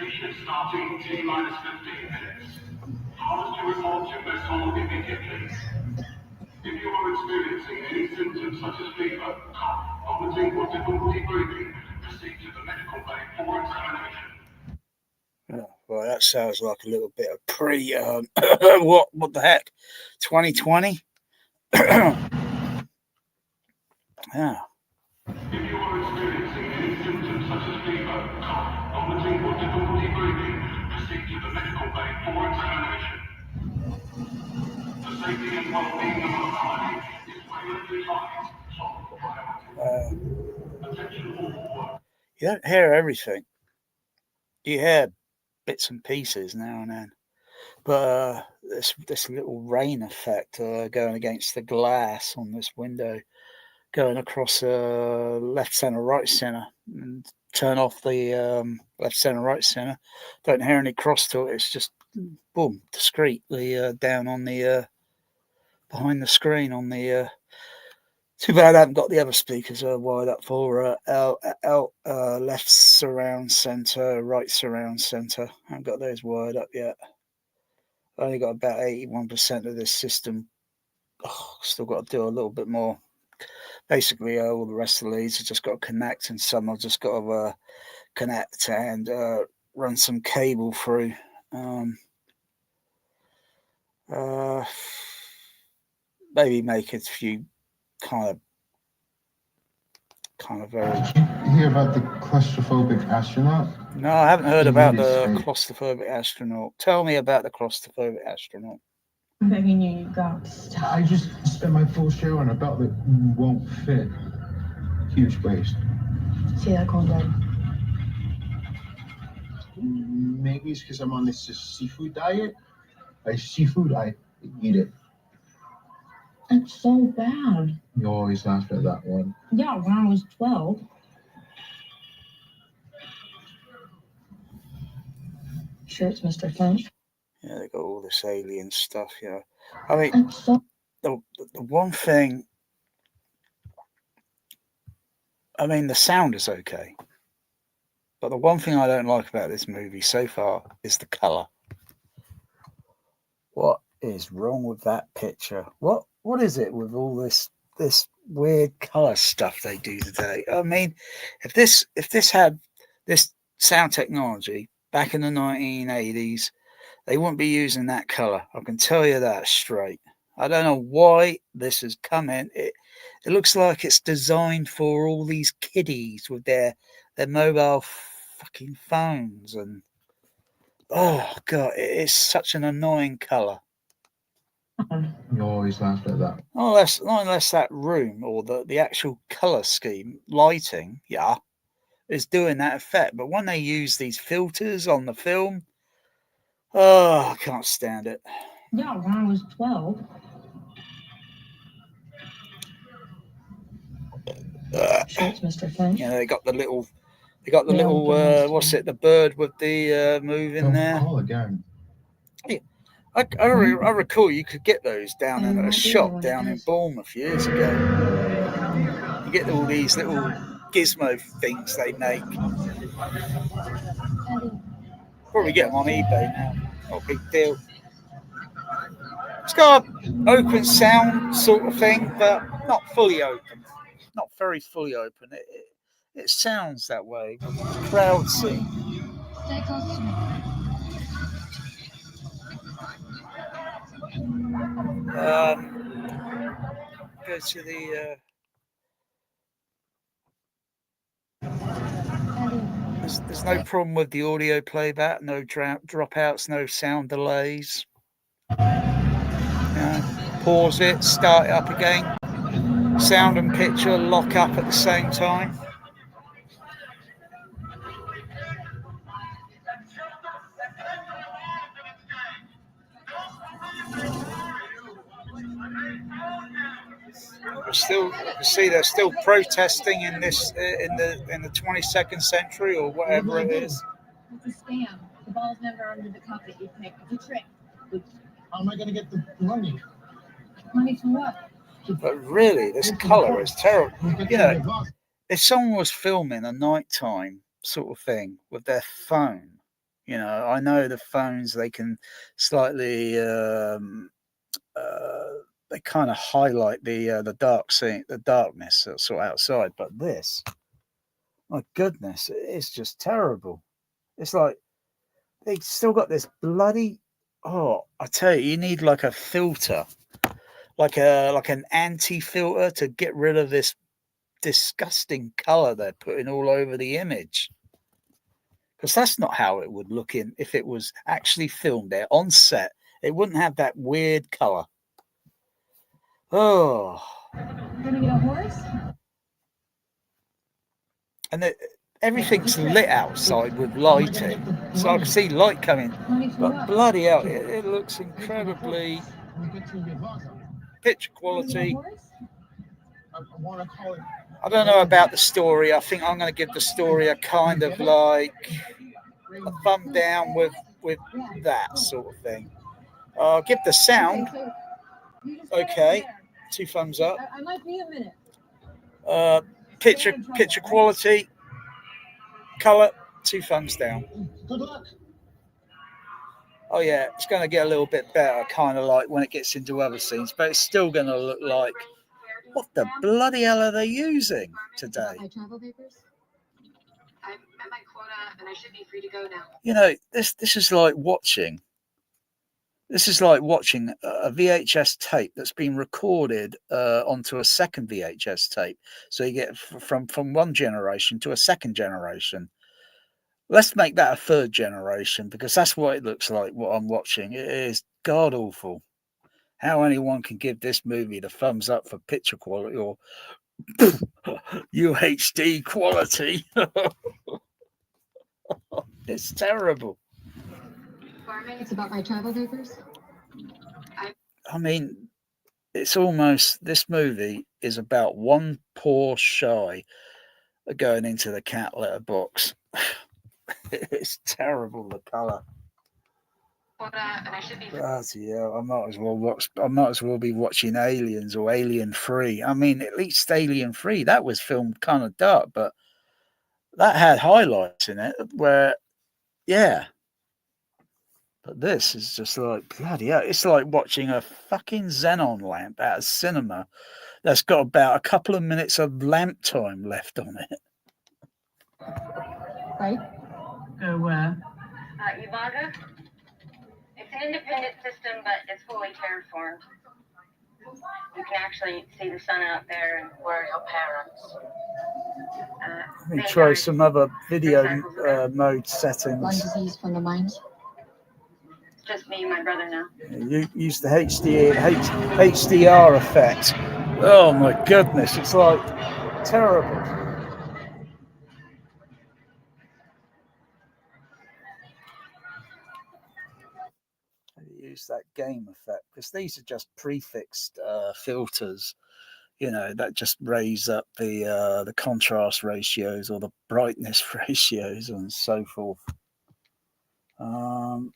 Station starting T-minus 15 minutes. Hardest to report to this hall immediately. If you are experiencing any symptoms such as fever, cough, vomiting, or difficulty breathing, proceed to the medical bay for examination. Well, that sounds like a little bit of what the heck, 2020? Yeah. If you are experiencing any symptoms such as fever, cough, vomiting, or difficulty breathing, proceed to the medical bay for examination. The safety and well-being of our colony is permanently advised. Attention all. You don't hear everything. You hear bits and pieces now and then. But this little rain effect going against the glass on this window, going across left center, right center, and turn off the left center, right center. Don't hear any cross to it. It's just boom, discreetly down on the behind the screen on the. Too bad I haven't got the other speakers wired up for left surround center, right surround center. I haven't got those wired up yet. I only got about 81% of this system. Still got to do a little bit more. Basically, all the rest of the leads I've just got to connect, and some I've just got to connect and run some cable through. Maybe make a few kind of very. Did you hear about the claustrophobic astronaut? No, I haven't heard about the claustrophobic astronaut. Tell me about the claustrophobic astronaut. I'm begging you, you got to stop. I just spent my full show on a belt that won't fit. Huge waist. See that cold blood? Maybe it's because I'm on this seafood diet. By seafood, I eat it. It's so bad. You always laugh at that one. Yeah, when I was 12. Sure, it's Mr. Finch. Yeah, they got all this alien stuff, you know. I mean, the one thing, I mean, the sound is okay. But the one thing I don't like about this movie so far is the colour. What is wrong with that picture? What is it with all this weird colour stuff they do today? I mean, if this had this sound technology back in the 1980s, they wouldn't be using that colour. I can tell you that straight. I don't know why this has come in. It looks like it's designed for all these kiddies with their mobile fucking phones, and oh god, it's such an annoying colour. You always laugh at that. Not unless that room or the actual colour scheme, lighting, yeah, is doing that effect. But when they use these filters on the film, oh, I can't stand it. Yeah, when I was 12. Sure, it's Mr. Finch. Yeah, they got the little what's it? The bird with the move in there. Don't call again. I recall you could get those down in a shop down in Bournemouth years ago. You get all these little gizmo things they make. Probably get them on eBay now. Not a big deal. It's got an open sound sort of thing, but not fully open. Not very fully open. It sounds that way. Crowd scene. Stay close to me. Go to the. There's no problem with the audio playback. No dropouts. No sound delays. Pause it. Start it up again. Sound and picture lock up at the same time. They're still protesting in this in the 22nd century or whatever it is. It's a scam. The ball's never under the cup that you pick. It's a trick. How am I going to get the money? Money for what? But really, this colour is terrible. You know, if someone was filming a nighttime sort of thing with their phone, You know, I know the phones, they can slightly they kind of highlight the darkness that's sort of outside, but this, my goodness, it's just terrible. It's like they still got this bloody. Oh, I tell you, you need like a filter, like an anti-filter to get rid of this disgusting color they're putting all over the image. Because that's not how it would look in if it was actually filmed there on set. It wouldn't have that weird color. Oh. Gonna get a horse? And everything's lit outside with lighting, so I can see light coming. But bloody hell, it looks incredibly picture quality. I don't know about the story. I think I'm going to give the story a kind of like a thumb down with that sort of thing. I'll give the sound. Okay, 2 thumbs up. I might be a minute. Picture quality, color, 2 thumbs down. Good luck. Oh yeah, it's going to get a little bit better, kind of like when it gets into other scenes, but it's still going to look like, what the bloody hell are they using today? My travel papers? I've met my quota and I should be free to go now. You know, this is like watching. This is like watching a VHS tape that's been recorded onto a second VHS tape. So you get from one generation to a second generation. Let's make that a third generation, because that's what it looks like, what I'm watching. It is god awful. How anyone can give this movie the thumbs up for picture quality or UHD quality. It's terrible. It's about my travel papers? I mean, it's almost, this movie is about one poor shy of going into the cat litter box. It's terrible, the colour. Bloody hell, I might as well be watching Aliens or Alien 3. I mean, at least Alien 3, that was filmed kind of dark, but that had highlights in it where, yeah. But this is just like, bloody hell, it's like watching a fucking xenon lamp at a cinema that's got about a couple of minutes of lamp time left on it. Right? Go where? Ivaga. It's an independent system, but it's fully terraformed. You can actually see the sun out there and where your parents. Let me try some other video mode Lung settings. disease from the mines. It's just me and my brother now. You use the HDR effect. Oh my goodness, it's like terrible. Use that game effect, because these are just prefixed filters, you know, that just raise up the contrast ratios or the brightness ratios and so forth. That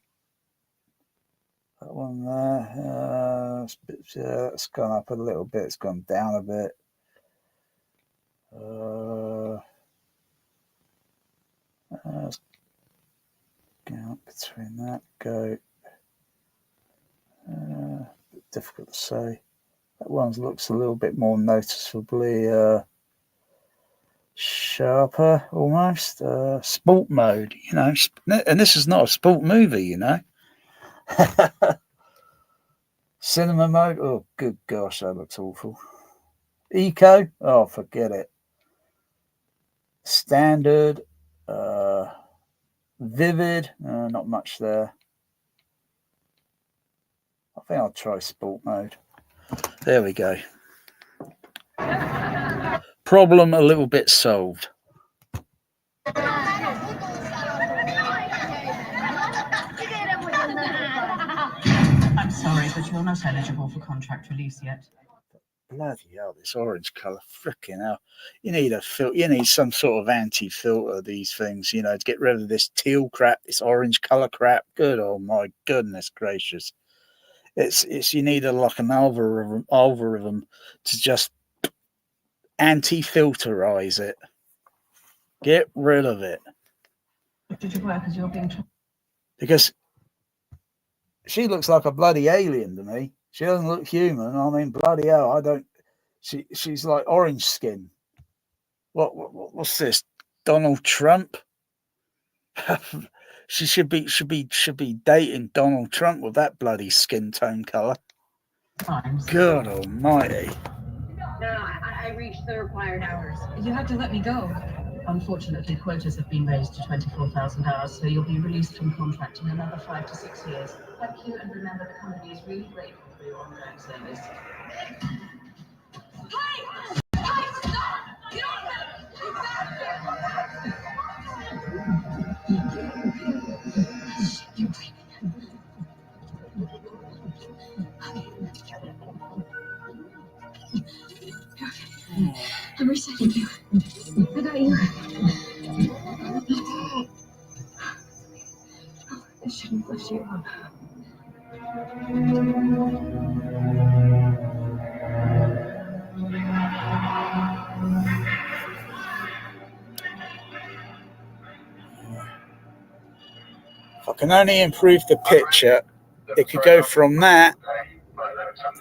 one there, it's gone up a little bit, it's gone down a bit. Let's go up between that, go. Difficult to say. That one looks a little bit more noticeably sharper, almost. Sport mode, you know, and this is not a sport movie, you know. Cinema mode, oh good gosh, that looks awful. Eco, oh forget it. Standard, vivid, not much there. I think I'll try sport mode. There we go. Problem a little bit solved. I'm sorry, but you're not eligible for contract release yet. Bloody hell, this orange colour, freaking hell. You need you need some sort of anti-filter, these things, you know, to get rid of this teal crap, this orange colour crap. Good, oh my goodness gracious. It's you need like an algorithm to just anti-filterize it. Get rid of it. Did you work as you're being told? because she looks like a bloody alien to me. She doesn't look human. I mean, bloody hell, I don't. She's like orange skin. What's this? Donald Trump? She should be dating Donald Trump with that bloody skin tone color. God almighty. No, I reached the required hours. You had to let me go. Unfortunately, quotas have been raised to 24,000 hours, so you'll be released from contract in another 5 to 6 years. Thank you, and remember the company is really grateful for your ongoing service. Hey! Hey, stop! You I'm resetting you. I got you. I shouldn't have left you alone. If I can only improve the picture, it could go from that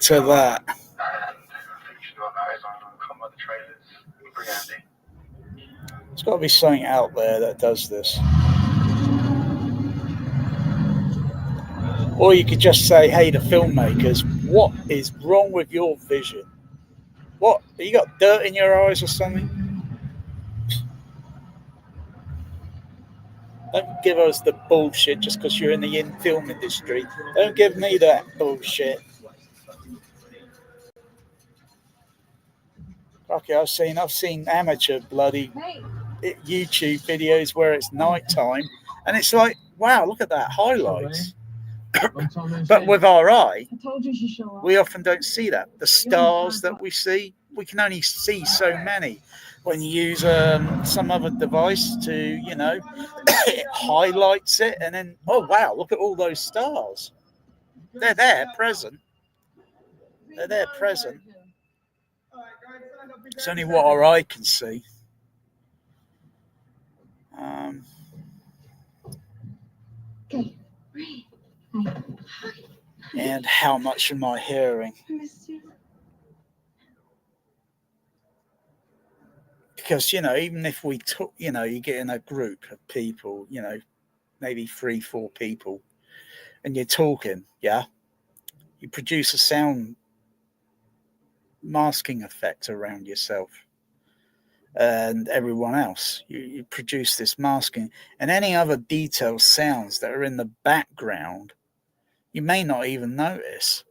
to that. There's got to be something out there that does this. Or you could just say, hey, the filmmakers, what is wrong with your vision? What? You got dirt in your eyes or something? Don't give us the bullshit just because you're in the film industry. Don't give me that bullshit. Okay, I've seen amateur bloody YouTube videos where it's nighttime, and it's like, wow, look at that, highlights. But with our eye, we often don't see that. The stars that we see, we can only see so many. When you use some other device to, it highlights it, and then, oh wow, look at all those stars. They're there, present. They're there, present. It's only what our eye can see. And how much am I hearing? Because, even if we took, you get in a group of people, maybe 3-4 people, and you're talking, yeah, you produce a sound masking effect around yourself and everyone else. You produce this masking, and any other detailed sounds that are in the background, you may not even notice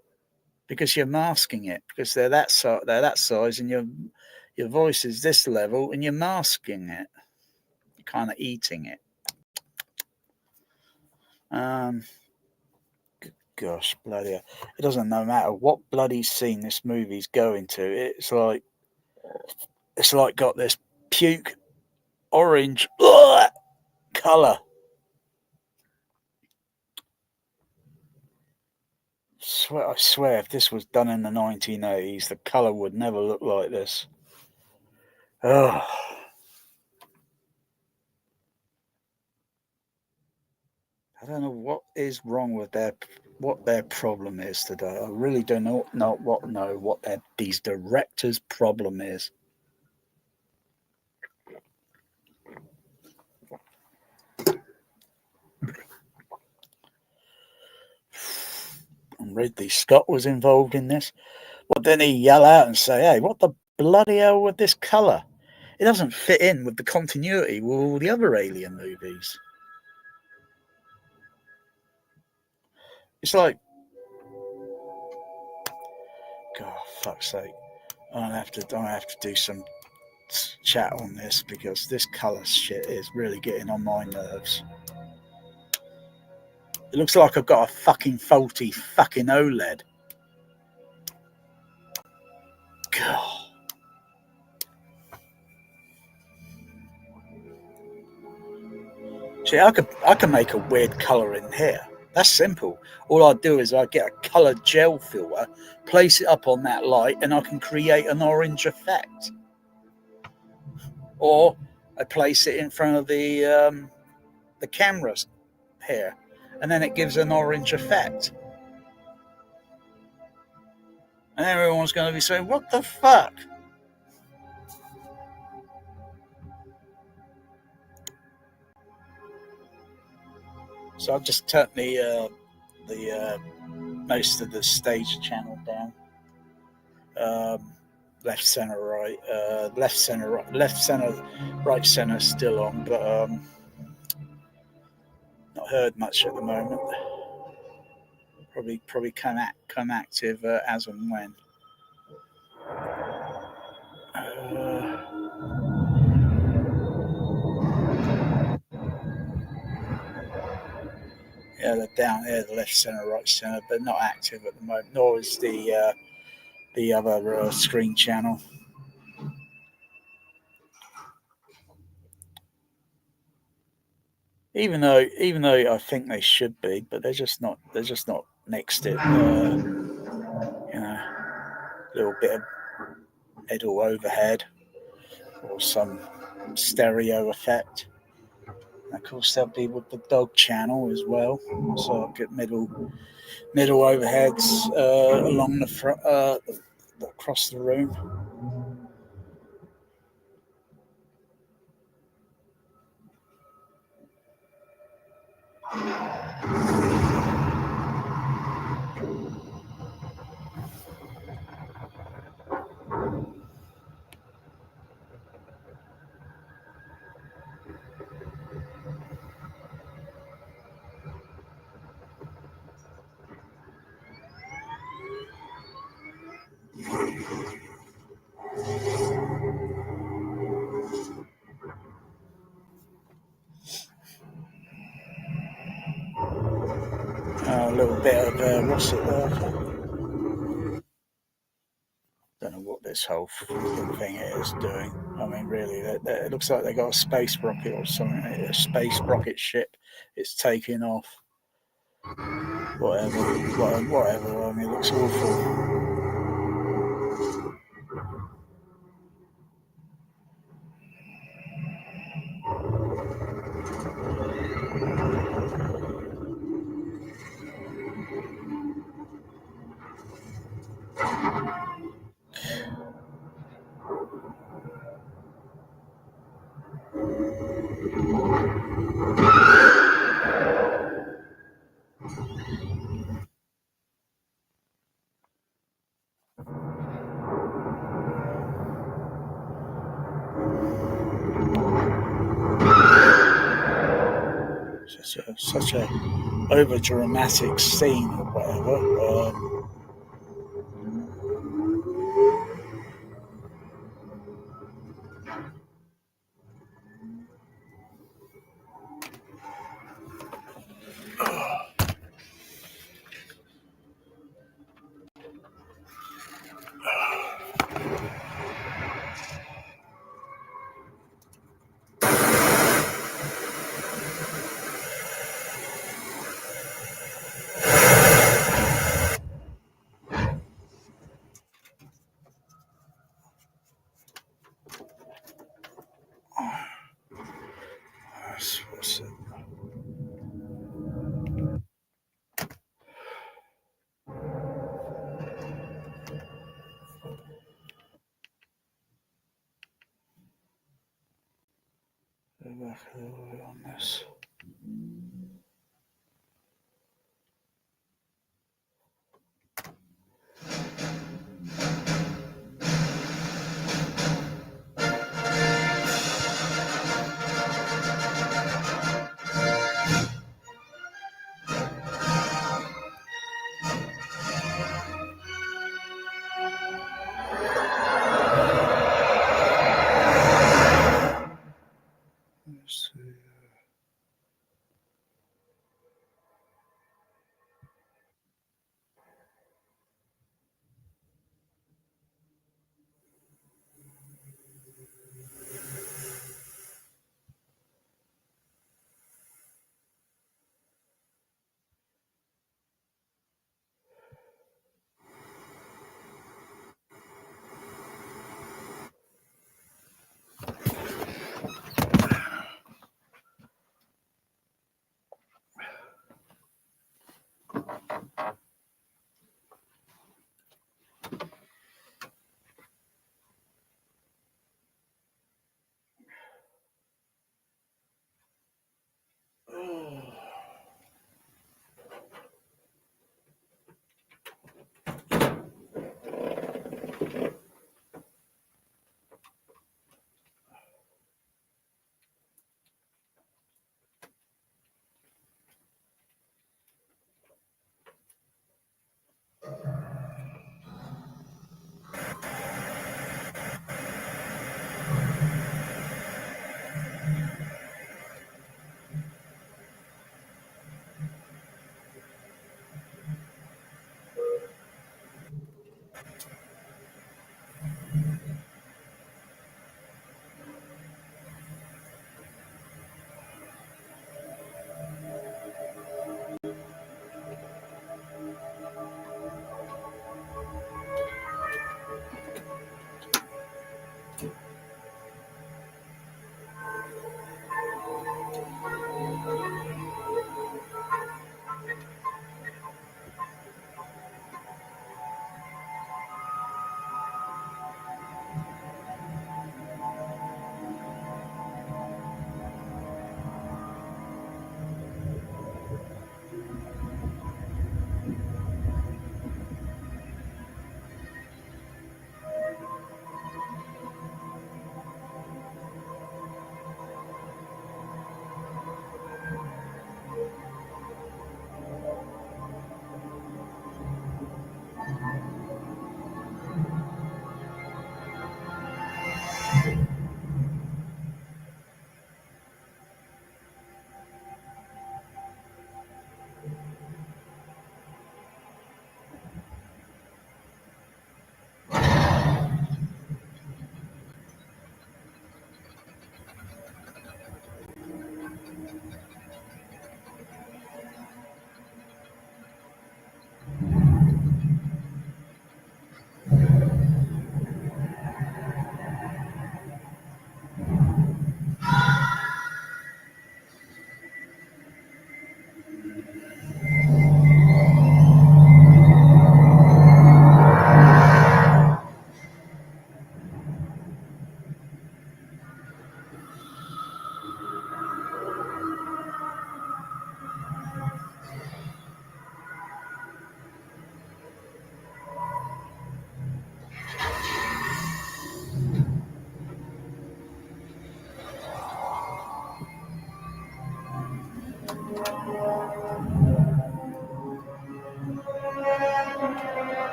because you're masking it, because they're that size, and your voice is this level, and you're masking it. You're kind of eating it. Gosh, bloody hell. It doesn't no matter what bloody scene this movie's going to. It's like got this puke orange colour. I swear, if this was done in the 1980s, the colour would never look like this. Oh. I don't know what is wrong with what their problem is today. I really don't know what these directors' problem is. And Ridley Scott was involved in this. Well, didn't he yell out and say, hey, what the bloody hell with this colour? It doesn't fit in with the continuity with all the other Alien movies. It's like, God, fuck's sake. I have to do some chat on this because this colour shit is really getting on my nerves. It looks like I've got a fucking faulty fucking OLED. God. See, I could make a weird colour in here. That's simple. All I do is I get a colour gel filter, place it up on that light, and I can create an orange effect. Or I place it in front of the cameras here, and then it gives an orange effect. And everyone's going to be saying, what the fuck? So I've just turned the most of the stage channel down. Left, center, right. Left, center, right. Left, center, right, center still on, but not heard much at the moment. Probably come active as and when. Yeah, they're down here, the left, center, right, center, but not active at the moment. Nor is the other screen channel. Even though I think they should be, but they're just not next to it. Little bit of middle overhead or some stereo effect. And of course, there'll be with the dog channel as well. So I'll get middle overheads along the front, across the room. A little bit of what's it? Don't know what this whole thing is doing. I mean, really, it looks like they got a space rocket or something. A space rocket ship. It's taking off. Whatever. I mean, it looks awful. Such a over dramatic scene or whatever. What's it? Go back a little bit on this. Let's see.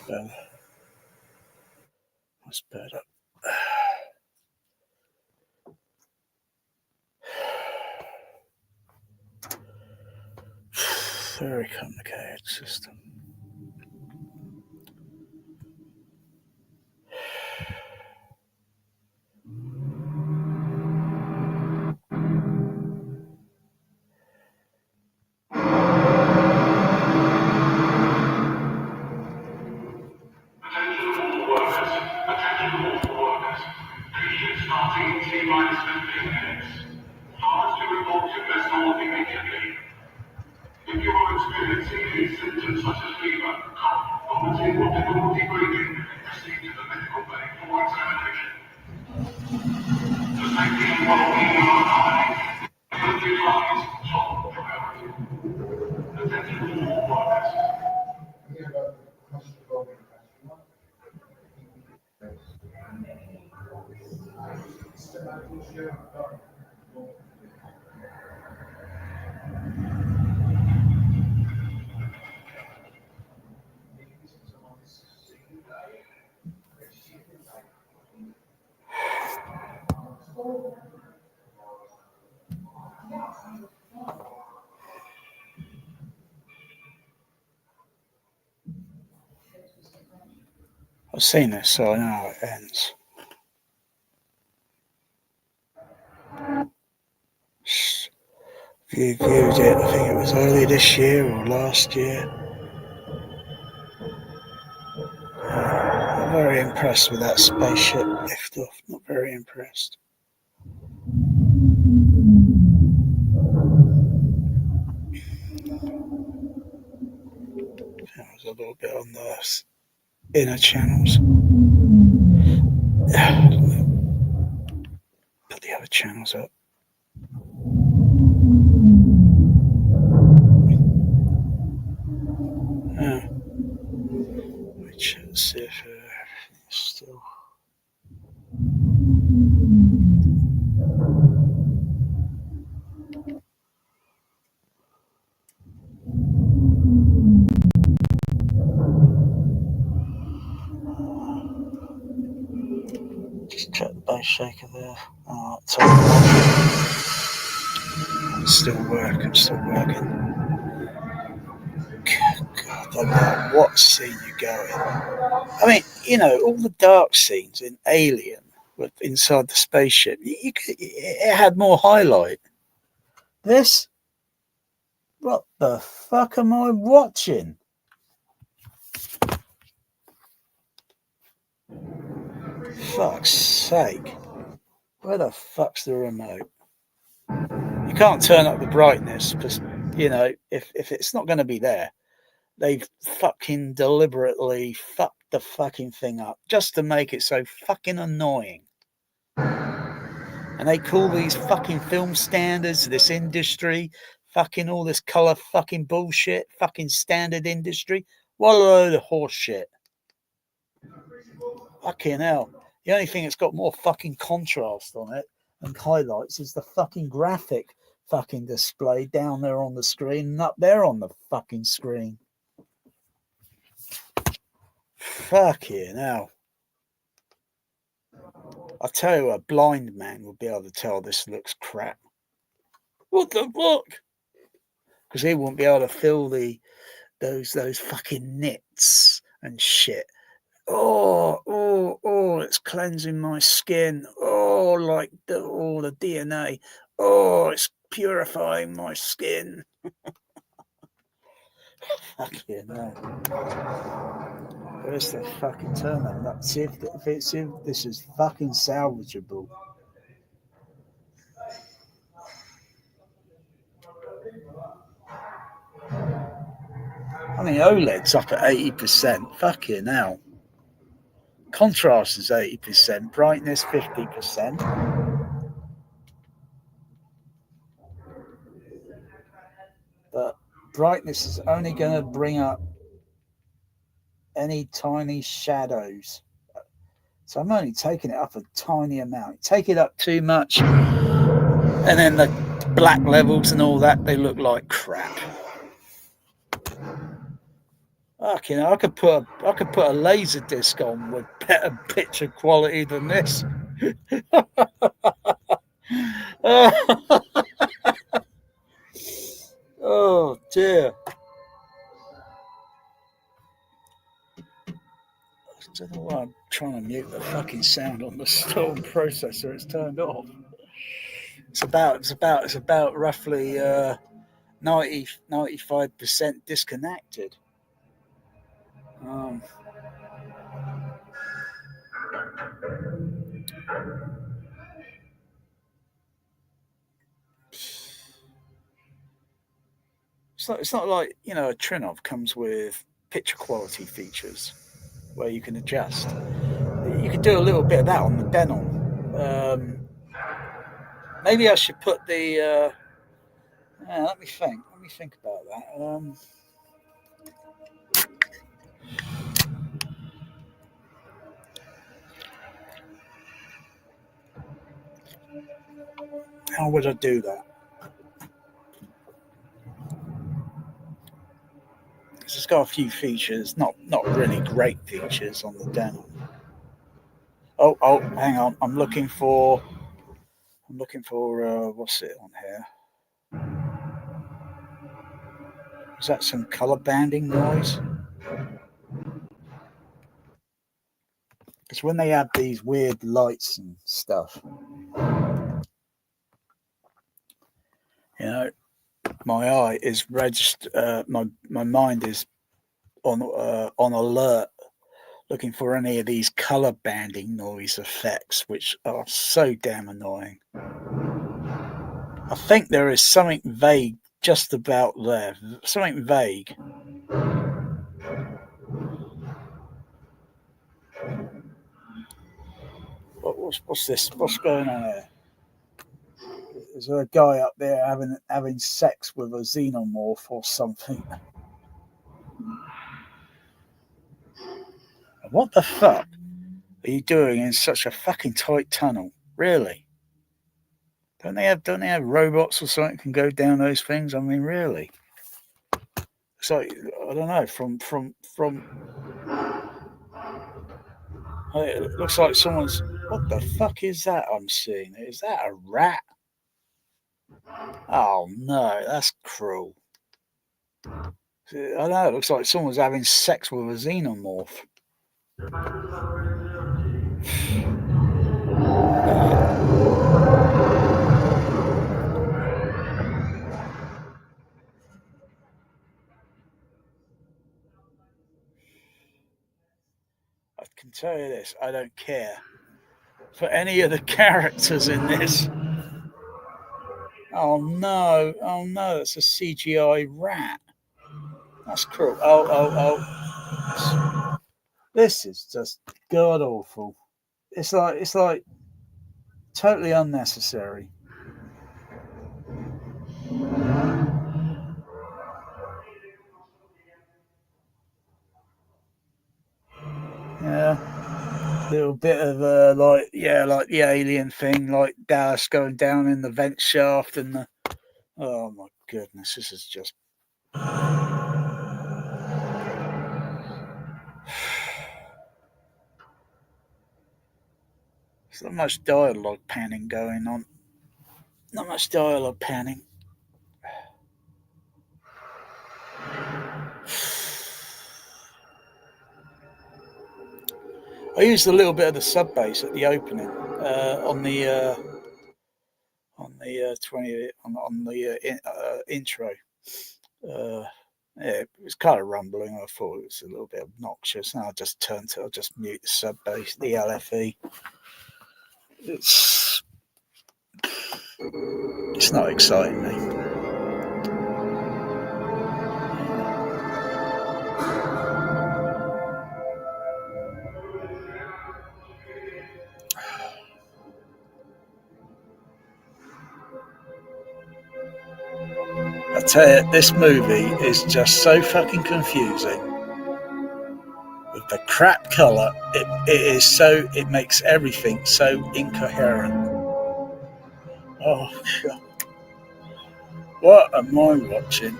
better. That's better. Very complicated system. Attention all workers. Attention all workers. Patient starting in T-minus 15 minutes. Largely report to vessel immediately. If you are experiencing any symptoms such as fever, cough, vomiting, or difficulty breathing, proceed to the medical bay for examination. The safety and well-being of our colony will be lies top priority. Attention all workers. I've seen this, so I know how it ends. You viewed it, I think it was early this year or last year. Not very impressed with that spaceship lift off. Not very impressed. That was a little bit on the inner channels. Put the other channels up. Let's see if everything's still. Just check the base shaker there. It's still working. God, what scene you going? I mean, you know, all the dark scenes in Alien with inside the spaceship, it had more highlight. This? What the fuck am I watching? Fuck's sake. Where the fuck's the remote? You can't turn up the brightness because, you know, if it's not going to be there, they've fucking deliberately fucked the fucking thing up just to make it so fucking annoying. And they call these fucking film standards, this industry, fucking all this colour fucking bullshit, fucking standard industry. What a load of horse shit. Fucking hell. The only thing that's got more fucking contrast on it and highlights is the fucking graphic fucking display down there on the screen and up there on the fucking screen. Fucking hell. I tell you, a blind man will be able to tell this looks crap. What the fuck? Because he won't be able to feel those fucking nits and shit. Oh, it's cleansing my skin. Oh, like the DNA. Oh, it's purifying my skin. Fucking hell. Where's the fucking turn on that? See if this is fucking salvageable. I mean, OLED's up at 80%. Fucking hell. Contrast is 80%. Brightness 50%. But brightness is only going to bring up any tiny shadows. So I'm only taking it up a tiny amount. Take it up too much, and then the black levels and all that, they look like crap. Fucking hell, I could put a laser disc on with better picture quality than this. Oh dear. I don't know why I'm trying to mute the fucking sound on the Storm processor. It's turned off. It's about roughly 95% disconnected. It's not like, you know, a trinnov comes with picture quality features where you can adjust. You could do a little bit of that on the Denon. Maybe I should put the. Let me think. Let me think about that. How would I do that? Because it's got a few features, not really great features on the Denon. Oh, hang on. I'm looking for what's it on here? Is that some color banding noise? Because when they add these weird lights and stuff, you know, my eye is registered. My mind is on alert, looking for any of these color banding noise effects, which are so damn annoying. I think there is something vague just about there. Something vague. What's this? What's going on here? Is there a guy up there having sex with a xenomorph or something? What the fuck are you doing in such a fucking tight tunnel? Really? Don't they have robots or something that can go down those things? I mean, really? It's like, I don't know, from it looks like someone's. What the fuck is that I'm seeing? Is that a rat? Oh no, that's cruel. I don't know, it looks like someone's having sex with a xenomorph. I can tell you this, I don't care for any of the characters in this. Oh no, that's a CGI rat. That's cruel. Oh. This is just god awful. It's like totally unnecessary. Yeah, little bit of like the alien thing, like Dallas going down in the vent shaft and the. Oh my goodness, this is just. There's not much dialogue panning going on. Not much dialogue panning. I used a little bit of the sub bass at the opening on the 20 on the intro. Yeah, it was kind of rumbling. I thought it was a little bit obnoxious. And I just mute the sub bass, the LFE. It's not exciting me. I tell you, this movie is just so fucking confusing. With the crap colour, it makes everything so incoherent. Oh God. What am I watching?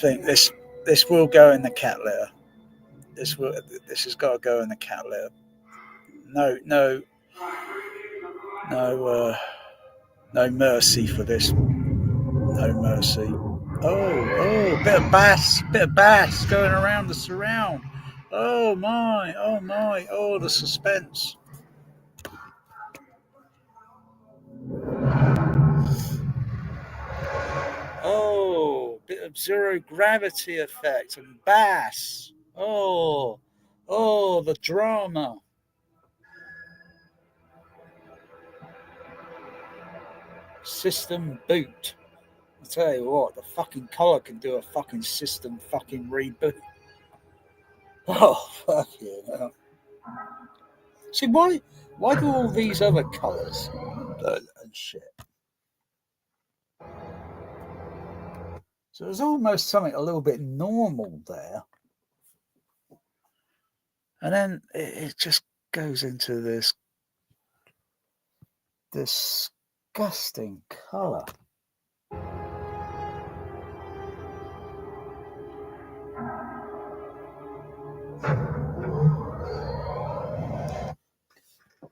think this will go in the cat litter. This has got to go in the cat litter. No mercy for this. No mercy. Oh, bit of bass going around the surround. Oh my, oh the suspense. Oh, bit of zero gravity effect and bass. Oh, the drama. System boot. I tell you what, the fucking colour can do a fucking system fucking reboot. Oh, fuck yeah. See, why do all these other colours and shit? So there's almost something a little bit normal there. And then it just goes into this disgusting colour.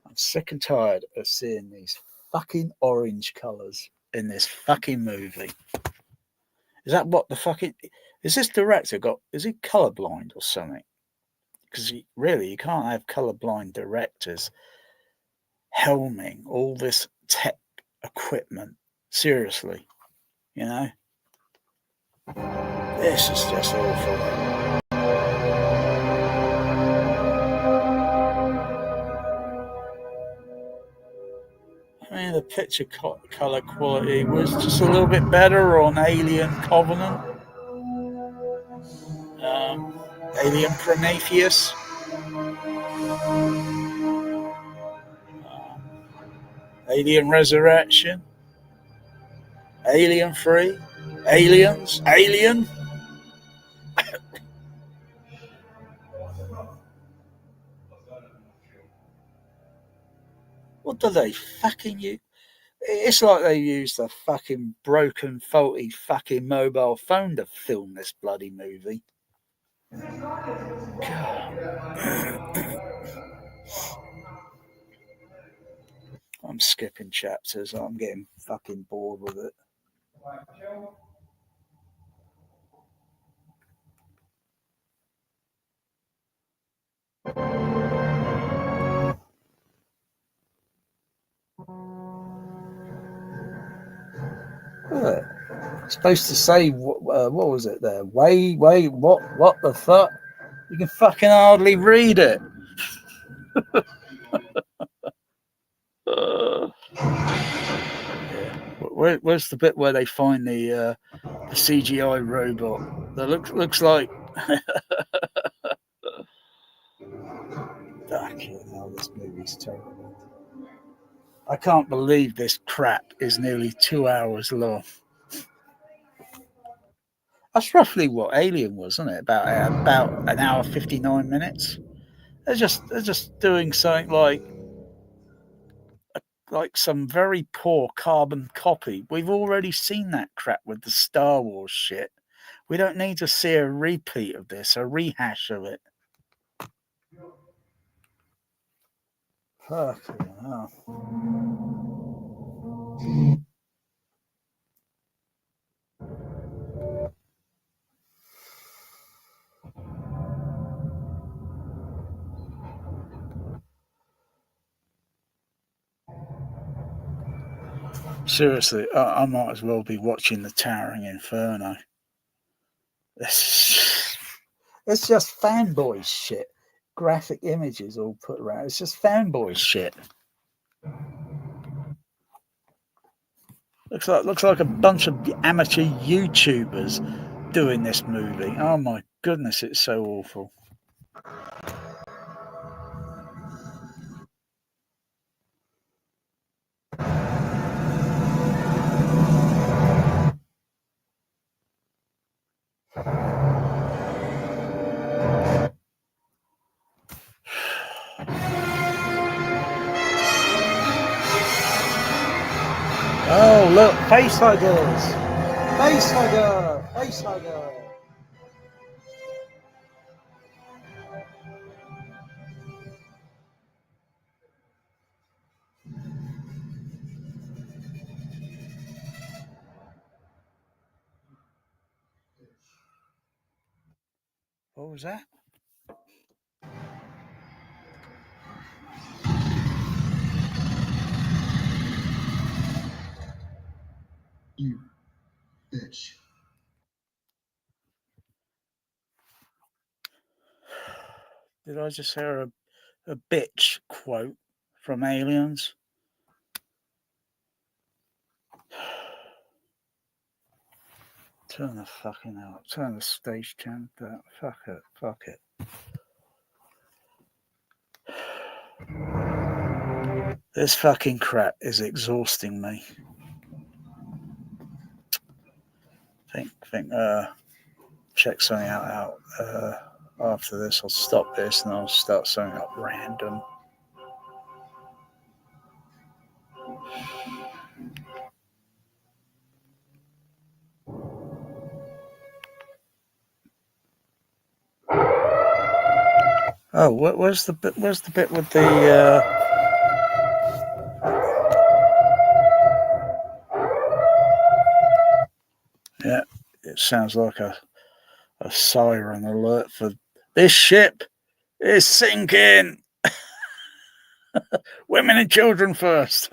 I'm sick and tired of seeing these fucking orange colours in this fucking movie. Is that what the fucking... Is this director is he colourblind or something? Because you can't have colourblind directors helming all this tech equipment. Seriously, you know? This is just awful. I mean, the picture colour quality was just a little bit better on Alien Covenant. Alien Prometheus. Alien Resurrection. Alien 3. Aliens. Alien. What do they fucking use? It's like they used a fucking broken, faulty fucking mobile phone to film this bloody movie. I'm skipping chapters. I'm getting fucking bored with it. Supposed to say what was it there? Wait, what the fuck? You can fucking hardly read it. Where's the bit where they find the CGI robot that looks like? This movie's terrible. I can't believe this crap is nearly 2 hours long. That's roughly what Alien was, wasn't it? About an hour 59 minutes. They're just doing something like some very poor carbon copy. We've already seen that crap with the Star Wars shit. We don't need to see a repeat of this, a rehash of it. Fucking hell. Seriously, I might as well be watching the Towering Inferno. It's just fanboy shit. Graphic images all put around. It's just fanboy shit. Looks like a bunch of amateur YouTubers doing this movie. Oh my goodness, it's so awful. Oh, look, face huggers! Face hugger! Face hugger! hell was that? You bitch. Did I just hear a bitch quote from Aliens? Turn the fucking out. Turn the stage channel down. Fuck it. Fuck it. This fucking crap is exhausting me. Think check something out. After this, I'll stop this and I'll start something up random. Oh, where's the bit? Where's the bit with the? Yeah, it sounds like a siren alert for this ship is sinking. Women and children first.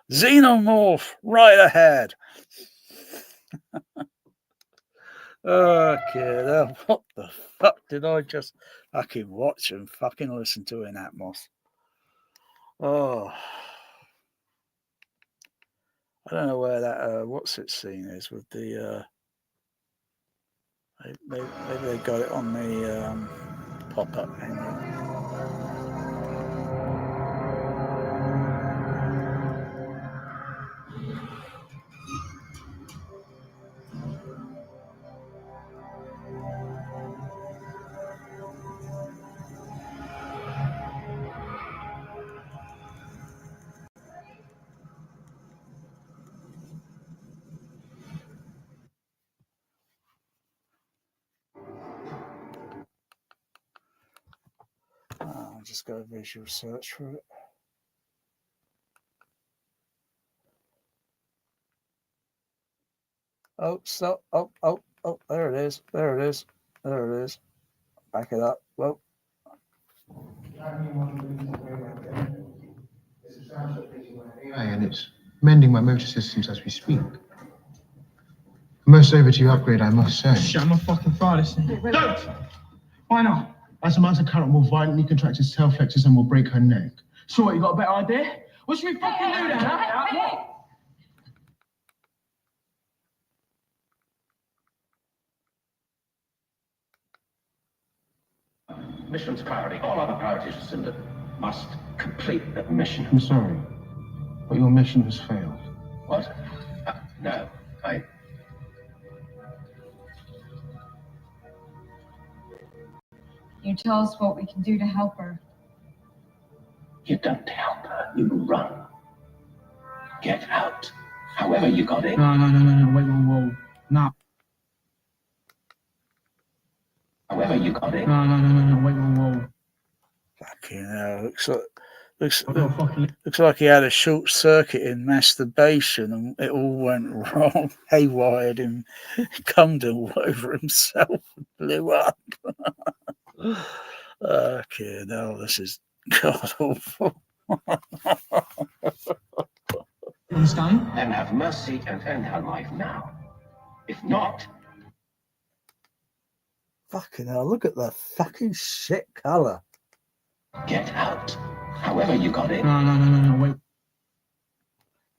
Xenomorph right ahead. Okay, what the fuck did I just fucking watch and fucking listen to in Atmos? Oh, I don't know where that what's it scene is with the maybe they got it on the pop-up menu. I'll just go visual search for it. Oh, stop. Oh, there it is. There it is. There it is. Back it up. Well. And it's mending my motor systems as we speak. Most overdue upgrade, I must say. Shit, I'm a fucking fire this thing. Don't! Why not? As the motor current will violently contract his tail flexors and will break her neck. So what, you got a better idea? What should we fucking do then, huh? What? Mission's priority. All other priorities rescinded. Must complete the mission. I'm sorry, but your mission has failed. What? No, You tell us what we can do to help her. You don't help her. You run. Get out. However you got in. No, wait, whoa. No. However you got in. No, wait, whoa. Fucking hell. Looks like he had a short circuit in masturbation and it all went wrong. Haywired him, cummed all over himself and blew up. Okay, now this is god awful. Understand? Then have mercy and end her life now. If not. Fucking hell, look at the fucking shit colour. Get out. However you got in. No, wait.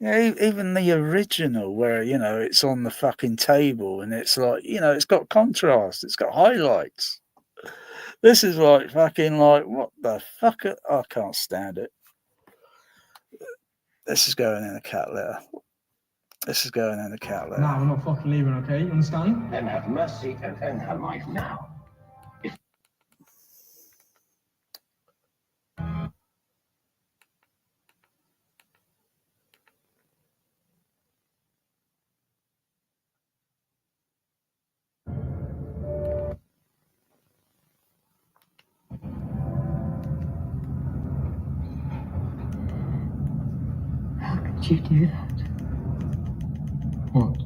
Yeah, even the original where, it's on the fucking table and it's like, it's got contrast, it's got highlights. This is like fucking like, what the fuck? I can't stand it. This is going in the cat litter. This is going in the cat litter. No, we're not fucking leaving, okay? You understand? Then have mercy and end her life now. How could you do that? What?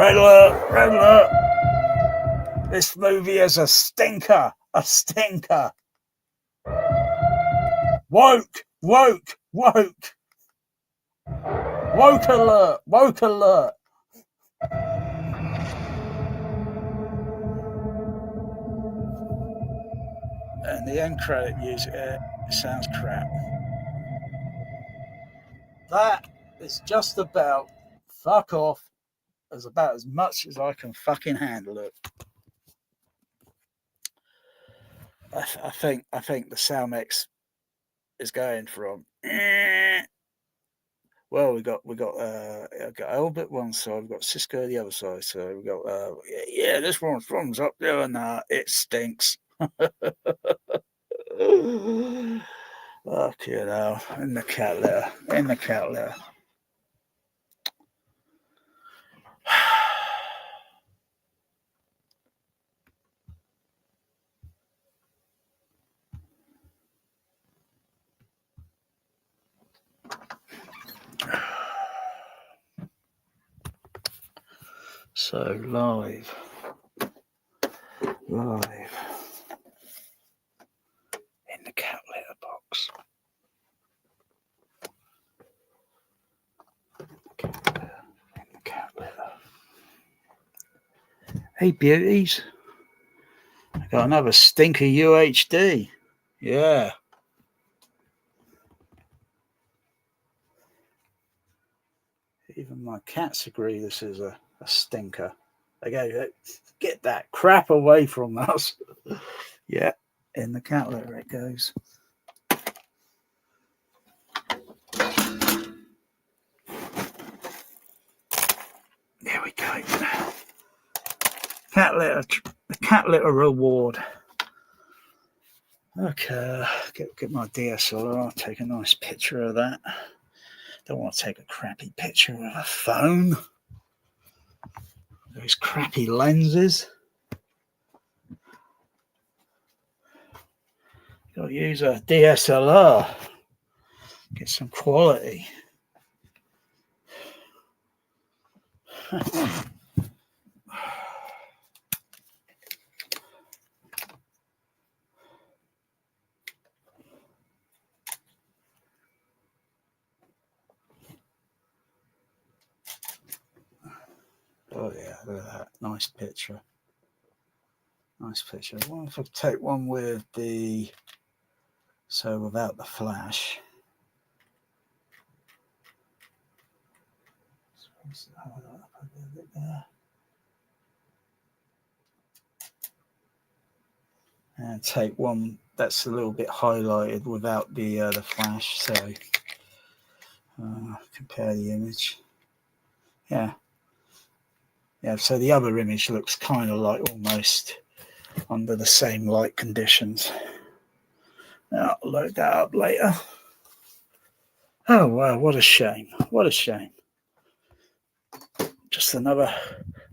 Red alert! Red alert! This movie is a stinker! A stinker! Woke! Woke! Woke! Woke alert! Woke alert! And the end credit music sounds crap. That is just about fuck off as about as much as I can fucking handle it. I think the sound mix is going from well, we got Albert one side, we've got Cisco the other side, so we got yeah, this one's up there, and it stinks. Fuck you know, in the cat litter. So live in the cat litter box. In the cat litter. Hey beauties, I got another stinker UHD. Yeah. Even my cats agree this is a stinker. They go, get that crap away from us. Yeah, in the cat litter it goes. There we go. Cat litter, the cat litter reward. Okay, get my DSLR, take a nice picture of that. Don't want to take a crappy picture with a phone. Those crappy lenses. Got to use a DSLR. Get some quality. Oh yeah, look at that. Nice picture. Nice picture. I wonder if I could take one with the, so without the flash. And take one that's a little bit highlighted without the flash. So compare the image. Yeah. Yeah, so the other image looks kind of like almost under the same light conditions. I'll load that up later. Oh, wow, what a shame. What a shame. Just another,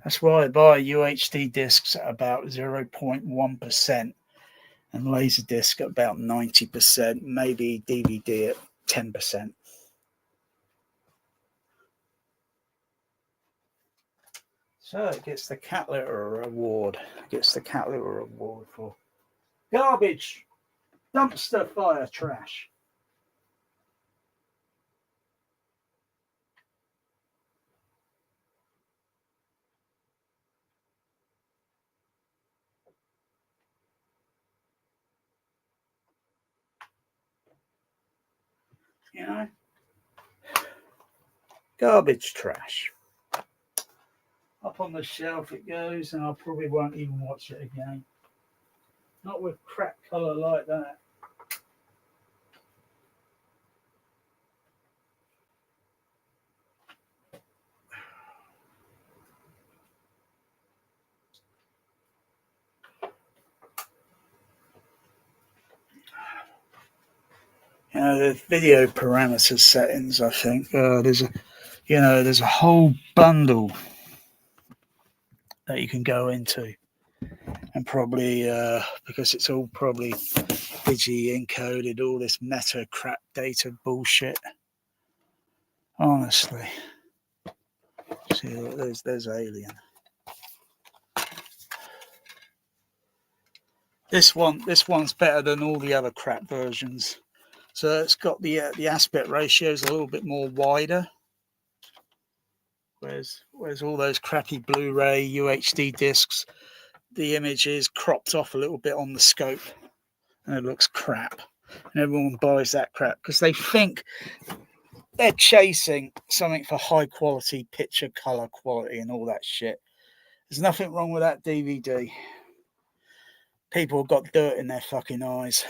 that's why I buy UHD discs at about 0.1% and Laserdisc at about 90%, maybe DVD at 10%. So it gets the cat litter award. For garbage, dumpster fire trash. You know, garbage trash. Up on the shelf it goes, and I probably won't even watch it again. Not with crap colour like that. You know, the video parameters settings, I think there's a whole bundle that you can go into, and probably because it's all probably digi encoded, all this meta crap data bullshit. Honestly, See, look, there's Alien. This one's better than all the other crap versions. So it's got the aspect ratios a little bit more wider. Whereas all those crappy Blu-ray UHD discs, the image is cropped off a little bit on the scope, and it looks crap. And everyone buys that crap because they think they're chasing something for high quality picture color quality and all that shit. There's nothing wrong with that DVD. People have got dirt in their fucking eyes.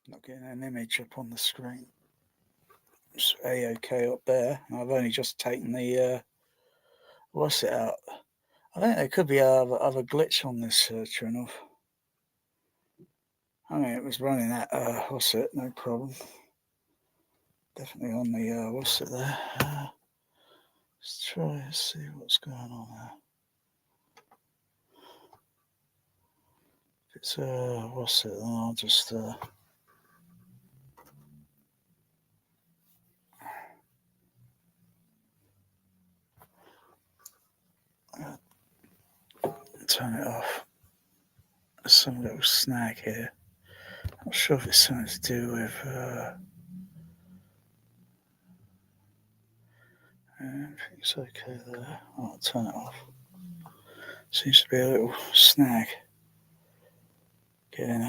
Not getting an image up on the screen. It's A-OK up there. I've only just taken the what's it out. I think there could be other glitch on this trinnov. I mean, it was running at what's it? No problem. Definitely on the what's it there? Let's try and see what's going on there. If it's what's it? Then I'll just turn it off. There's some little snag here. Not sure if it's something to do with. Everything's okay there. I'll turn it off. Seems to be a little snag. Getting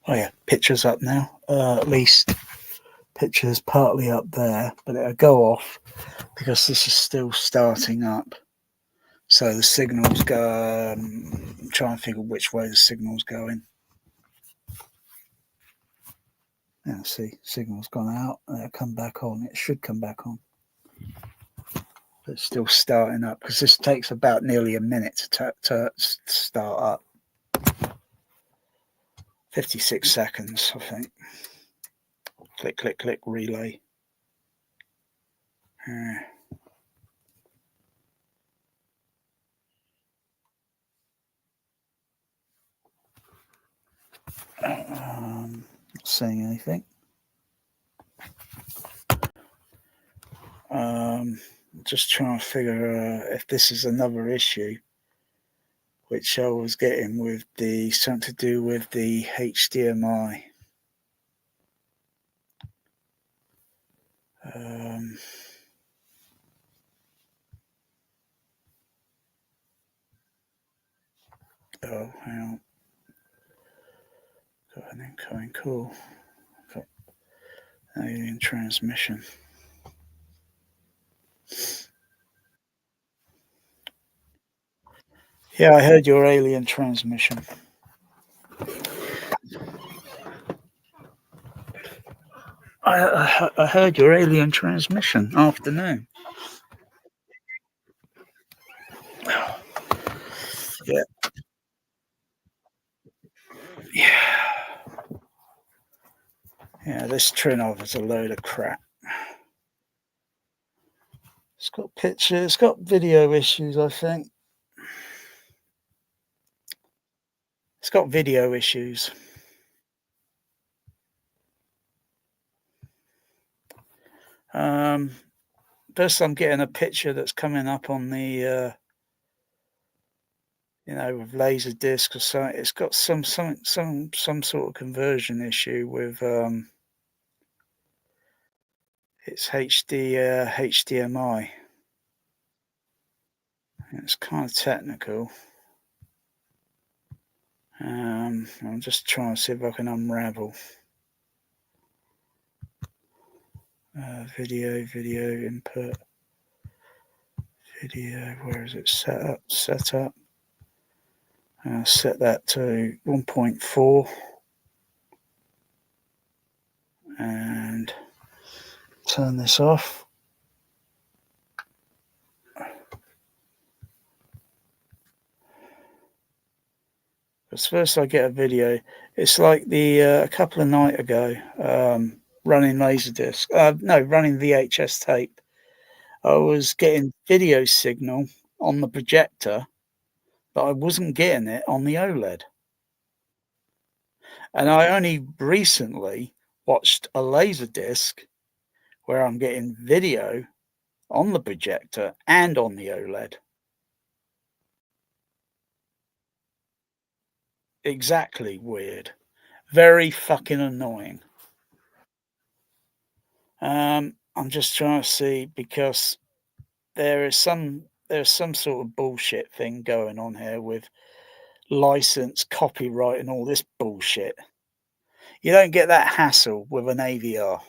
oh yeah, picture's up now. At least picture's partly up there, but it'll go off because this is still starting up. So the signals go. Try and figure which way the signal's going. Yeah, see, signal's gone out. It'll come back on. It should come back on. But it's still starting up because this takes about nearly a minute to start up. 56 seconds, I think. Click, click, click, relay. Not saying anything. Just trying to figure if this is another issue which I was getting with the something to do with the HDMI. Oh, hang on. Got an incoming call. Got alien transmission. Yeah, I heard your alien transmission. I heard your alien transmission. Afternoon. Yeah. Yeah, this trinnov is a load of crap. It's got picture. It's got video issues, I think. It's got video issues. First, I'm getting a picture that's coming up on the, with laser disc or something. It's got some sort of conversion issue with its HDMI. It's kind of technical. I'm just trying to see if I can unravel. Video input. Video, where is it set up? Set that to 1.4 and turn this off. Because first I get a video. It's like a couple of nights ago, running Laserdisc. Running VHS tape. I was getting video signal on the projector, but I wasn't getting it on the OLED. And I only recently watched a Laserdisc where I'm getting video on the projector and on the OLED. Exactly weird. Very fucking annoying. I'm just trying to see, because there's some sort of bullshit thing going on here with license, copyright, and all this bullshit. You don't get that hassle with an AVR.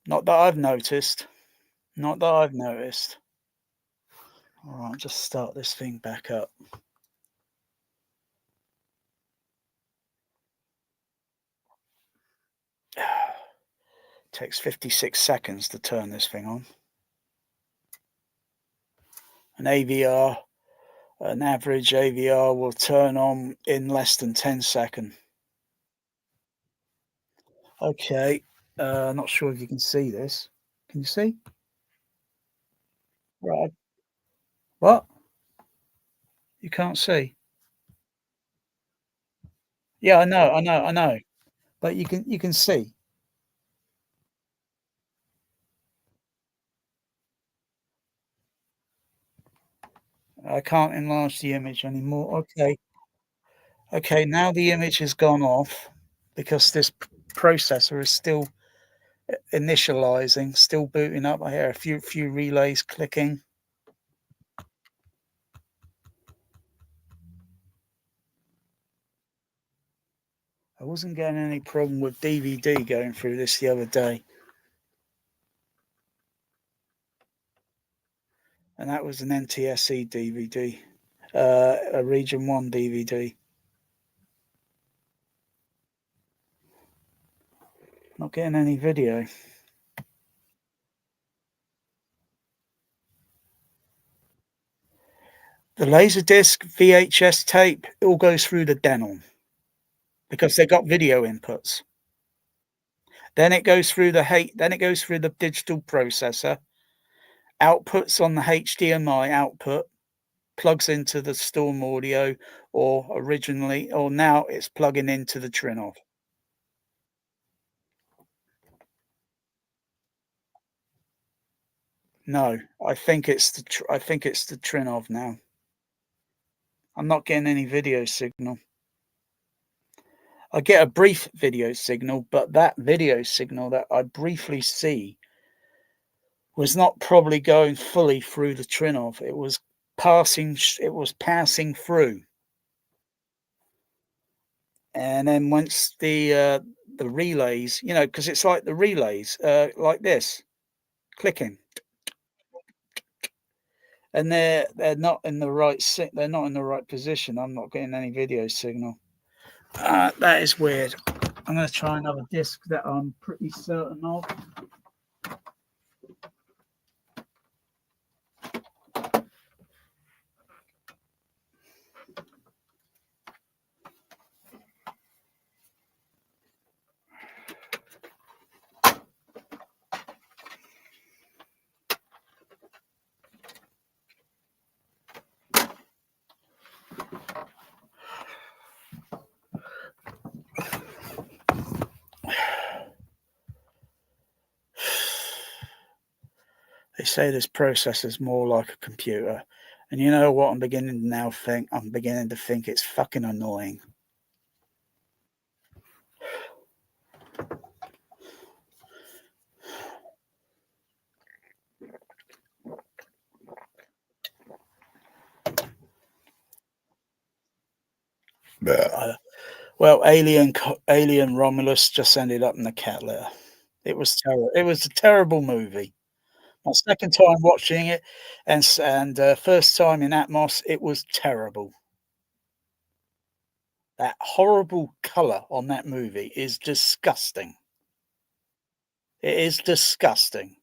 Not that I've noticed. All right, just start this thing back up. Takes 56 seconds to turn this thing on. An average AVR will turn on in less than 10 seconds. Okay, not sure if you can see this. Can you see? Right. What? You can't see? Yeah, I know. But you can see. I can't enlarge the image anymore. Okay, now the image has gone off because this processor is still initializing, still booting up. I hear a few relays clicking. I wasn't getting any problem with DVD going through this the other day. And that was an NTSC DVD, a Region 1 DVD. Not getting any video. The Laserdisc, VHS tape, it all goes through the Denon because they got video inputs. Then it goes through the digital processor, outputs on the HDMI output, plugs into the Storm audio, or now it's plugging into the trinnov. No, I think it's the trinnov now. I'm not getting any video signal. I get a brief video signal, but that video signal that I briefly see was not probably going fully through the trinnov. It was passing through. And then once the relays, because it's like the relays, like this, clicking, and they're not in the right they're not in the right position. I'm not getting any video signal. That is weird. I'm going to try another disc that I'm pretty certain of. They say this processor's more like a computer. And you know what I'm beginning to now think? I'm beginning to think it's fucking annoying. Well, Alien Romulus just ended up in the cat litter. It was terrible. It was a terrible movie. My second time watching it, and first time in Atmos, it was terrible. That horrible color on that movie is disgusting. It is disgusting.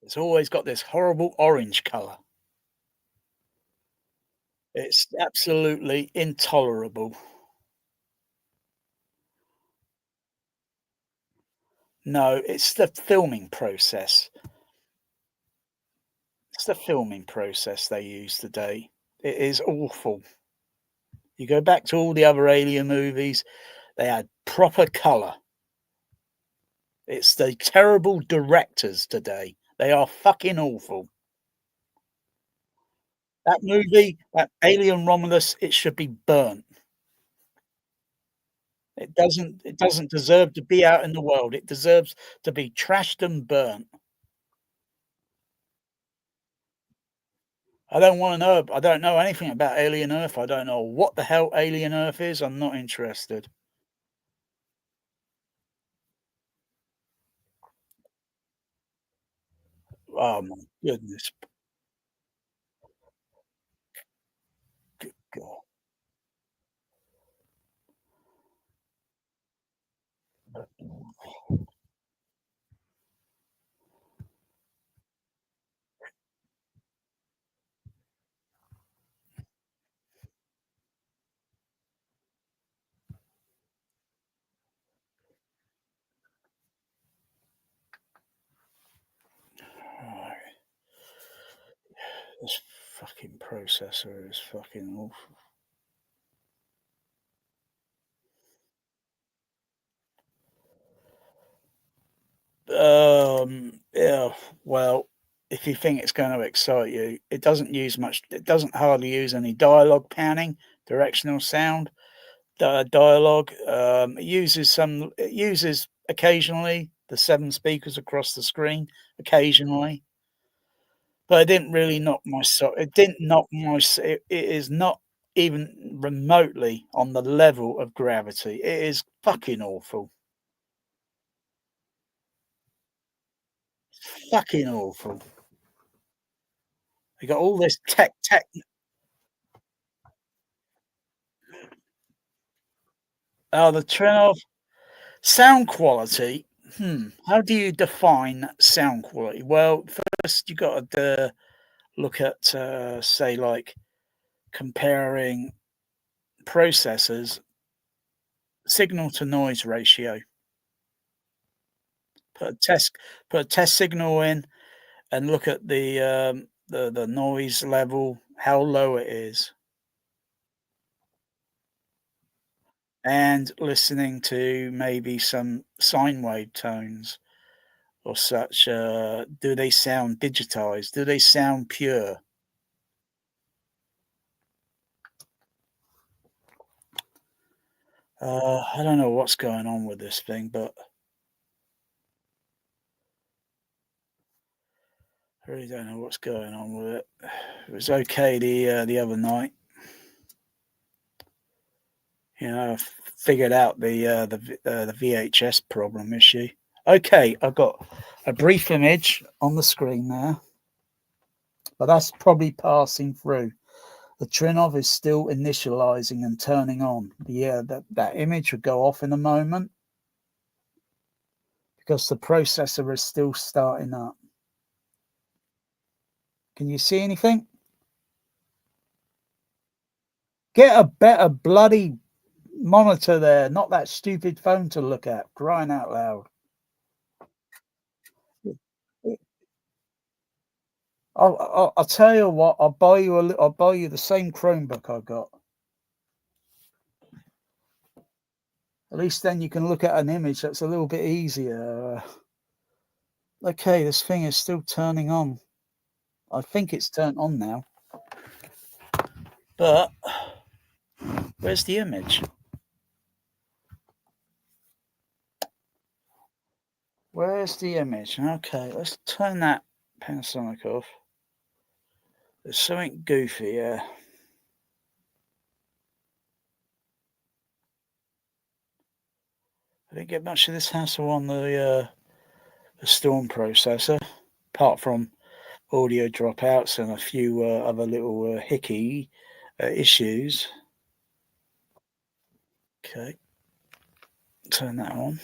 It's always got this horrible orange color. It's absolutely intolerable. No, it's the filming process. It's the filming process they use today. It is awful. You go back to all the other Alien movies, they had proper colour. It's the terrible directors today. They are fucking awful. That movie, that Alien Romulus, it should be burnt. It doesn't deserve to be out in the world. It deserves to be trashed and burnt. I don't want to know. I don't know anything about Alien Earth. I don't know what the hell Alien Earth is. I'm not interested. Oh my goodness. Good God. Right. This fucking processor is fucking awful. Yeah, well, if you think it's going to excite you, it doesn't use much. It doesn't hardly use any dialogue panning, directional sound, dialogue. It uses some. It uses occasionally the 7 speakers across the screen, occasionally, but it didn't really knock my so. It didn't knock my. It is not even remotely on the level of Gravity. It is fucking awful. Fucking awful. You got all this tech. Oh, the trinnov sound quality. How do you define sound quality? Well, first you got to look at, say, like comparing processors, signal to noise ratio. Put a test, put a test signal in, and look at the noise level, how low it is, and listening to maybe some sine wave tones or such. Do they sound digitized? Do they sound pure? I don't know what's going on with this thing, but I really don't know what's going on with it. It was okay the other night. You know, I figured out the VHS problem issue. Okay, I've got a brief image on the screen there, but that's probably passing through. The trinnov is still initializing and turning on. Yeah, that image would go off in a moment because the processor is still starting up. Can you see anything? Get a better bloody monitor there, not that stupid phone to look at. Crying out loud! I'll tell you what. I'll buy you I'll buy you the same Chromebook I got. At least then you can look at an image that's a little bit easier. Okay, this thing is still turning on. I think it's turned on now. But where's the image? Where's the image? Okay, let's turn that Panasonic off. There's something goofy here. I didn't get much of this hassle on the Storm processor, apart from audio dropouts and a few other little hickey issues. Okay, turn that on.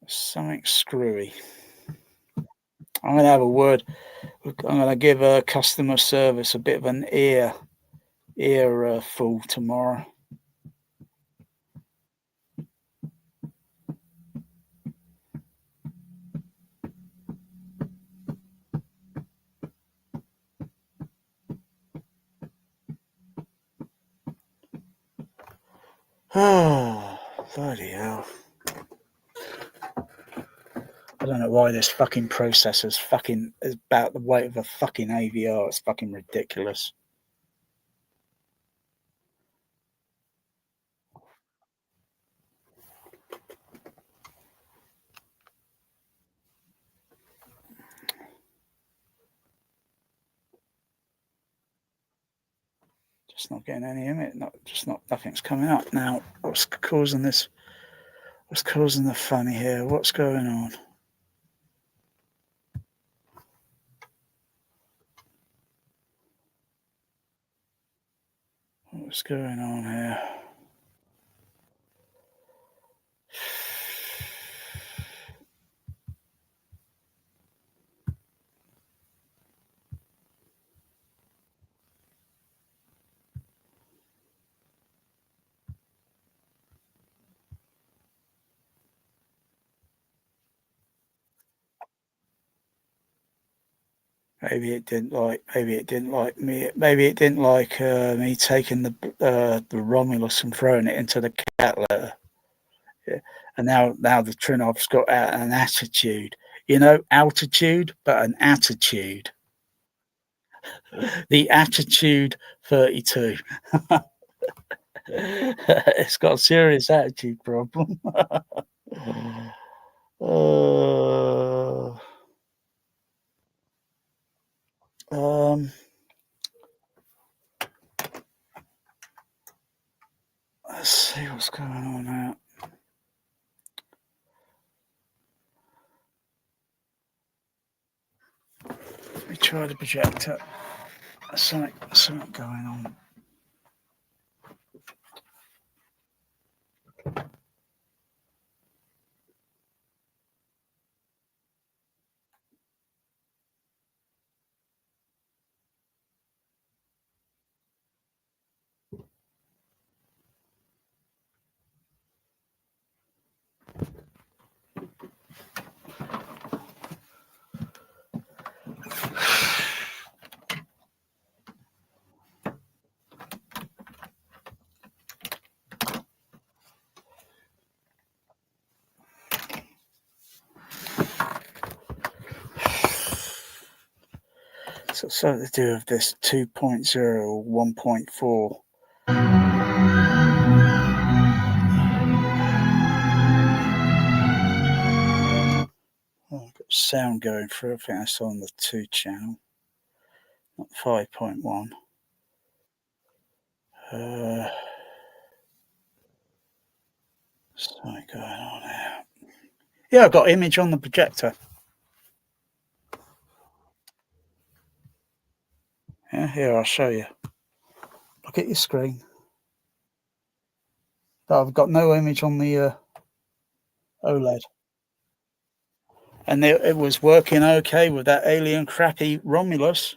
Something screwy. I'm going to have a word. I'm going to give customer service a bit of an earful tomorrow. Oh, bloody hell. I don't know why this fucking processor's fucking is about the weight of a fucking AVR. It's fucking ridiculous. Just not getting any image. Nothing's coming up now. What's causing this? What's causing the funny here? What's going on? What's going on here? Maybe it didn't like me. Maybe it didn't like me taking the romulus and throwing it into the cat litter. Yeah. And now the Trinnov's got an attitude. You know, altitude, but an attitude. The attitude 32. It's got a serious attitude problem. Let's see what's going on now. Let me try the projector. Something going on. So something to do with this 2.0 or 1.4. Oh, I've got sound going through. I think that's on the 2 channel, not 5.1. Something going on here. Yeah, I've got image on the projector. Yeah, here, I'll show you. Look at your screen. But I've got no image on the OLED. And it was working okay with that alien crappy Romulus.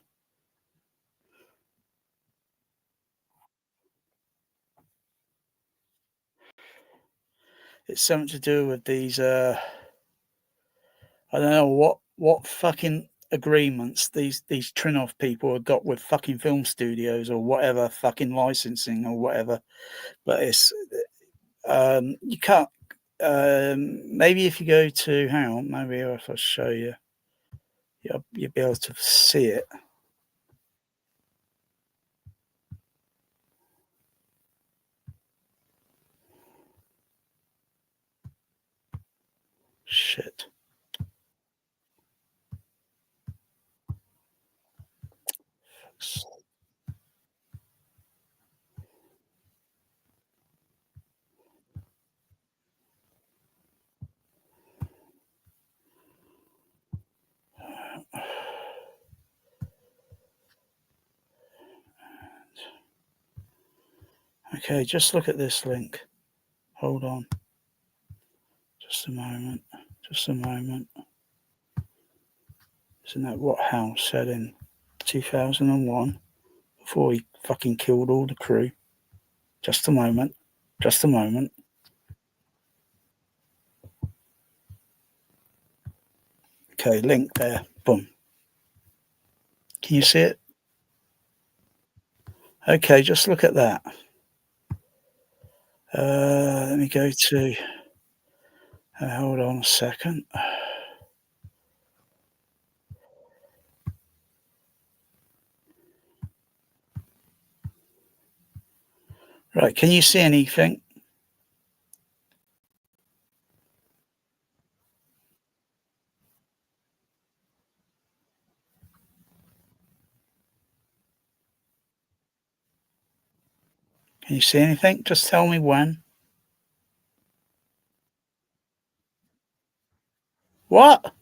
It's something to do with these, I don't know what fucking agreements these Trinnov people have got with fucking film studios or whatever, fucking licensing or whatever. But it's, you can't, maybe if you go to, hang on, maybe if I show you, you'll be able to see it. Shit. Okay, just look at this link. Hold on. Just a moment. Just a moment. Isn't that what Hal said in 2001 before he fucking killed all the crew? Just a moment. Just a moment. Okay, link there. Boom. Can you see it? Okay, just look at that. Let me go to. Hold on a second. Right, can you see anything? Can you see anything? Just tell me when. What?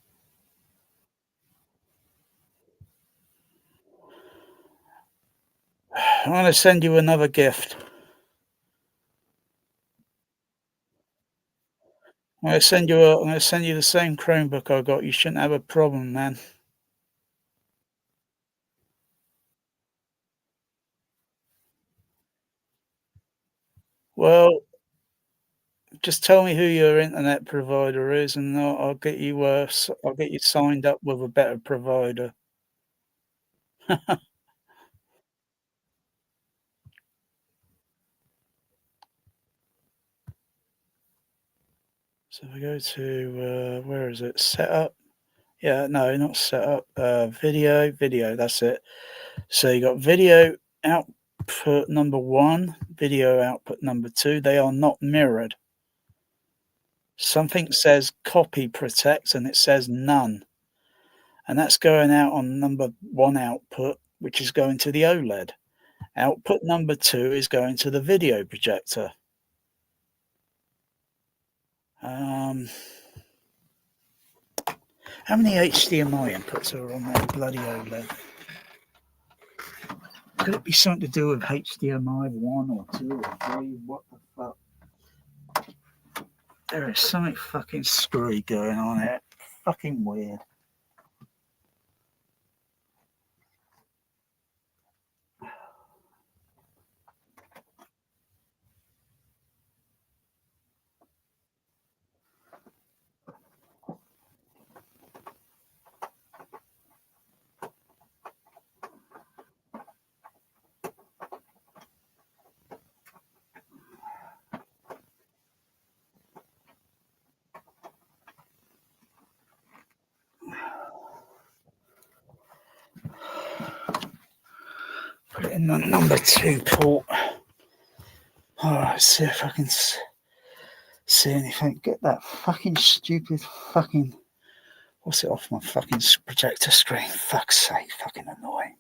I'm going to send you another gift. I'm going to send you the same Chromebook I got. You shouldn't have a problem, man. Well, just tell me who your internet provider is, and I'll get you. I'll get you signed up with a better provider. So if we go to where is it? Setup. Yeah, no, not setup. Video. That's it. So you got video output number 1, video output number 2. They are not mirrored. Something says copy protect, and it says none. And that's going out on number 1 output, which is going to the OLED. Output number 2 is going to the video projector. How many HDMI inputs are on that bloody OLED? Could it be something to do with HDMI 1 or 2 or 3? What the fuck? There is something fucking screwy going on here. Fucking weird. Put it in the number 2 port. Alright, see if I can see anything. Get that fucking stupid fucking. What's it off my fucking projector screen? Fuck's sake, fucking annoying.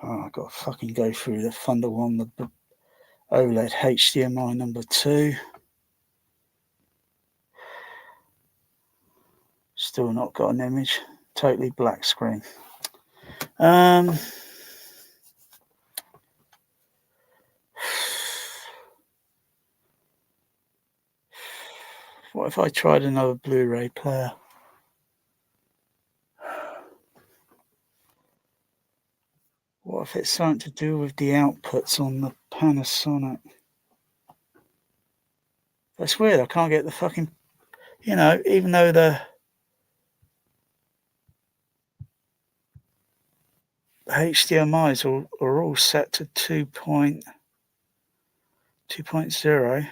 Oh, I've got to fucking go through the Thunder one, the OLED HDMI number 2. Still not got an image. Totally black screen. What if I tried another Blu-ray player? What if it's something to do with the outputs on the Panasonic? That's weird. I can't get the fucking, even though The HDMIs are all set to 2.0.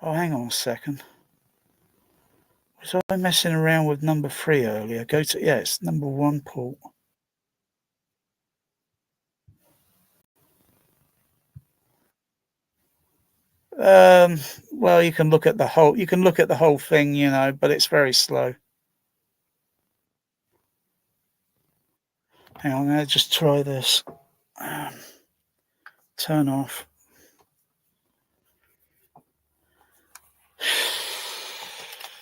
Oh, hang on a second. Was I messing around with number 3 earlier? Go to, yeah, it's number 1 port. Well, you can look at the whole thing, you know, but it's very slow. Hang on, let's just try this. Turn off.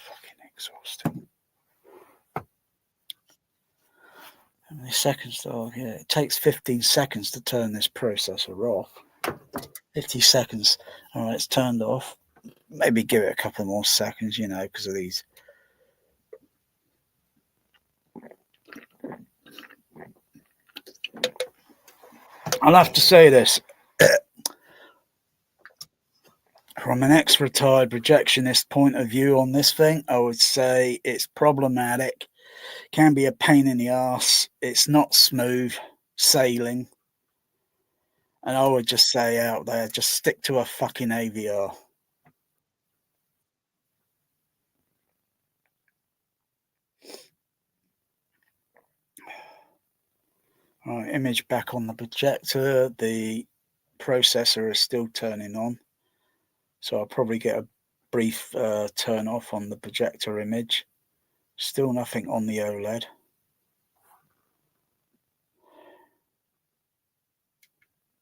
Fucking exhausting. How many seconds? Oh, yeah, it takes 15 seconds to turn this processor off. 50 seconds. All right, it's turned off. Maybe give it a couple more seconds, you know, because of these. I'll have to say this. From an ex-retired projectionist point of view on this thing, I would say it's problematic, can be a pain in the ass, it's not smooth sailing, and I would just say out there, just stick to a fucking AVR. All right, image back on the projector, the processor is still turning on, so I'll probably get a brief turn off on the projector image. Still nothing on the OLED.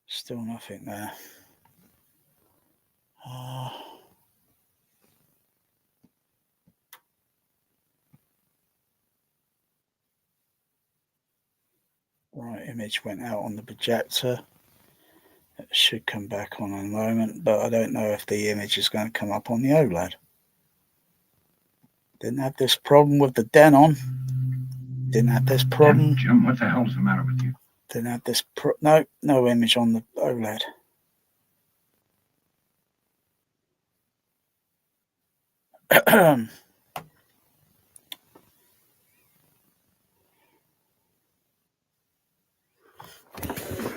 Still nothing there. Right, image went out on the projector. It should come back on in a moment, but I don't know if the image is going to come up on the OLED. Didn't have this problem with the Denon. Didn't have this problem. Jim, what the hell's the matter with you? Didn't have this. No image on the OLED.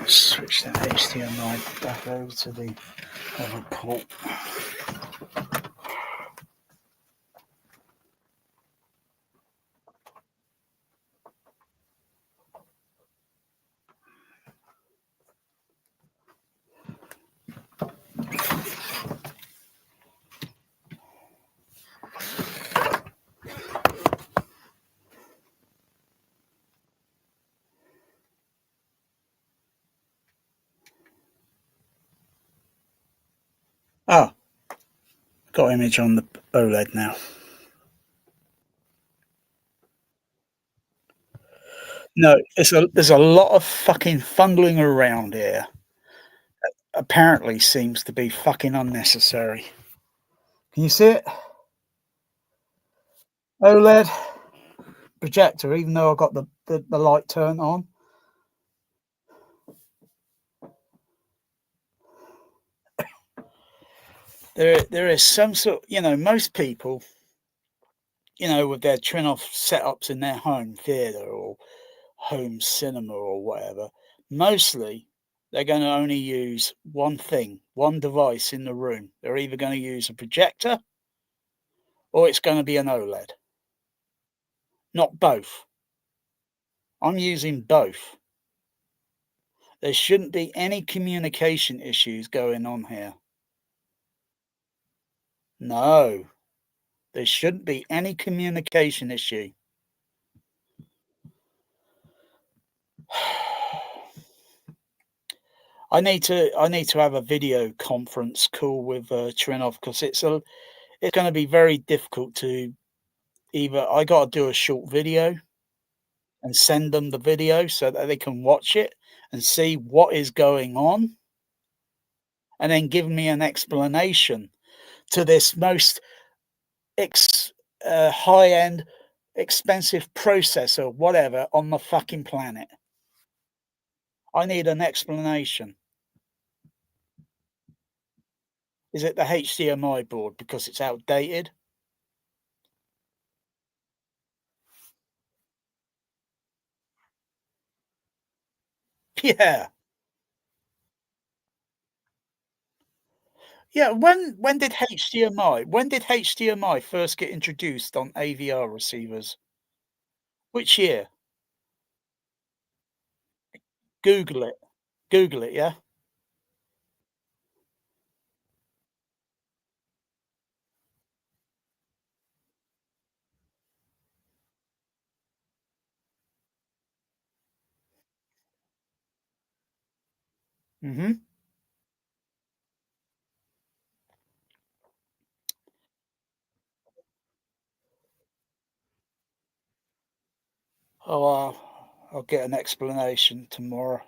Switch that HDMI back over to the other port. Oh, got image on the OLED now. No, there's a lot of fucking fumbling around here. Apparently seems to be fucking unnecessary. Can you see it? OLED projector, even though I've got the light turned on. There is some sort, you know, most people, you know, with their trinnov setups in their home theater or home cinema or whatever, mostly they're going to only use one thing, one device in the room. They're either going to use a projector or it's going to be an OLED. Not both. I'm using both. There shouldn't be any communication issues going on here. No, there shouldn't be any communication issue. I need to have a video conference call with Trinnov because it's going to be very difficult to either. I got to do a short video and send them the video so that they can watch it and see what is going on, and then give me an explanation to this most high-end, expensive processor, whatever, on the fucking planet. I need an explanation. Is it the HDMI board because it's outdated? Yeah. Yeah, when did HDMI first get introduced on AVR receivers? Which year? Google it. Google it, yeah? Mhm. Oh, I'll get an explanation tomorrow.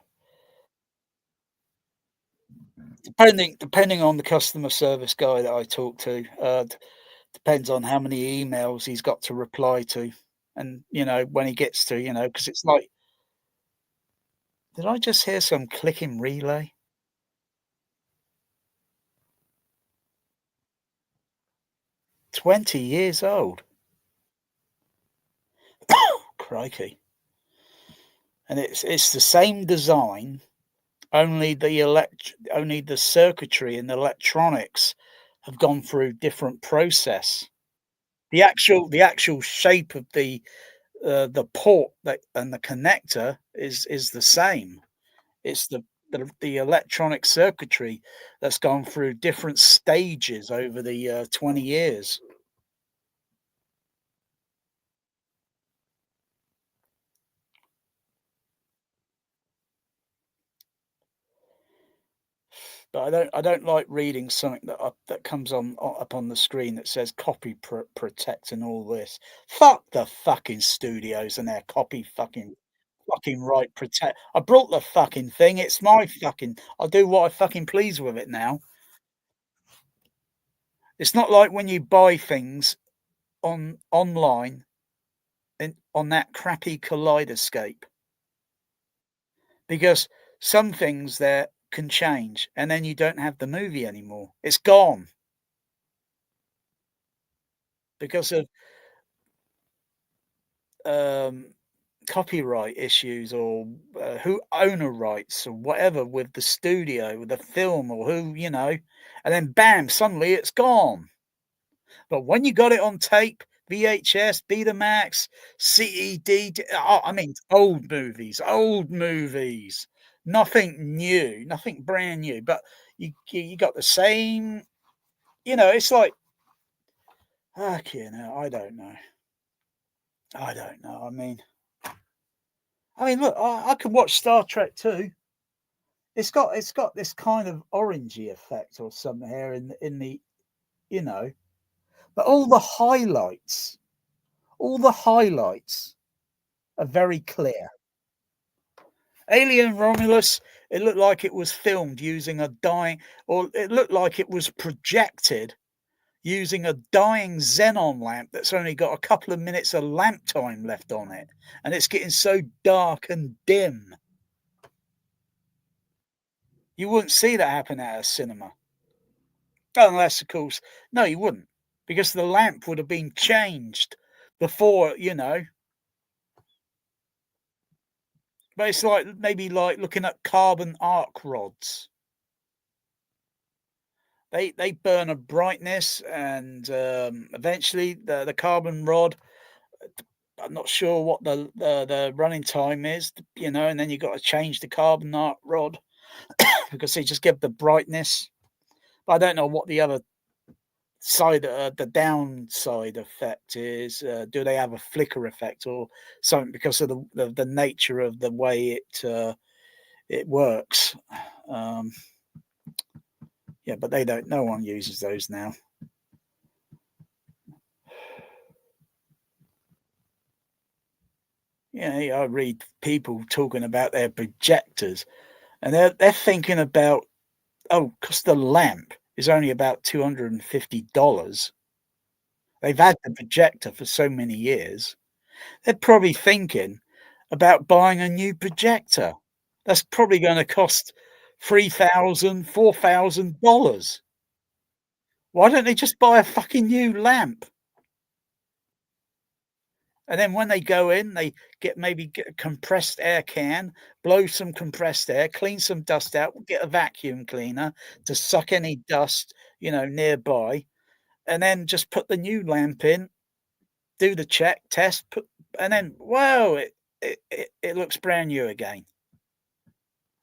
Depending on the customer service guy that I talk to, depends on how many emails he's got to reply to, and, when he gets to, because it's like, "Did I just hear some clicking relay?" 20 years old. Crikey. And it's the same design, only the circuitry and the electronics have gone through different process. The actual shape of the port that and the connector is the same. It's the electronic circuitry that's gone through different stages over the 20 years. But I don't like reading something that comes up on the screen that says copy protect and all this. Fuck the fucking studios and their copy fucking right protect. I brought the fucking thing. It's my fucking. I'll do what I fucking please with it now. It's not like when you buy things online on that crappy kaleidoscope, because some things there can change and then you don't have the movie anymore. It's gone because of um, copyright issues, or who owner rights or whatever with the studio, with the film, or who, and then bam, suddenly it's gone. But when you got it on tape, VHS, Betamax, CED, oh, I mean, old movies, nothing new, nothing brand new, but you got the same, it's like, I don't know. I don't know. I mean, look, I can watch Star Trek too. It's got this kind of orangey effect or something here in the you know, but all the highlights are very clear. Alien Romulus, it looked like it was filmed using a dying, or it looked like it was projected using a dying xenon lamp that's only got a couple of minutes of lamp time left on it, and it's getting so dark and dim. You wouldn't see that happen at a cinema. Unless, of course, no, you wouldn't, because the lamp would have been changed before. But it's like maybe like looking at carbon arc rods. They burn a brightness, and eventually the carbon rod. I'm not sure what the running time is, and then you've got to change the carbon arc rod because they just give the brightness. But I don't know what the other the downside effect is. Do they have a flicker effect or something because of the nature of the way it works? Um, yeah, but they don't. No one uses those now. Yeah, I read people talking about their projectors, and they're thinking about, because the lamp is only about $250. They've had the projector for so many years. They're probably thinking about buying a new projector. That's probably going to cost $3,000, $4,000. Why don't they just buy a fucking new lamp And then when they go in, they maybe get a compressed air can, blow some compressed air, clean some dust out, get a vacuum cleaner to suck any dust, nearby, and then just put the new lamp in, do the check, test, and then, whoa, it looks brand new again.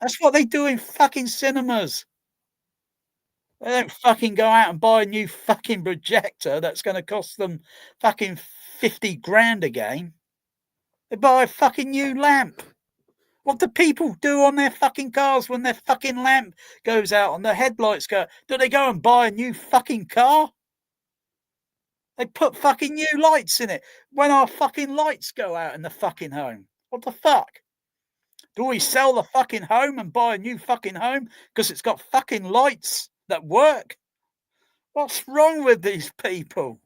That's what they do in fucking cinemas. They don't fucking go out and buy a new fucking projector that's gonna cost them fucking 50 grand again. They buy a fucking new lamp. What do people do on their fucking cars when their fucking lamp goes out and the headlights go? Do they go and buy a new fucking car? They put fucking new lights in it when our fucking lights go out in the fucking home. What the fuck? Do we sell the fucking home and buy a new fucking home because it's got fucking lights that work? What's wrong with these people?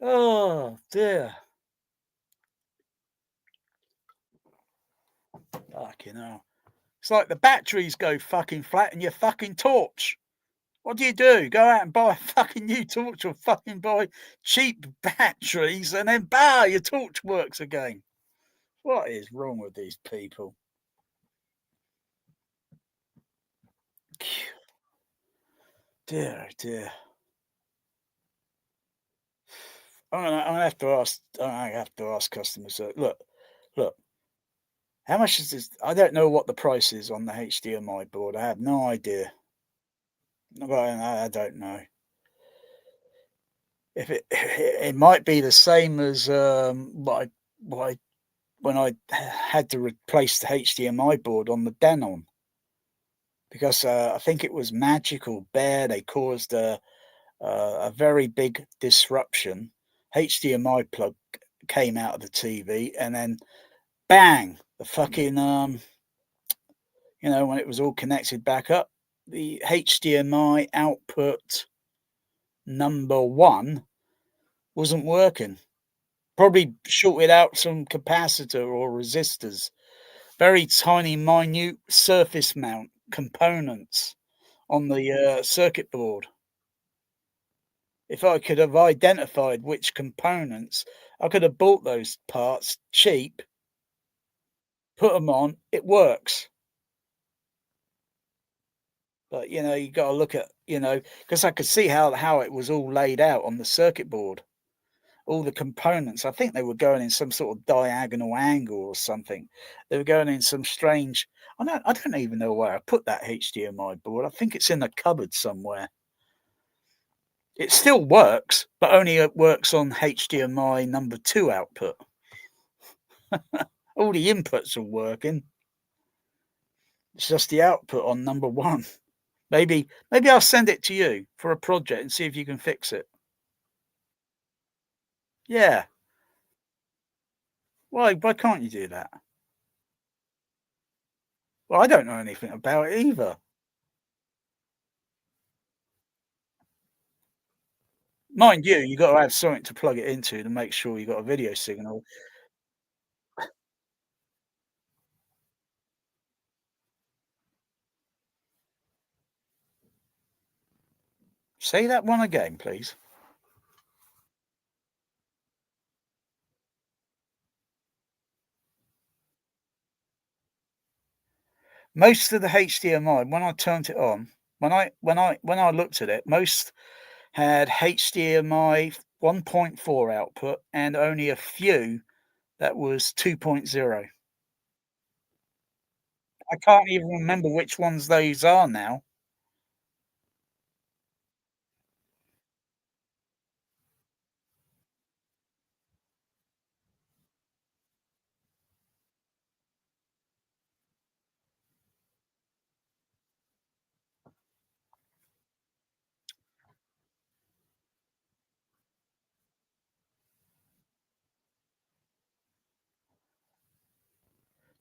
Oh dear. Fucking hell. It's like the batteries go fucking flat in your fucking torch. What do? Go out and buy a fucking new torch or fucking buy cheap batteries and then your torch works again. What is wrong with these people? Dear, oh dear. I'm gonna have to ask. I have to ask customers. Look. How much is this? I don't know what the price is on the HDMI board. I have no idea. I don't know. If it might be the same as when I had to replace the HDMI board on the Denon, because I think it was Magical Bear. They caused a very big disruption. HDMI plug came out of the TV, and then bang, the fucking when it was all connected back up, the HDMI output number 1 wasn't working. Probably shorted out some capacitor or resistors. Very tiny, minute surface mount components on the circuit board. If I could have identified which components, I could have bought those parts cheap, put them on, it works. But, you got to look at, because I could see how it was all laid out on the circuit board. All the components, I think they were going in some sort of diagonal angle or something. They were going in some strange, I don't even know where I put that HDMI board. I think it's in the cupboard somewhere. It still works, but only it works on HDMI number 2 output. All the inputs are working. It's just the output on number 1. Maybe I'll send it to you for a project and see if you can fix it. Yeah. Why can't you do that? Well, I don't know anything about it either. Mind you got to have something to plug it into to make sure you got a video signal. Say that one again, please. Most of the HDMI, when I turned it on, when I looked at it, most had HDMI 1.4 output and only a few that was 2.0. I can't even remember which ones those are now.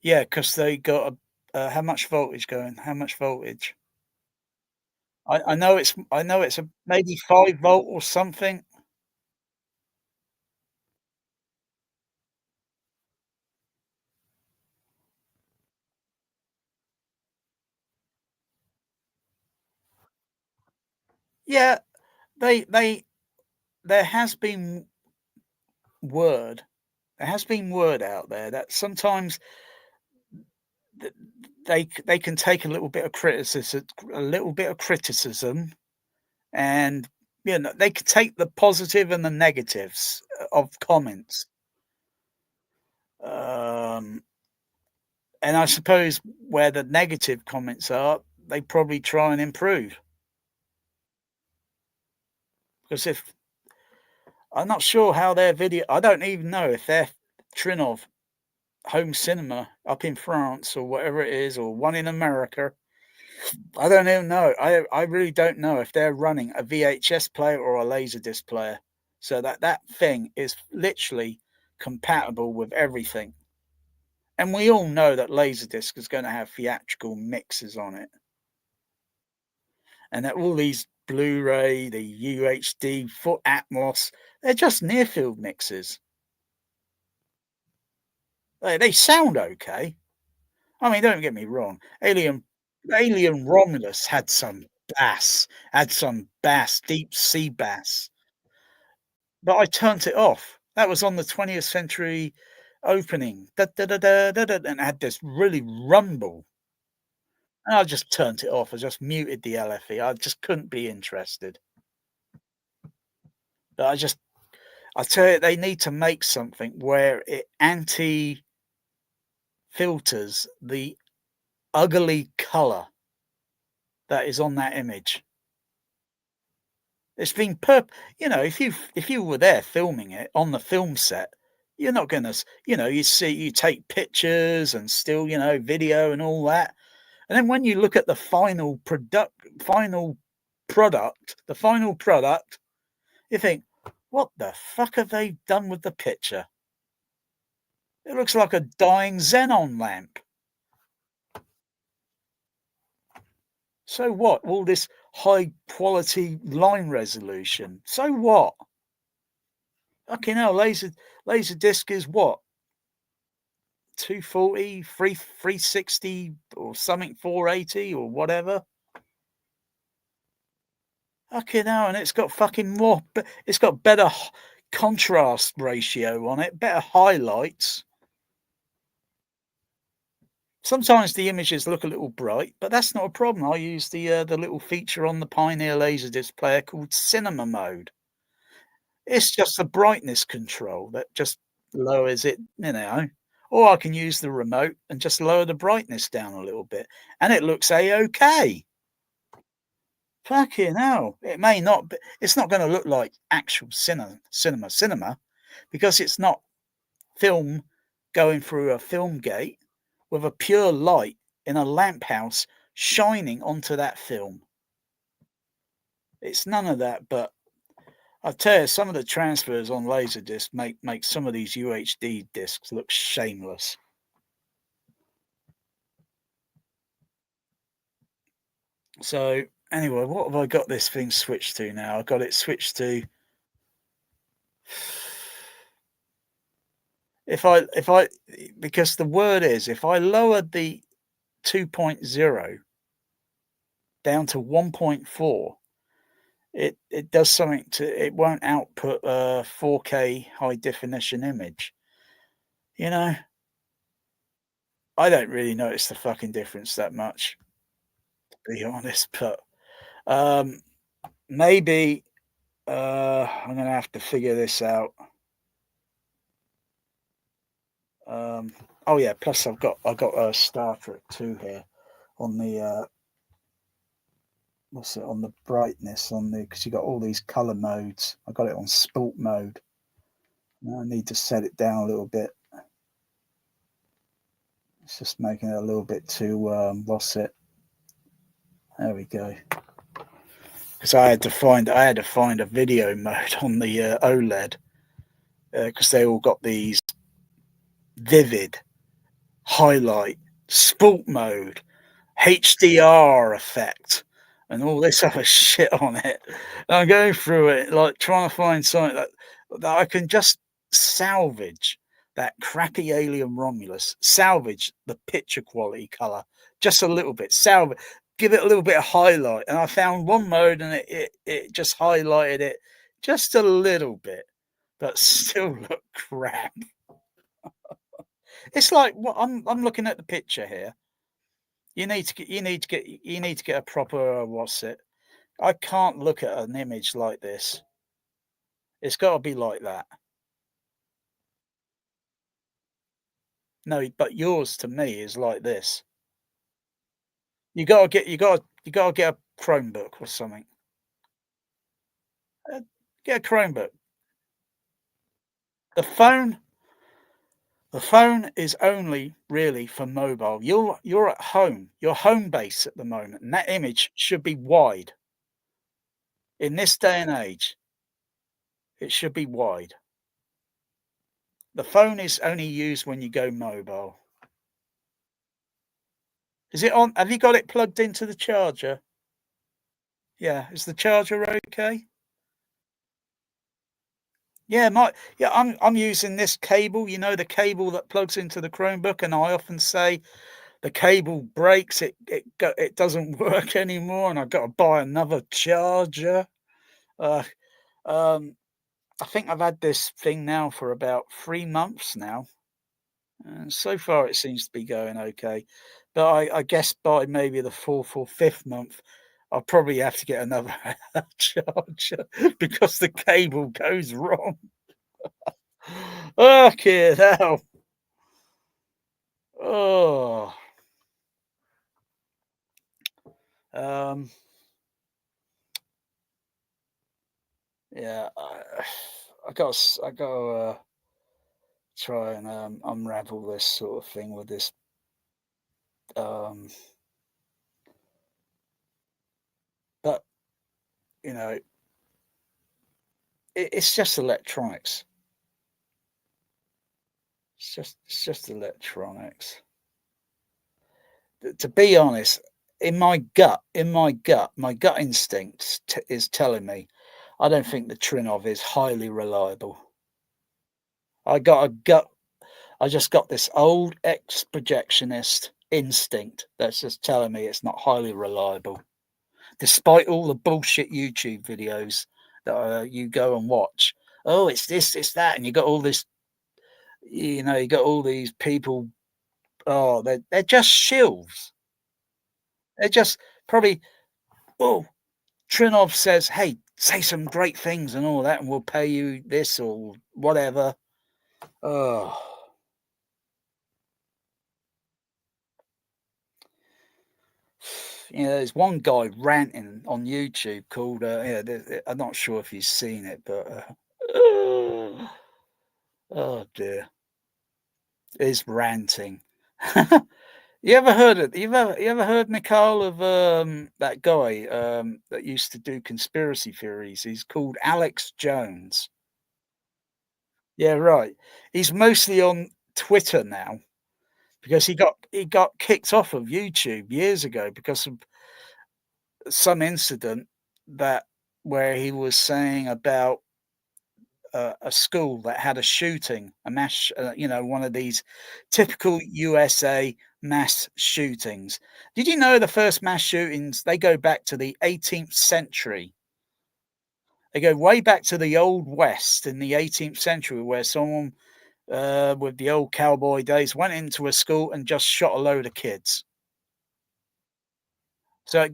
Yeah, because they got how much voltage going? How much voltage? I know it's a maybe 5 volt or something. Yeah, there has been word out there that sometimes they can take a little bit of criticism, and they can take the positive and the negatives of comments. And I suppose where the negative comments are, they probably try and improve. Because if I'm not sure how their video, I don't even know if their Trinnov home cinema up in France or whatever it is, or one in America, I don't even know. I really don't know if they're running a VHS player or a Laserdisc player. So that thing is literally compatible with everything. And we all know that Laserdisc is going to have theatrical mixes on it. And that all these Blu-ray, the UHD, Foot Atmos, they're just near-field mixes. They sound okay. I mean, don't get me wrong. Alien Romulus had some bass, deep sea bass. But I turned it off. That was on the 20th century opening. Da, da, da, da, da, da, and it had this really rumble. And I just turned it off. I just muted the LFE. I just couldn't be interested. But I tell you, they need to make something where it anti-filters the ugly color that is on that image. It's been if you were there filming it on the film set, you're not gonna, you take pictures and still, video and all that. And then when you look at the final product, you think, what the fuck have they done with the picture? It looks like a dying xenon lamp. So what? All this high quality line resolution. So what? Fucking hell, Laserdisc is what? 240, 360 or something, 480 or whatever. Fucking hell, and it's got it's got better contrast ratio on it, better highlights. Sometimes the images look a little bright, but that's not a problem. I use the little feature on the Pioneer Laserdisc player called Cinema Mode. It's just a brightness control that just lowers it, or I can use the remote and just lower the brightness down a little bit, and it looks A-okay. Fucking hell. It may not be, it's not going to look like actual cinema, because it's not film going through a film gate with a pure light in a lamp house shining onto that film. It's none of that, but I tell you, some of the transfers on Laserdisc make some of these UHD discs look shameless. So anyway, what have I got this thing switched to now? I've got it switched to, because the word is, if I lower the 2.0 down to 1.4, it does something it won't output a 4K high definition image. I don't really notice the fucking difference that much, to be honest, but maybe I'm gonna have to figure this out. Oh yeah, plus I've got a Star Trek 2 here on the on the brightness, because you got all these color modes. I got it on sport mode. Now I need to set it down a little bit. It's just making it a little bit too what's it? There we go. Because I had to find a video mode on the OLED, because they all got these vivid highlight, sport mode, HDR effect, and all this other shit on it. And I'm going through it, like trying to find something that I can just salvage that crappy Alien Romulus, salvage the picture quality color just a little bit, salvage, give it a little bit of highlight. And I found one mode and it just highlighted it just a little bit, but still looked crap. It's like what I'm looking at the picture here. You need to get a proper what's it? I can't look at an image like this. It's got to be like that. No, but yours to me is like this. You gotta get a Chromebook or something. Uh, get a Chromebook. The phone the phone is only really for mobile. You're at home. You're home base at the moment, and that image should be wide. In this day and age, it should be wide. The phone is only used when you go mobile. Is it on? Have you got it plugged into the charger? Yeah, is the charger okay? Yeah, I'm using this cable, the cable that plugs into the Chromebook, and I often say the cable breaks, it doesn't work anymore, and I've got to buy another charger. Uh, um, I think I've had this thing now for about 3 months now, and so far it seems to be going okay. But I guess by maybe the 4th or 5th month, I'll probably have to get another charger because the cable goes wrong. Okay, now. Oh, um, yeah, I got to try and unravel this sort of thing with this. Um, but you know, it's just electronics. It's just electronics. To be honest, my gut instinct is telling me I don't think the Trinnov is highly reliable. I got a gut. I just got this old ex projectionist instinct that's just telling me it's not highly reliable, despite all the bullshit YouTube videos that you go and watch. Oh, it's this, it's that, and you got all this. You got all these people. Oh, they're just shills. They're just probably. Oh, Trinov says, "Hey, say some great things and all that, and we'll pay you this or whatever." Oh. There's one guy ranting on YouTube called, I'm not sure if you've seen it, but oh dear, is ranting. You ever heard, Nicole, of that guy that used to do conspiracy theories? He's called Alex Jones. Yeah, right. He's mostly on Twitter now because he got kicked off of YouTube years ago because of some incident that where he was saying about a school that had a shooting, a mass, one of these typical USA mass shootings. Did you know the first mass shootings, they go back to the 18th century? They go way back to the Old West in the 18th century, where someone with the old cowboy days went into a school and just shot a load of kids. So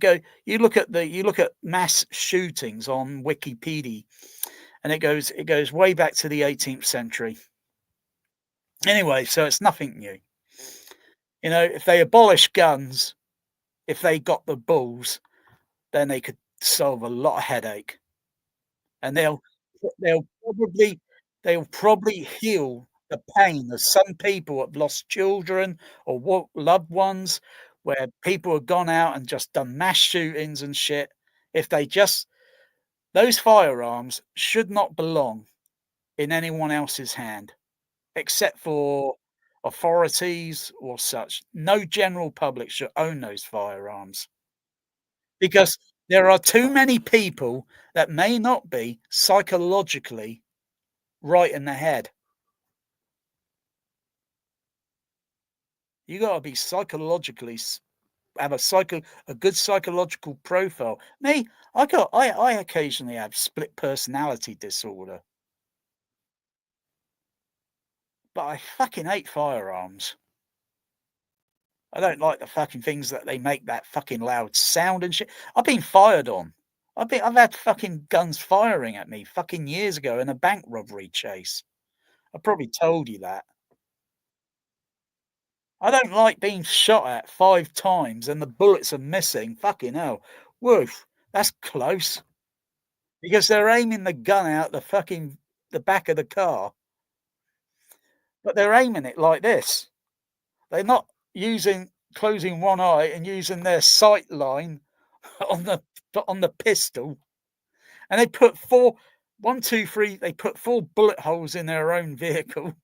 you look at mass shootings on Wikipedia, and it goes way back to the 18th century. Anyway, so it's nothing new. If they abolish guns, if they got the balls, then they could solve a lot of headache, and they'll probably they'll probably heal the pain of some people have lost children or loved ones, where people have gone out and just done mass shootings and shit. If they just Those firearms should not belong in anyone else's hand, except for authorities or such. No general public should own those firearms because there are too many people that may not be psychologically right in the head. You got to be psychologically have a good psychological profile. Me, I occasionally have split personality disorder, but I fucking hate firearms. I don't like the fucking things that they make that fucking loud sound and shit. I've been fired on. I've had fucking guns firing at me fucking years ago in a bank robbery chase. I probably told you that. I don't like being shot at 5 times and the bullets are missing. Fucking hell. Woof. That's close. Because they're aiming the gun out the back of the car. But they're aiming it like this. They're not closing one eye and using their sight line on the pistol. And they put they put 4 bullet holes in their own vehicle.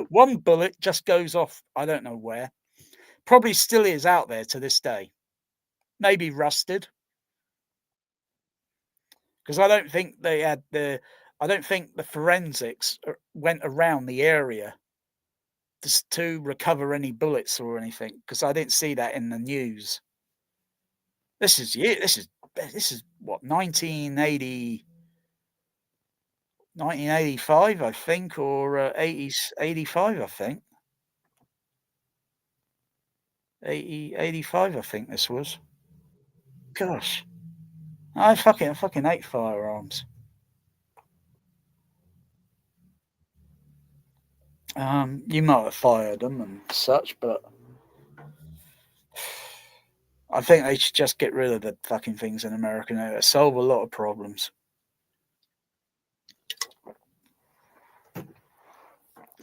One bullet just goes off, I don't know where. Probably still is out there to this day. Maybe rusted. Because I don't think the forensics went around the area to recover any bullets or anything. Because I didn't see that in the news. This is what 1985, I think, or 85, I think. 85, I think this was. Gosh, I fucking hate firearms. You might have fired them and such, but I think they should just get rid of the fucking things in America now. It'll solve a lot of problems.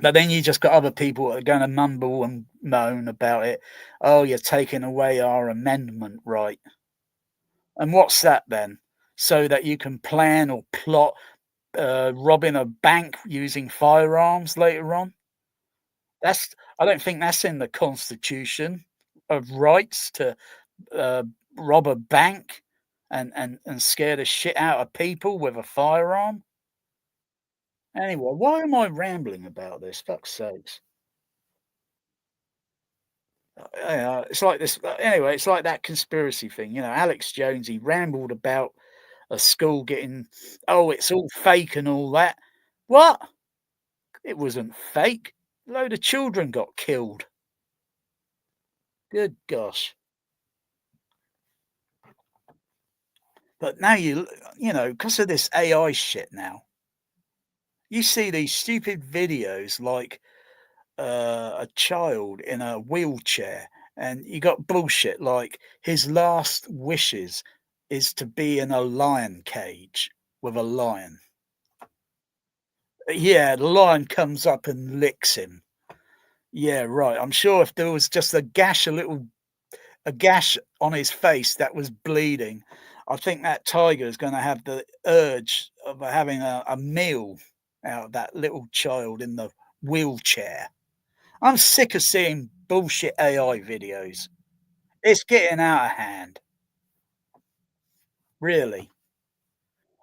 But then you just got other people that are going to mumble and moan about it. Oh, you're taking away our amendment right. And what's that then? So that you can plan or plot robbing a bank using firearms later on? I don't think that's in the Constitution of rights to rob a bank and scare the shit out of people with a firearm. Anyway, why am I rambling about this? Fuck's sakes. It's like this. Anyway, it's like that conspiracy thing. Alex Jones, he rambled about a school getting, it's all fake and all that. What? It wasn't fake. A load of children got killed. Good gosh. But now because of this AI shit now, you see these stupid videos like a child in a wheelchair, and you got bullshit like his last wishes is to be in a lion cage with a lion. Yeah, the lion comes up and licks him. Yeah, right. I'm sure if there was just a gash on his face that was bleeding, I think that tiger is going to have the urge of having a meal out of that little child in the wheelchair. I'm sick of seeing bullshit AI videos. It's getting out of hand. Really.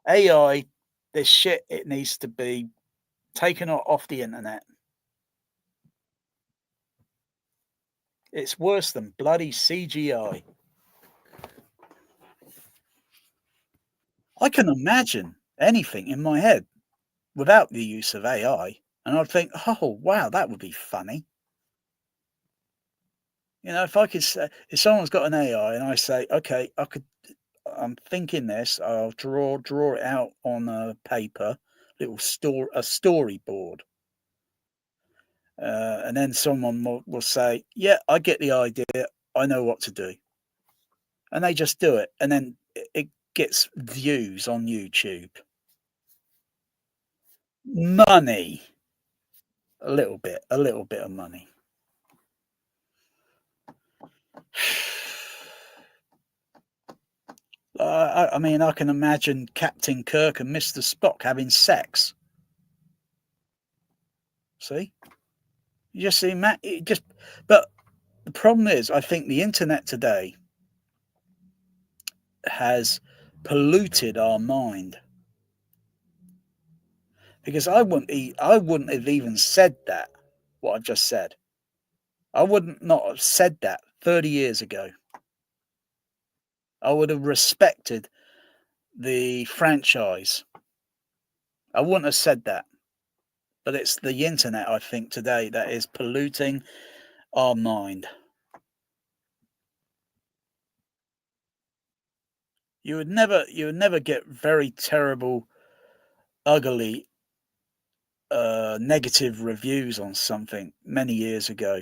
AI, this shit, it needs to be taken off the internet. It's worse than bloody CGI. I can imagine anything in my head without the use of AI, and I'd think, oh, wow, that would be funny. If I could say, if someone's got an AI and I say, okay, I'm thinking this, I'll draw it out on a paper, a storyboard. And then someone will say, yeah, I get the idea. I know what to do. And they just do it. And then it gets views on YouTube. Money. A little bit of money. I can imagine Captain Kirk and Mr. Spock having sex. See? You just see, Matt. But the problem is, I think the internet today has polluted our mind. Because I wouldn't have even said that, what I've just said. I wouldn't not have said that 30 years ago. I would have respected the franchise. I wouldn't have said that. But it's the internet, I think, today that is polluting our mind. You would never get very terrible, ugly, negative reviews on something many years ago.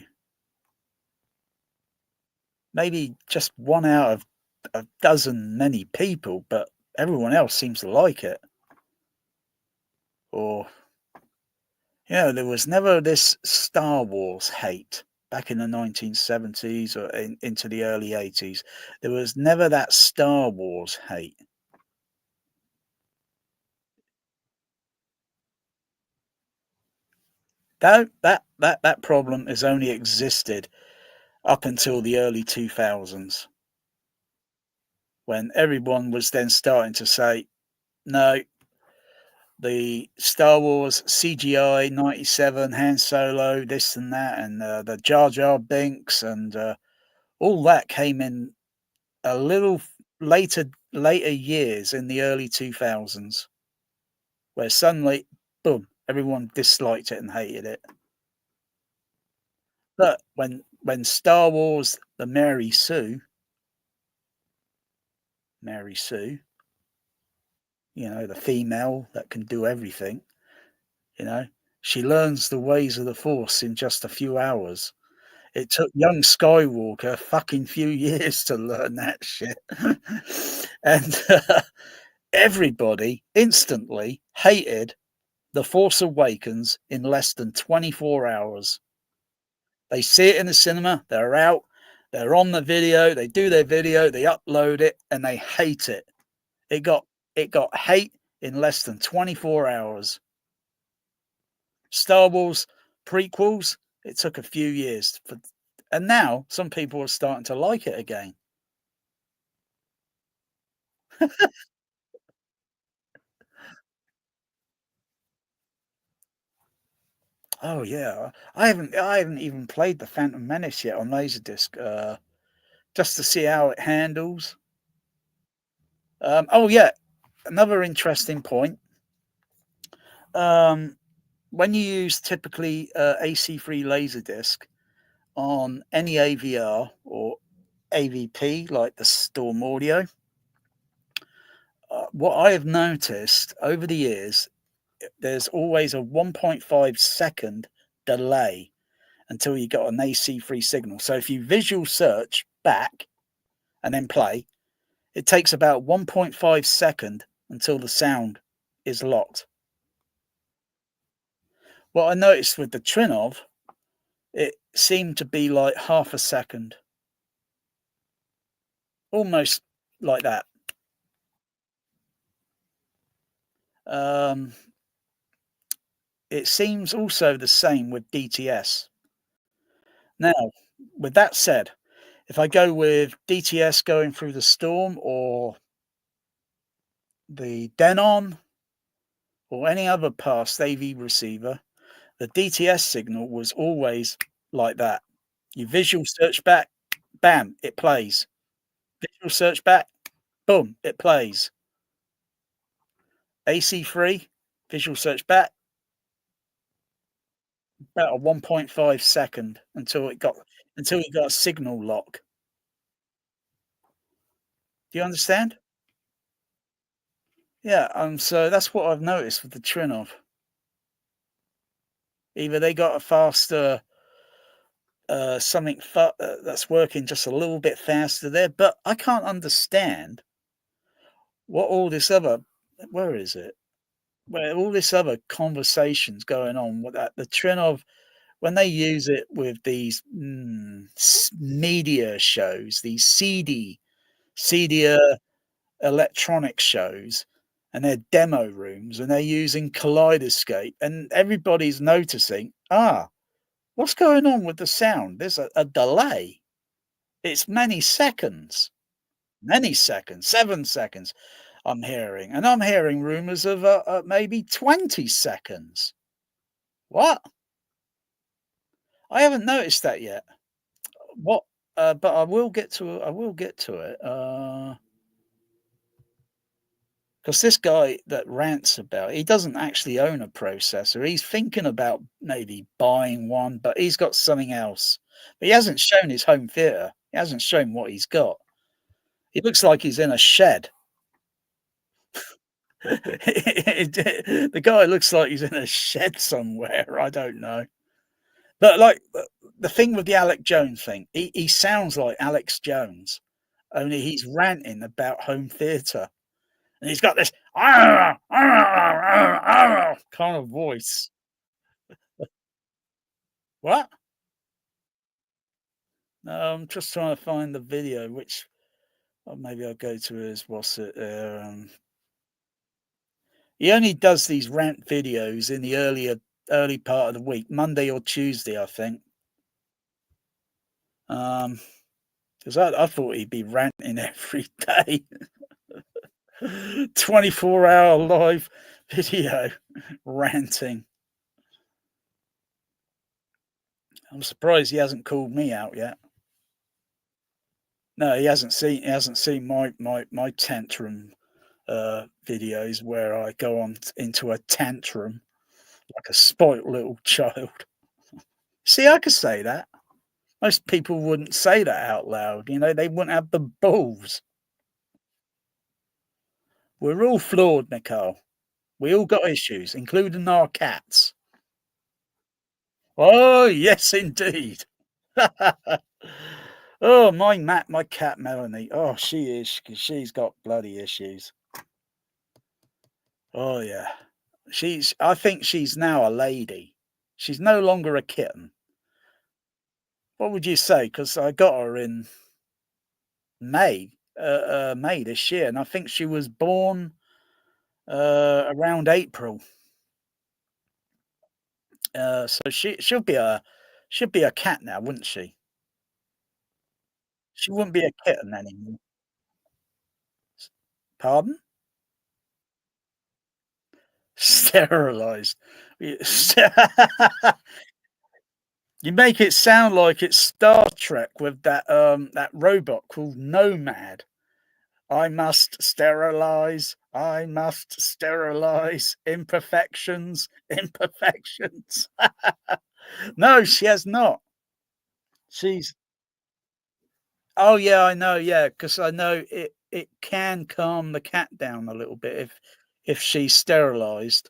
Maybe just one out of a dozen many people, but everyone else seems to like it. Or, there was never this Star Wars hate back in the 1970s or into the early 80s. There was never that Star Wars hate. That problem has only existed up until the early 2000s, when everyone was then starting to say, no, the Star Wars CGI 97, Han Solo, this and that, and the Jar Jar Binks, and all that came in a little later years in the early 2000s, where suddenly, boom, everyone disliked it and hated it. But when Star Wars, the Mary Sue, the female that can do everything, she learns the ways of the Force in just a few hours. It took young Skywalker a fucking few years to learn that shit. And everybody instantly hated The Force Awakens in less than 24 hours. They see it in the cinema, they're out, they're on the video, they do their video, they upload it, and they hate it. It got hate in less than 24 hours. Star Wars prequels, it took a few years. And now some people are starting to like it again. Oh yeah, I haven't even played the Phantom Menace yet on Laserdisc, just to see how it handles. Oh yeah, another interesting point. When you use typically AC-free Laserdisc on any AVR or AVP like the Storm Audio, what I have noticed over the years, there's always a 1.5 second delay until you got an AC-free signal. So if you visual search back and then play, it takes about 1.5 second until the sound is locked. What I noticed with the trinnov, it seemed to be like half a second, almost like that. It seems also the same with DTS. Now, with that said, if I go with DTS going through the Storm or the Denon or any other past AV receiver, the DTS signal was always like that. You visual search back, bam, it plays. Visual search back, boom, it plays. AC free, visual search back, about a 1.5 second until it got a signal lock. Do you understand? Yeah, so that's what I've noticed with the trinnov. Either they got a faster something that's working just a little bit faster there, but I can't understand what all this other where is it? Where all this other conversations going on with that the trinnov when they use it with these media shows, these seedier electronic shows, and their demo rooms, and they're using kaleidoscope, and everybody's noticing, what's going on with the sound? There's a delay. It's many seconds, 7 seconds. I'm hearing rumors of maybe 20 seconds. What? I haven't noticed that yet. What but I will get to it. Because this guy that rants about, he doesn't actually own a processor. He's thinking about maybe buying one, but he's got something else. But he hasn't shown his home theater. He hasn't shown what he's got. He looks like he's in a shed. The guy looks like he's in a shed somewhere. I don't know. But like the thing with the Alex Jones thing, he sounds like Alex Jones, only he's ranting about home theater. And he's got this kind of voice. What? No, I'm just trying to find the video, which maybe I'll go to his what's it? He only does these rant videos in the early part of the week, Monday or Tuesday, I think. Because I thought he'd be ranting every day. 24-hour live video ranting. I'm surprised he hasn't called me out yet. No, he hasn't seen my tantrum videos where I go on into a tantrum like a spoilt little child. See, I could say that. Most people wouldn't say that out loud. You know, they wouldn't have the balls. We're all flawed, Nicole. We all got issues, including our cats. Oh, yes, indeed. Oh, my cat Melanie. Oh, she's got bloody issues. Oh yeah. I think she's now a lady. She's no longer a kitten. What would you say? Because I got her in May this year, and I think she was born around April. So she'll be a cat now, wouldn't she? She wouldn't be a kitten anymore. Pardon? Sterilized. You make it sound like it's Star Trek with that robot called Nomad. I must sterilize. I must sterilize. Imperfections. Imperfections. No, she has not. She's. Oh yeah, I know. Yeah, because I know it can calm the cat down a little bit if she's sterilized.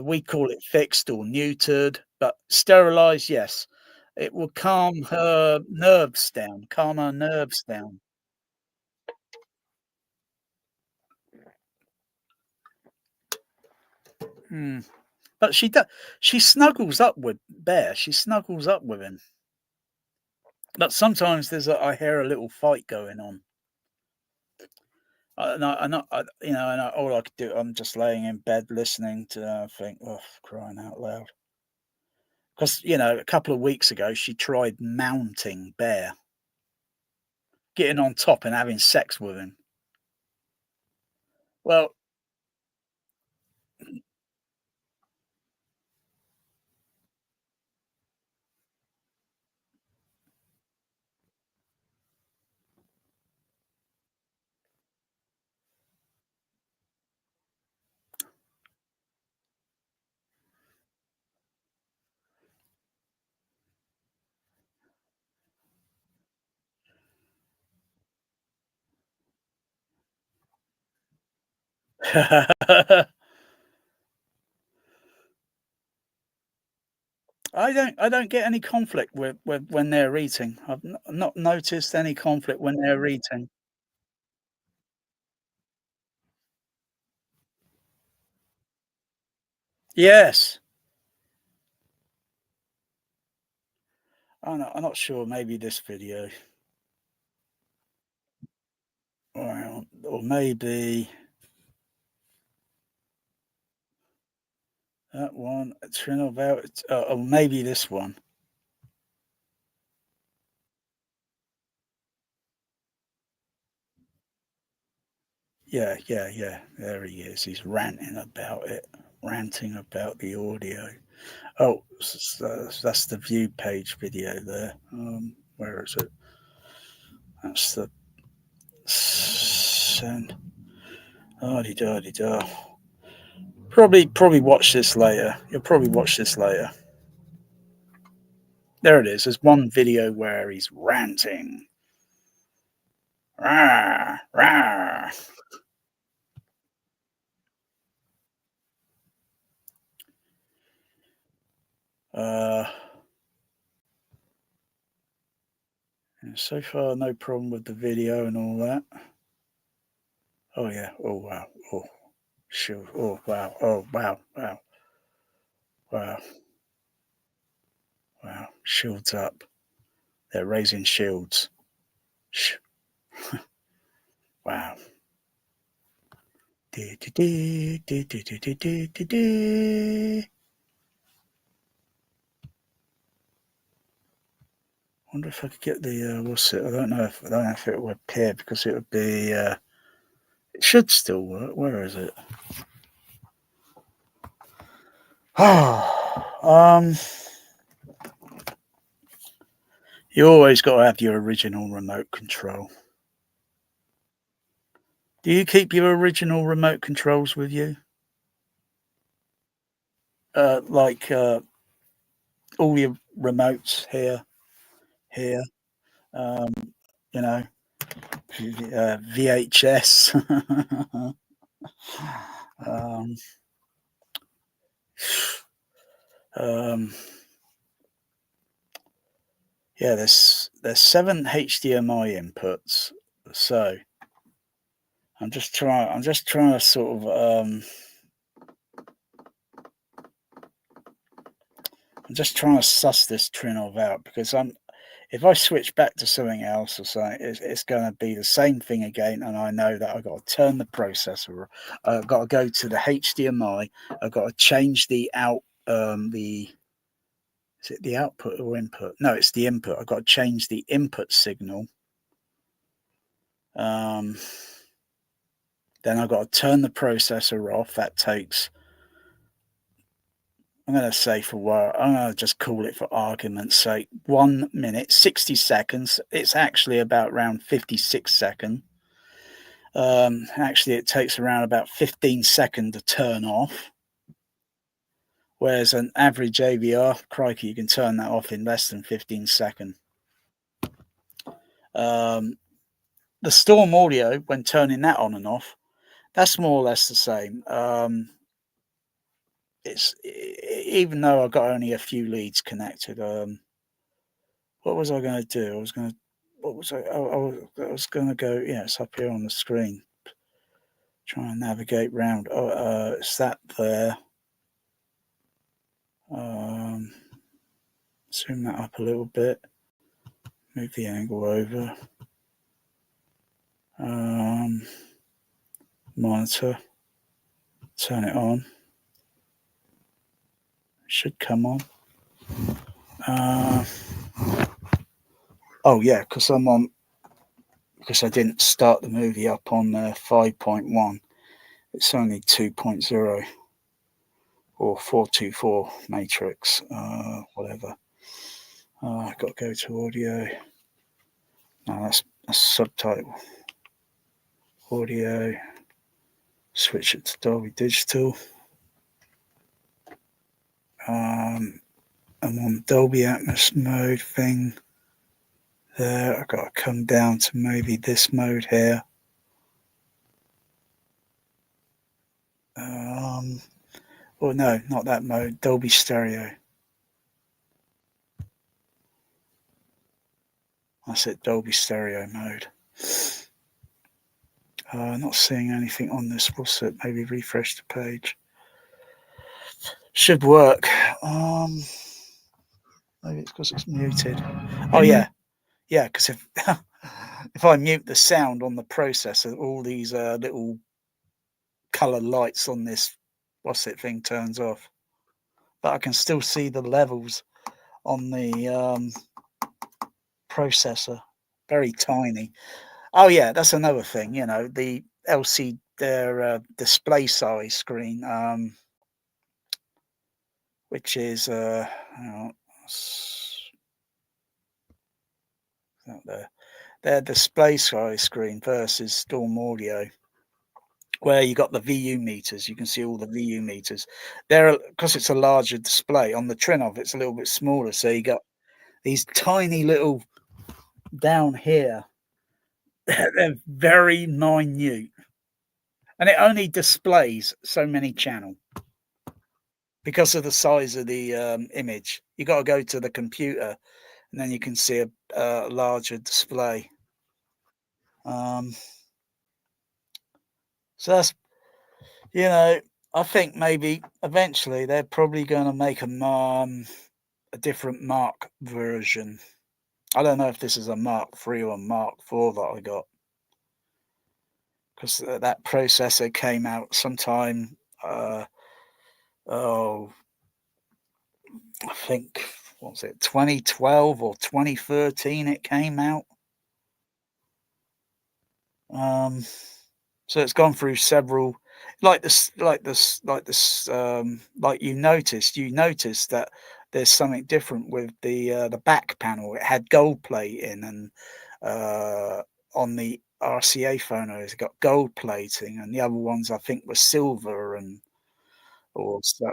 We call it fixed or neutered, but sterilized, yes. It will calm her nerves down, calm her nerves down. Hmm. But she snuggles up with Bear. She snuggles up with him. But sometimes I hear a little fight going on. All I could do, I'm just laying in bed listening to think, oh, crying out loud. Because, a couple of weeks ago, she tried mounting Bear, getting on top and having sex with him. Well, I don't get any conflict with when they're eating. I've not noticed any conflict when they're eating. Yes. I'm not sure. Maybe this video, or maybe that one. Trinnov out. Or maybe this one. Yeah. There he is. He's ranting about it. Ranting about the audio. Oh, that's the view page video there. Where is it? That's the send. Oh-de-da-de-da. Probably watch this later. You'll probably watch this later. There it is. There's one video where he's ranting. Rah, rah. So far, no problem with the video and all that. Oh yeah. Oh wow. Oh, sure. Oh wow. Oh wow. Wow. Wow. Wow. Shields up. They're raising shields. Wow. Wonder if I could get the what's it? I don't know if it would appear because it would be. It should still work. Where is it? You always got to have your original remote control. Do you keep your original remote controls with you? Like all your remotes here, you know, VHS. um, yeah, there's 7 HDMI inputs, so I'm just trying to sort of I'm just trying to suss this trinnov out because if I switch back to something else or something, it's going to be the same thing again, and I know that I've got to turn the processor. I've got to go to the HDMI. I've got to change the out. Is it the output or input? No, it's the input. I've got to change the input signal. Then I've got to turn the processor off. That takes. I'm going to say I'm going to just call it for argument's sake, 1 minute, 60 seconds. It's actually about around 56 seconds. Actually, it takes around about 15 seconds to turn off. Whereas an average AVR, crikey, you can turn that off in less than 15 seconds. The storm audio, when turning that on and off, that's more or less the same. It's even though I've got only a few leads connected. What was I going to do? I was going to go. Yeah, it's up here on the screen. Try and navigate round. It's that there. Zoom that up a little bit. Move the angle over. Monitor. Turn it on. Should come on. Oh yeah, because I didn't start the movie up on 5.1. It's only 2.0 or 424 matrix, whatever. I've got to go to audio. No, that's subtitle. Audio. Switch it to Dolby Digital. I'm on Dolby Atmos mode thing. There, I've got to come down to maybe this mode here. Oh no, not that mode. Dolby Stereo. That's it, Dolby Stereo mode. Not seeing anything on this. What's it? Maybe refresh the page. Should work. Maybe it's because it's muted. Oh yeah, because if if I mute the sound on the processor, all these little color lights on this thing turns off. But I can still see the levels on the processor. Very tiny. Oh yeah, that's another thing. The LCD, their display size screen, which is out there. their display size screen versus Storm Audio, where you got the VU meters. You can see all the VU meters. There, because it's a larger display. On the trinnov, it's a little bit smaller, so you got these tiny little down here. They're very minute, and it only displays so many channels because of the size of the image. You got to go to the computer, and then you can see a larger display. So that's, I think maybe eventually they're probably going to make a different Mark version. I don't know if this is a Mark III or Mark IV that I got, because that processor came out sometime. I think, what was it, 2012 or 2013? It came out. So it's gone through several, like you noticed that there's something different with the back panel. It had gold plating, and on the RCA phonos, it got gold plating, and the other ones I think were silver or so.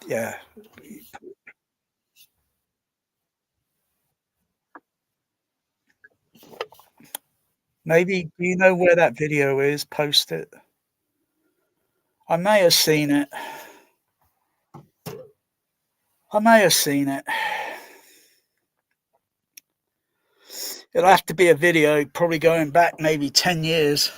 Yeah. Maybe, do you know where that video is? Post it. I may have seen it. It'll have to be a video, probably going back maybe 10 years.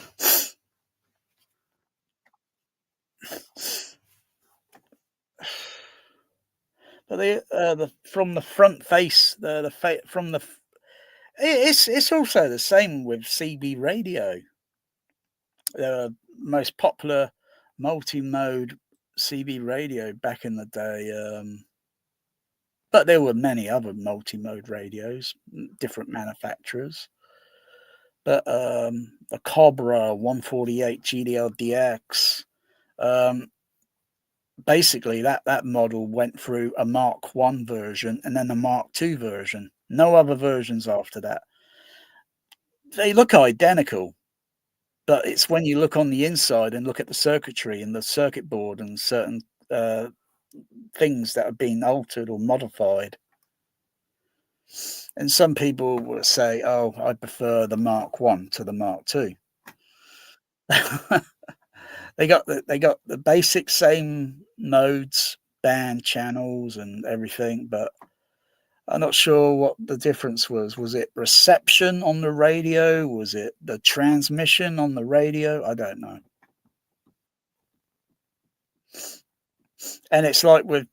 But from the front face, it's also the same with CB radio. The most popular multi-mode CB radio back in the day. But there were many other multi-mode radios, different manufacturers. But the Cobra 148 GDL-DX, basically that model went through a Mark 1 version and then a Mark 2 version. No other versions after that. They look identical, but it's when you look on the inside and look at the circuitry and the circuit board and certain things that have been altered or modified. And some people will say, "Oh, I prefer the Mark 1 to the Mark 2." They got the basic same modes, band channels, and everything, but I'm not sure what the difference was. Was it reception on the radio? Was it the transmission on the radio? I don't know. And it's like with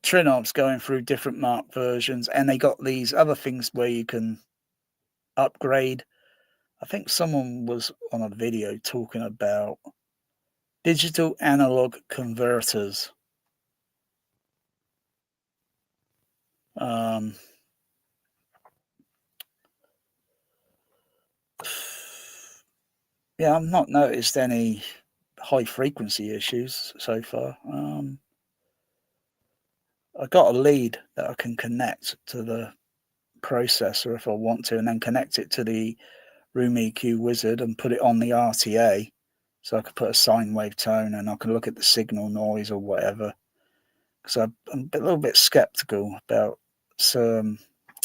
Trinnovs going through different Mark versions, and they got these other things where you can upgrade. I think someone was on a video talking about digital analog converters. Yeah, I've not noticed any high frequency issues so far. I got a lead that I can connect to the processor if I want to, and then connect it to the Room EQ Wizard and put it on the RTA, so I could put a sine wave tone and I can look at the signal noise or whatever. Because I'm a little bit skeptical about some.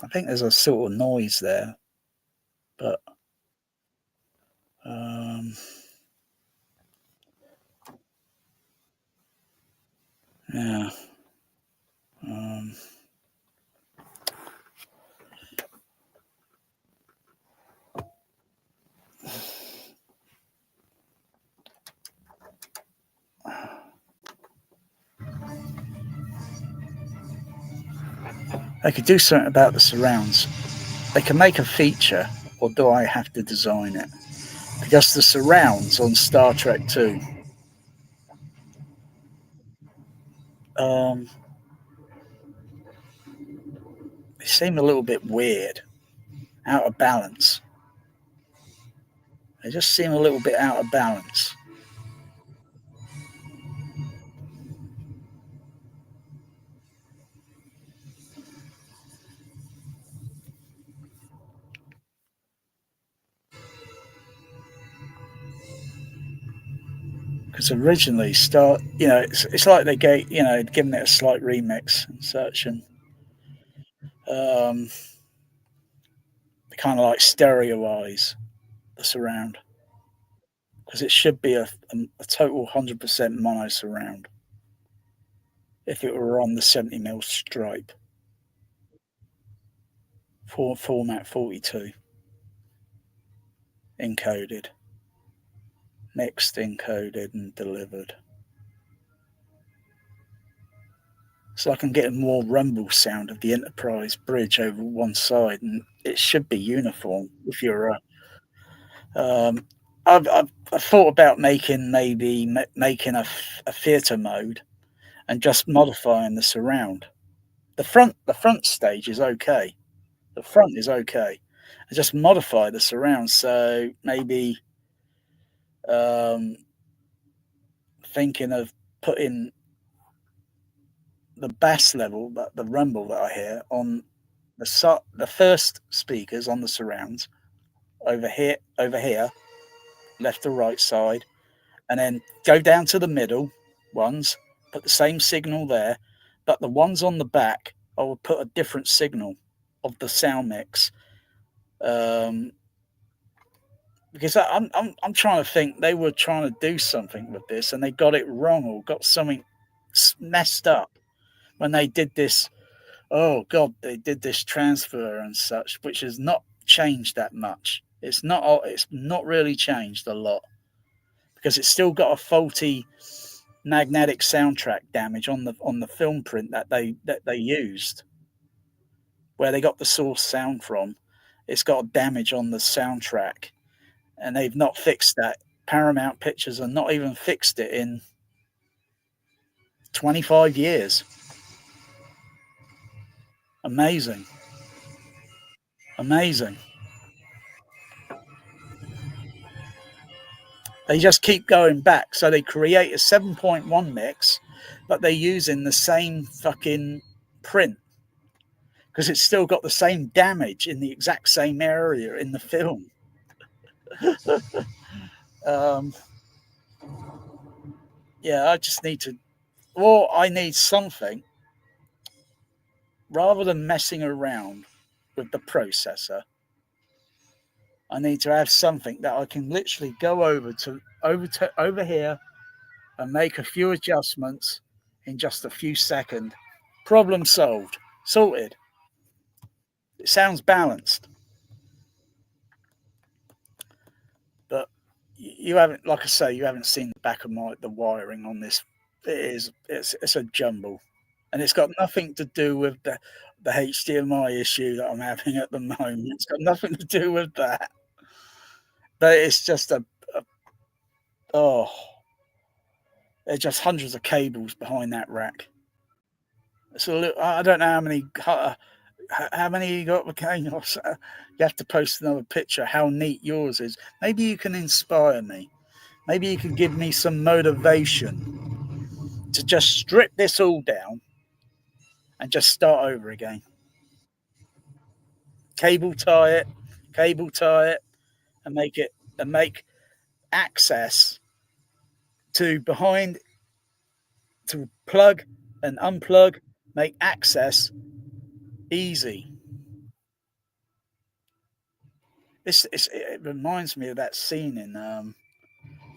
I think there's a sort of noise there, but yeah. They could do something about the surrounds. They can make a feature, or do I have to design it? Because the surrounds on Star Trek 2, they seem a little bit weird, out of balance. They just seem a little bit out of balance. Because originally, it's like they gave, given it a slight remix and such, and they kind of like stereoize the surround because it should be a total 100% mono surround if it were on the 70mm stripe for format 42 encoded, mixed, encoded, and delivered. So I can get a more rumble sound of the Enterprise bridge over one side, and it should be uniform. If you're I've thought about making a theatre mode and just modifying the surround. The front stage is okay. The front is okay. I just modify the surround, so maybe thinking of putting the bass level, the rumble that I hear on the first speakers on the surrounds over here, left to right side, and then go down to the middle ones, put the same signal there, but the ones on the back, I will put a different signal of the sound mix. Because I'm trying to think, they were trying to do something with this and they got it wrong or got something messed up when they did this. Oh God, they did this transfer and such, which has not changed that much. It's not really changed a lot because it's still got a faulty magnetic soundtrack damage on the film print that they used, where they got the source sound from. It's got a damage on the soundtrack, and they've not fixed that. Paramount Pictures have not even fixed it in 25 years. Amazing. They just keep going back. So they create a 7.1 mix, but they're using the same fucking print because it's still got the same damage in the exact same area in the film. Yeah, I just need to, or I need something rather than messing around with the processor. I need to have something that I can literally go over here and make a few adjustments in just a few seconds. Problem solved. Sorted. It sounds balanced. But you haven't, like I say, you haven't seen the back of the wiring on this. It's a jumble. And it's got nothing to do with the HDMI issue that I'm having at the moment. It's got nothing to do with that. But it's just there's just hundreds of cables behind that rack. So I don't know how many you got, McCain. You have to post another picture. How neat yours is. Maybe you can inspire me. Maybe you can give me some motivation to just strip this all down and just start over again. Cable tie it, and make access to plug and unplug. Make access easy. It reminds me of that scene in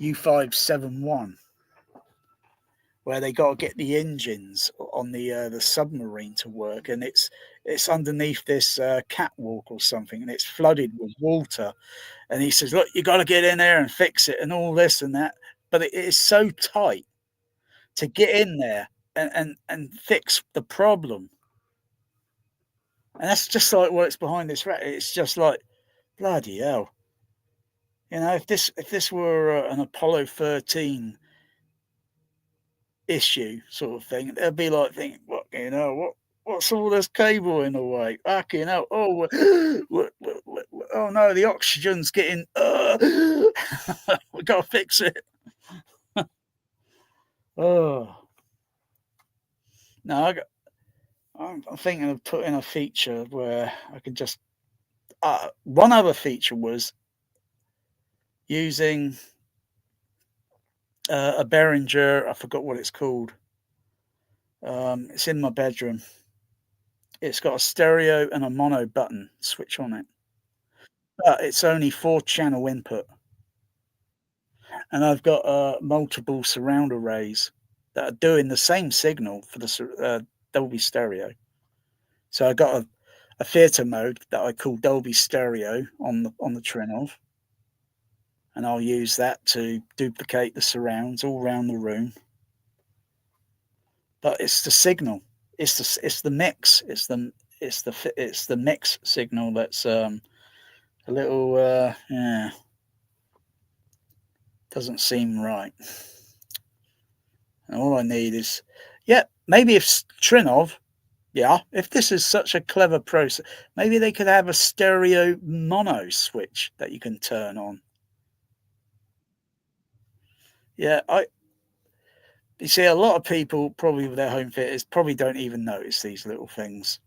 U571 where they got to get the engines on the submarine to work, and it's underneath this catwalk or something, and it's flooded with water. And he says, "Look, you got to get in there and fix it, and all this and that." But it is so tight to get in there and fix the problem. And that's just like what's behind this rack. It's just like, bloody hell. If this were an Apollo 13 issue sort of thing, they'd be like thinking, what's all this cable in the way? Fucking hell. Oh, oh no, the oxygen's getting. We gotta fix it. Oh no, I'm thinking of putting a feature where I can just. One other feature was using a Behringer. I forgot what it's called. It's in my bedroom. It's got a stereo and a mono button switch on it, but it's only 4-channel input, and I've got multiple surround arrays that are doing the same signal for the Dolby stereo. So I got a theatre mode that I call Dolby Stereo on the trinnov, and I'll use that to duplicate the surrounds all around the room. But it's the signal, it's the mix, it's the mix signal that's a little yeah, doesn't seem right. And all I need is, yeah, maybe if Trinnov, yeah, if this is such a clever process, maybe they could have a stereo mono switch that you can turn on. Yeah, you see, a lot of people probably with their home theaters probably don't even notice these little things,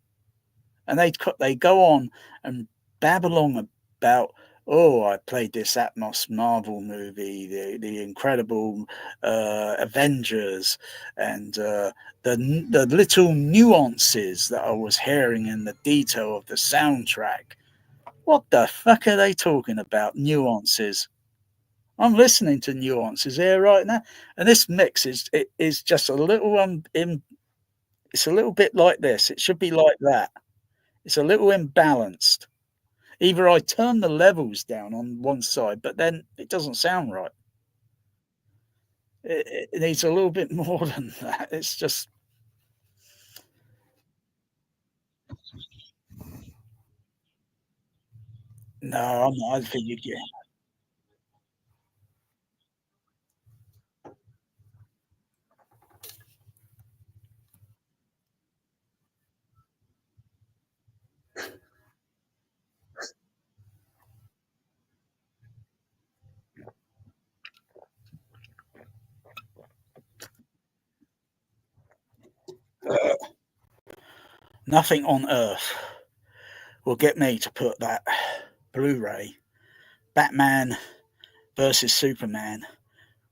and they go on and babble on about, oh, I played this Atmos Marvel movie, the incredible Avengers, and the little nuances that I was hearing in the detail of the soundtrack. What the fuck are they talking about? Nuances. I'm listening to nuances here right now, and this mix is just a little it's a little bit like this. It should be like that. It's a little imbalanced. Either I turn the levels down on one side, but then it doesn't sound right. It needs a little bit more than that. It's just no. I'm not. I think you get nothing on earth will get me to put that Blu-ray Batman versus Superman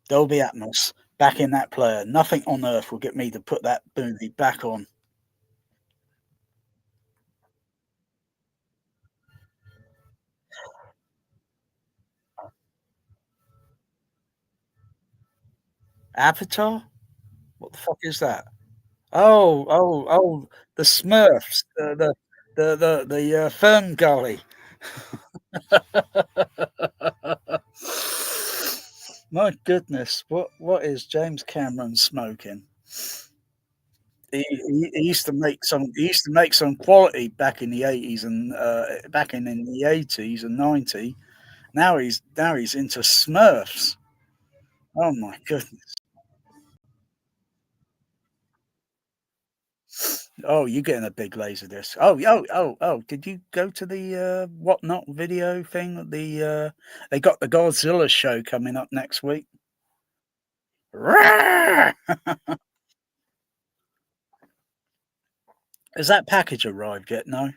Dolby Atmos back in that player. Nothing on earth will get me to put that movie back on. Avatar? What the fuck is that? Oh, the Smurfs, the Fern Gully. My goodness, what is James Cameron smoking? He used to make some quality back in the 80s and back in the 80s and 90. Now he's into Smurfs. Oh my goodness. Oh, you're getting a big laser disc. Oh! Did you go to the whatnot video thing? They got the Godzilla show coming up next week. Has that package arrived yet? No.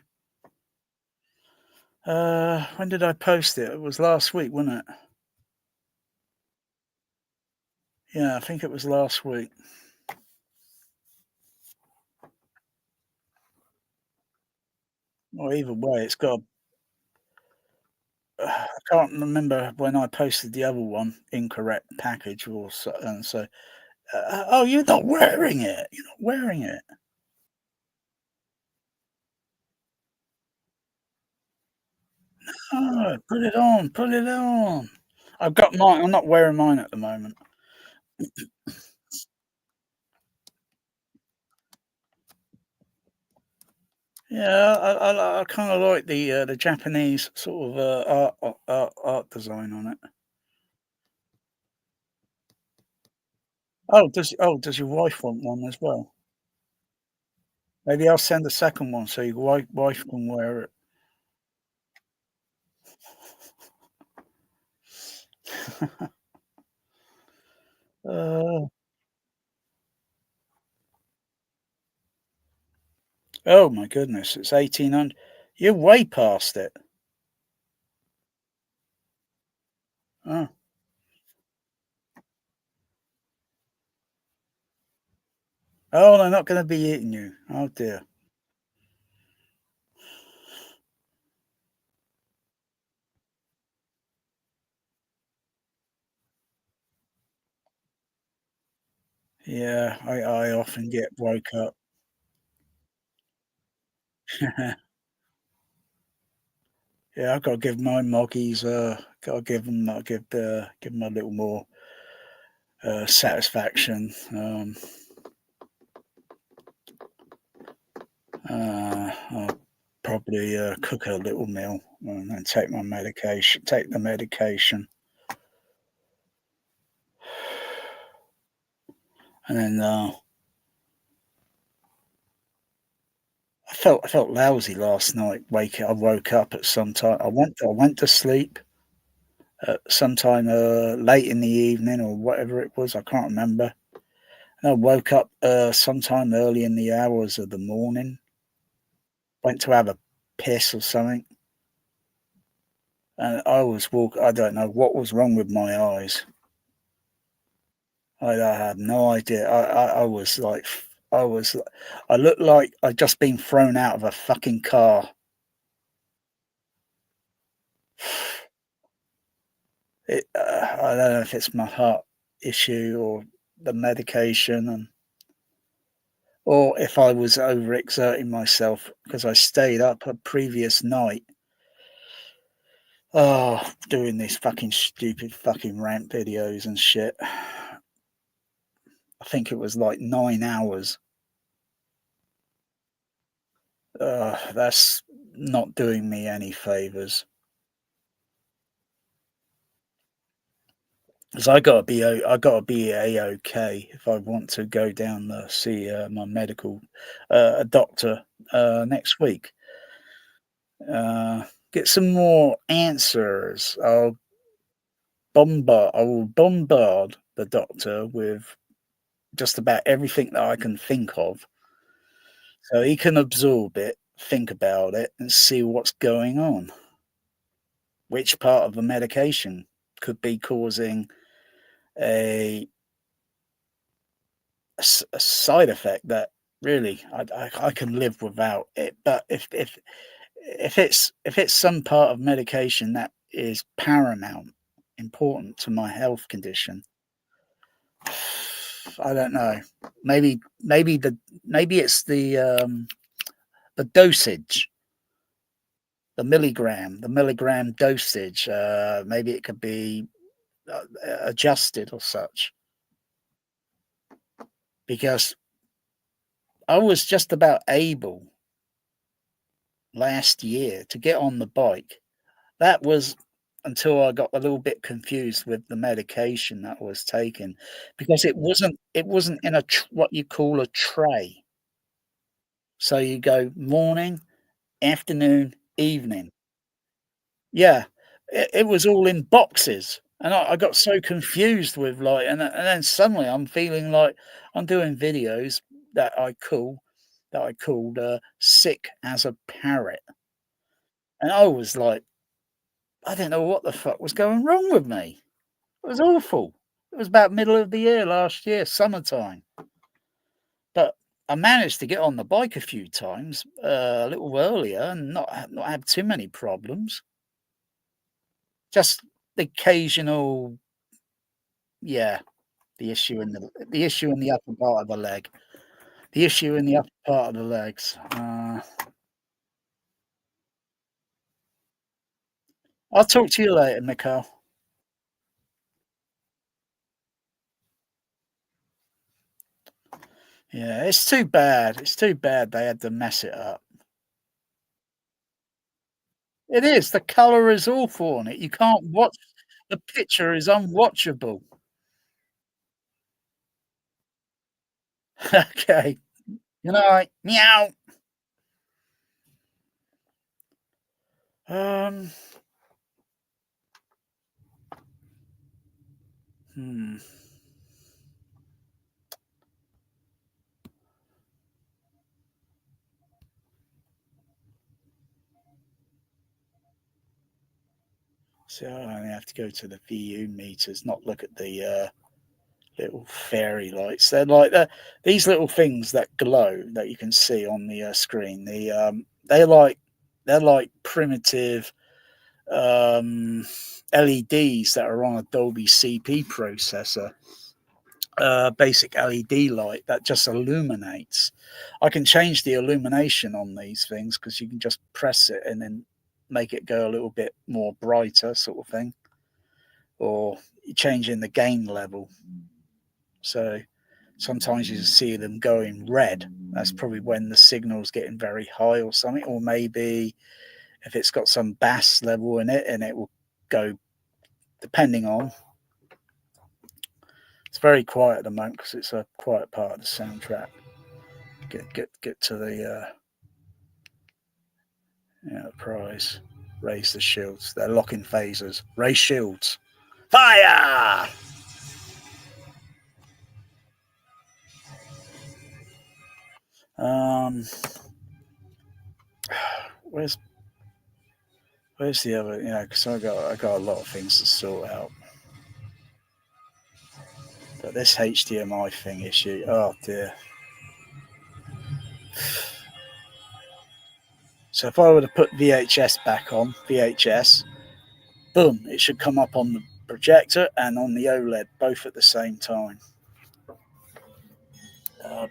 When did I post it? It was last week, wasn't it? Yeah, I think it was last week. Well, either way, it's got. I can't remember when I posted the other one, incorrect package, or so, and so. Oh, you're not wearing it. You're not wearing it. Oh, put it on. Put it on. I've got mine. I'm not wearing mine at the moment. Yeah, I kind of like the Japanese sort of art design on it. Does your wife want one as well? Maybe I'll send a second one so your wife can wear it. Uh, oh my goodness, it's 1800. You're way past it. Oh, oh, they're not going to be eating you. Oh dear. Yeah, I often get woke up. Yeah, I've got to give my moggies. Got to give them. Give them a little more satisfaction. I'll probably cook a little meal and then take my medication. Take the medication, and then I felt lousy last night. I woke up at some time. I went to sleep at sometime late in the evening or whatever it was. I can't remember. And I woke up sometime early in the hours of the morning. Went to have a piss or something, and I was walk. I don't know what was wrong with my eyes. I had no idea. I was like, I was, I looked like I'd just been thrown out of a fucking car. I don't know if it's my heart issue or the medication, or if I was overexerting myself because I stayed up a previous night. Oh, doing these fucking stupid fucking rant videos and shit. I think it was like 9 hours. That's not doing me any favors. Because I gotta be a-okay if I want to go down to see my medical a doctor next week. Get some more answers. I will bombard the doctor with just about everything that I can think of, so he can absorb it, think about it, and see what's going on. Which part of the medication could be causing a a side effect that really I can live without it. But if it's some part of medication that is paramount important to my health condition, I don't know. Maybe it's the dosage, the milligram dosage. Maybe it could be adjusted or such, because I was just about able last year to get on the bike. That was until I got a little bit confused with the medication that I was taking, because it wasn't in what you call a tray. So you go morning, afternoon, evening. Yeah, it was all in boxes, and I got so confused with, like, and then suddenly I'm feeling like I'm doing videos that I called "Sick as a Parrot," and I was like, I didn't know what the fuck was going wrong with me. It was awful. It was about middle of the year last year, summertime. But I managed to get on the bike a few times, a little earlier, and not have too many problems. Just the occasional, yeah, the issue in the upper part of the leg. The issue in the upper part of the legs. I'll talk to you later, Mikhail. Yeah, it's too bad. It's too bad they had to mess it up. It is. The colour is awful on it. You can't watch. The picture is unwatchable. Okay. Good night. Meow. Um, So I only have to go to the VU meters, not look at the little fairy lights. They're like these little things that glow that you can see on the screen. They're like primitive LEDs that are on a Dolby CP processor. Basic LED light that just illuminates. I can change the illumination on these things because you can just press it and then make it go a little bit more brighter, sort of thing, or changing the gain level. So sometimes you see them going red. That's probably when the signal's getting very high or something, or maybe if it's got some bass level in it, and it will go depending on. It's very quiet at the moment because it's a quiet part of the soundtrack. Get to the prize. Raise the shields. They're locking phasers. Raise shields. Fire! Where's the other? Because I got a lot of things to sort out. But this HDMI thing issue, oh dear. So if I were to put VHS back on, boom, it should come up on the projector and on the OLED, both at the same time.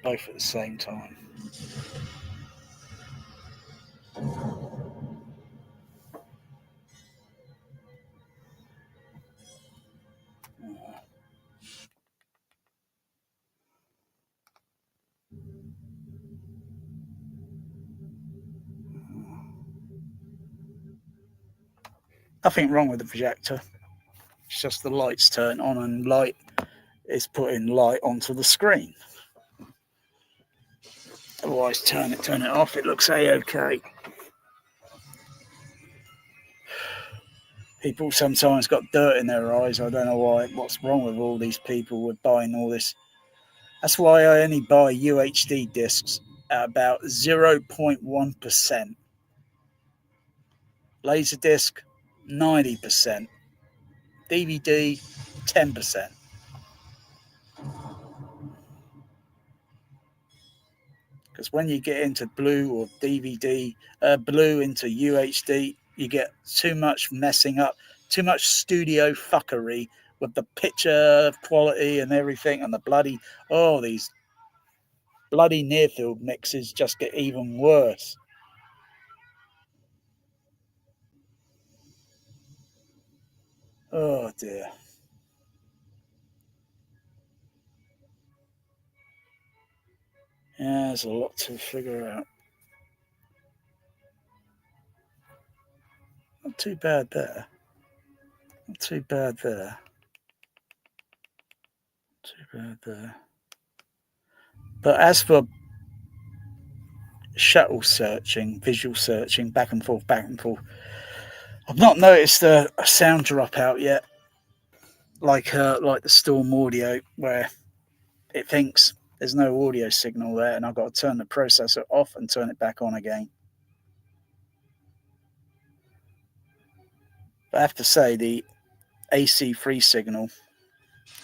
Both at the same time. Nothing wrong with the projector. It's just the lights turn on and light is putting light onto the screen. Otherwise, turn it off. It looks A-OK. People sometimes got dirt in their eyes. I don't know why. What's wrong with all these people with buying all this? That's why I only buy UHD discs at about 0.1%. Laserdisc, 90%. DVD, 10%. Because when you get into blue or DVD, blue into UHD, you get too much messing up, too much studio fuckery with the picture quality and everything, and these bloody near-field mixes just get even worse. Oh dear. Yeah, there's a lot to figure out. Not too bad there. Not too bad there. Too bad there. But as for shuttle searching, visual searching, back and forth, I've not noticed a sound drop out yet, like the Storm Audio, where it thinks there's no audio signal there, and I've got to turn the processor off and turn it back on again. But I have to say, the AC3 signal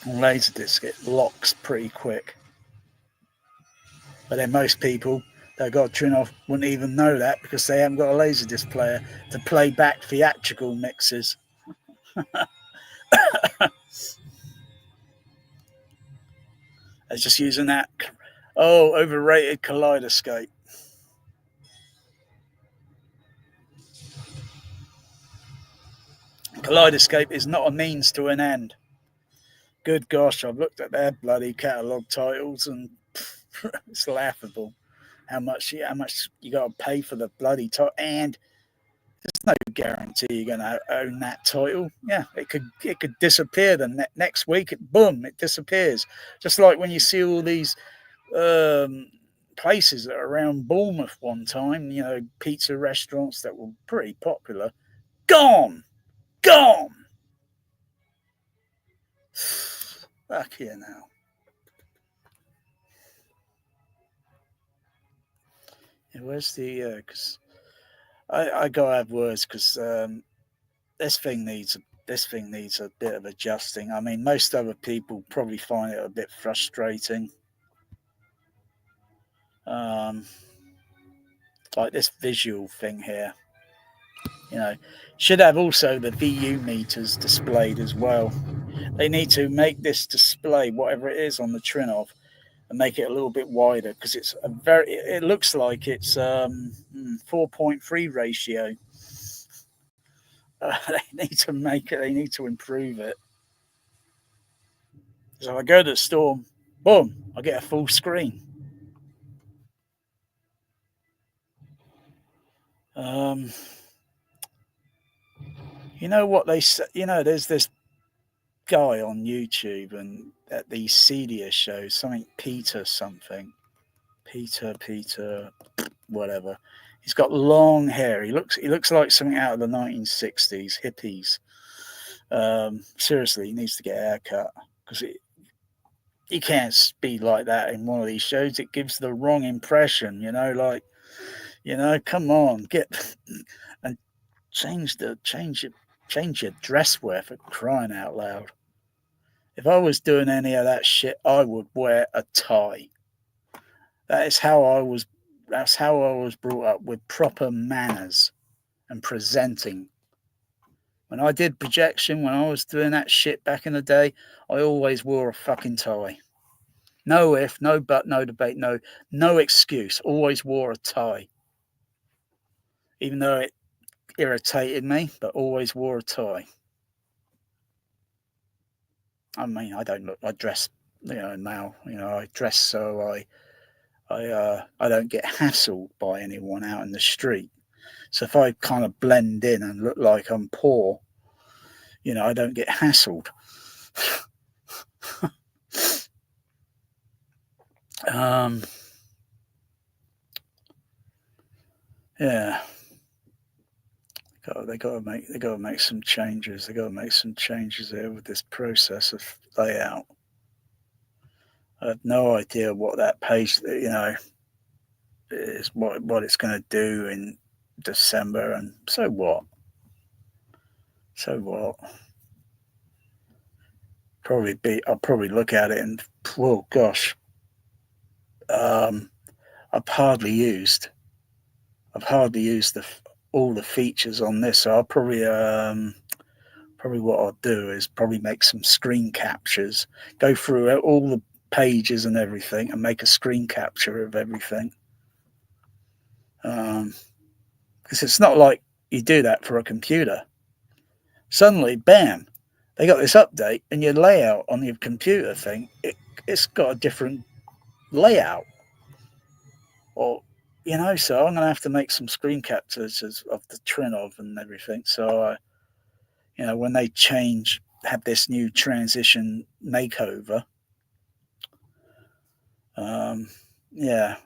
on Laserdisc, it locks pretty quick. But then most people that got trinnov wouldn't even know that because they haven't got a Laserdisc player to play back theatrical mixes. They're just using that overrated kaleidoscope. Kaleidoscope is not a means to an end. Good gosh, I've looked at their bloody catalogue titles and it's laughable how much you got to pay for the bloody title, and there's no guarantee you're going to own that title. Yeah, it could disappear the next week. Boom, it disappears. Just like when you see all these places that are around Bournemouth one time, pizza restaurants that were pretty popular, gone. Back here now. Yeah, where's the? Because I gotta have words because this thing needs a bit of adjusting. I mean, most other people probably find it a bit frustrating. Like this visual thing here. You know, should have also the VU meters displayed as well. They need to make this display, whatever it is on the trinnov, and make it a little bit wider because it looks like it's 4.3 ratio. They need to improve it. So I go to the store, boom, I get a full screen. You know what they say? You know, there's this guy on YouTube and at these CDS shows, Peter, whatever. He's got long hair. He looks like something out of the 1960s, hippies. Seriously, he needs to get a haircut because he can't speak like that in one of these shows. It gives the wrong impression, come on, get and change your dress wear, for crying out loud. If I was doing any of that shit, I would wear a tie. That's how I was brought up, with proper manners and presenting. When I did projection, when I was doing that shit back in the day, I always wore a fucking tie. No if, no but, no debate, no excuse. Always wore a tie. Even though it irritated me, but always wore a tie. I mean, I dress, now, I dress so I don't get hassled by anyone out in the street. So if I kind of blend in and look like I'm poor, I don't get hassled. Yeah. They got to make some changes. They got to make some changes there with this process of layout. I have no idea what that page, is, what it's going to do in December, and so what? I'll probably look at it and, oh gosh, I've hardly used all the features on this. So I'll probably what I'll do is probably make some screen captures, go through all the pages and everything, and make a screen capture of everything. Because it's not like you do that for a computer. Suddenly, bam, they got this update, and your layout on your computer thing, it's got a different layout. Or, so I'm going to have to make some screen captures of the trinnov and everything. So, when they have this new transition makeover, yeah,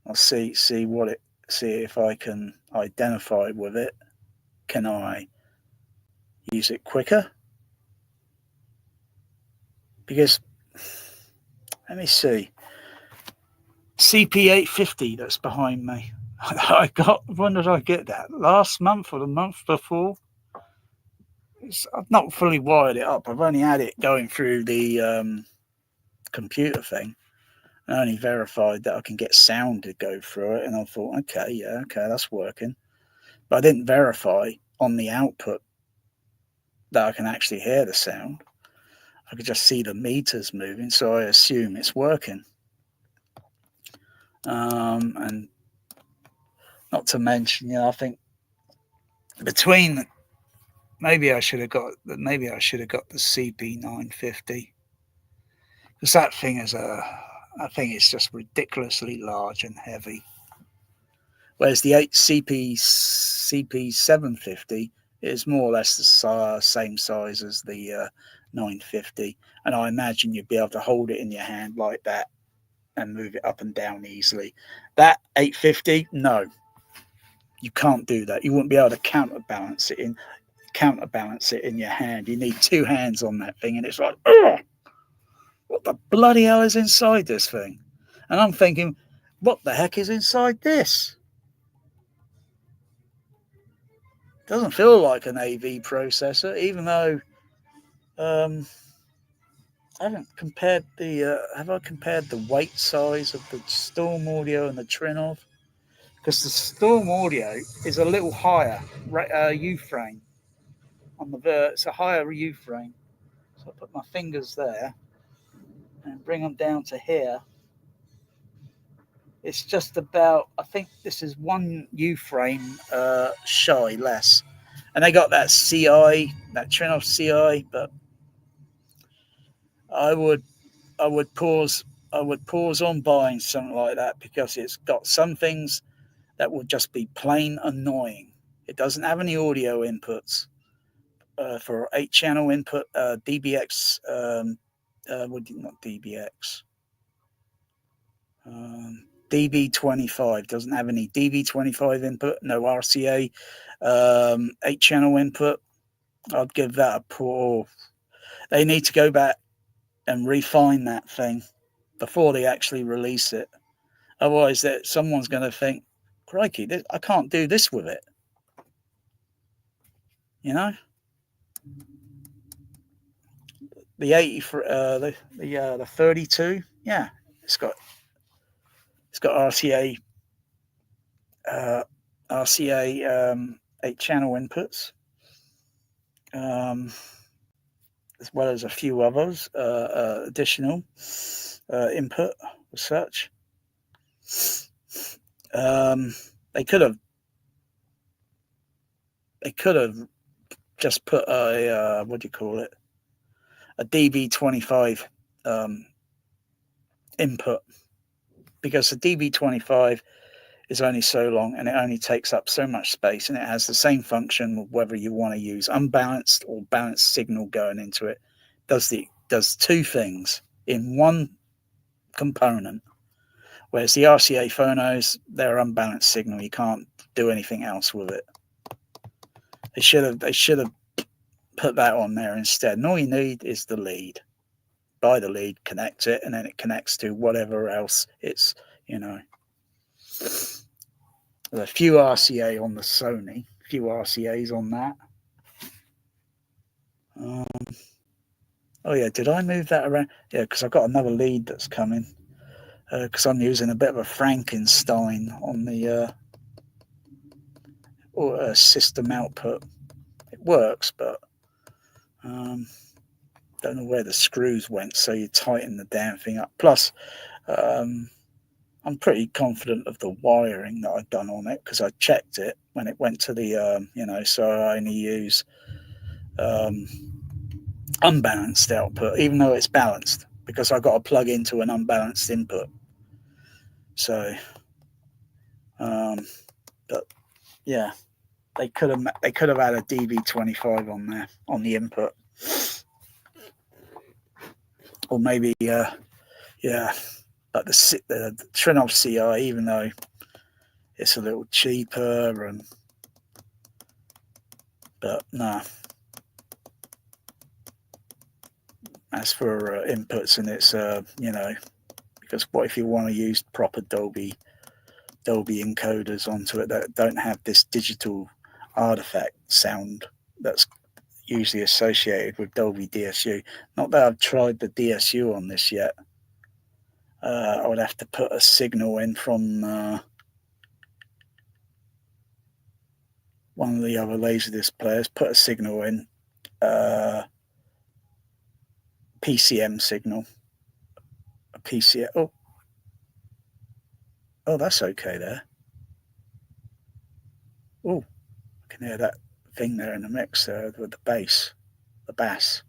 I'll see if I can identify with it. Can I use it quicker? Because, let me see, CP850 that's behind me. When did I get that? Last month or the month before? I've not fully wired it up. I've only had it going through the computer thing. I only verified that I can get sound to go through it, and I thought, okay, that's working. But I didn't verify on the output that I can actually hear the sound. I could just see the meters moving, so I assume it's working. And not to mention, I think maybe I should have got the CP950, because that thing I think it's just ridiculously large and heavy. Whereas the CP750 is more or less the same size as the 950, and I imagine you'd be able to hold it in your hand like that and move it up and down easily. That 850, no, you can't do that. You wouldn't be able to counterbalance it in your hand. You need two hands on that thing, and it's like, ugh! what the bloody hell is inside this thing? And I'm thinking, what the heck is inside this? Doesn't feel like an AV processor, even though I haven't compared the. Have I compared the weight size of the Storm Audio and the Trinnov? Because the Storm Audio is a little higher U frame on the it's a higher U frame. So I put my fingers there and bring them down to here. It's just about, I think this is one U frame shy less, and they got that CI, that Trinnov CI, but I would pause on buying something like that because it's got some things that will just be plain annoying. It doesn't have any audio inputs for 8-channel input. DBX, not DBX. DB25 doesn't have any DB25 input, no RCA 8-channel input. I'd give that a poor. They need to go back and refine that thing before they actually release it. Otherwise, that someone's going to think, crikey, I can't do this with it. You know, the 80 for the 32, yeah, it's got RCA 8-channel inputs, as well as a few others additional input as such. They could have just put a what do you call it? A DB25 input, because the DB25 is only so long and it only takes up so much space, and it has the same function whether you want to use unbalanced or balanced signal going into it. Does two things in one component, whereas the RCA phonos, they're unbalanced signal. You can't do anything else with it. They should have put that on there instead. And all you need is the lead. Buy the lead, connect it, and then it connects to whatever else it's, There's a few RCA on the Sony, a few RCAs on that. Oh yeah, did I move that around? Yeah, because I've got another lead that's coming. Because I'm using a bit of a Frankenstein on the system output. It works, but don't know where the screws went, so you tighten the damn thing up. Plus, I'm pretty confident of the wiring that I've done on it because I checked it when it went to the, so I only use unbalanced output, even though it's balanced, because I've got to plug into an unbalanced input. So, but yeah, they could have had a DB25 on there on the input, or maybe like the Trinnov CI, even though it's a little cheaper, but no. As for inputs, and it's because what if you want to use proper Dolby encoders onto it that don't have this digital artifact sound that's usually associated with Dolby DSU. Not that I've tried the DSU on this yet. I would have to put a signal in from one of the other Laserdisc players, put a signal in, PCM signal, a PCM. Oh, that's okay there. Oh, I can hear that thing there in the mix there with the bass, the bass.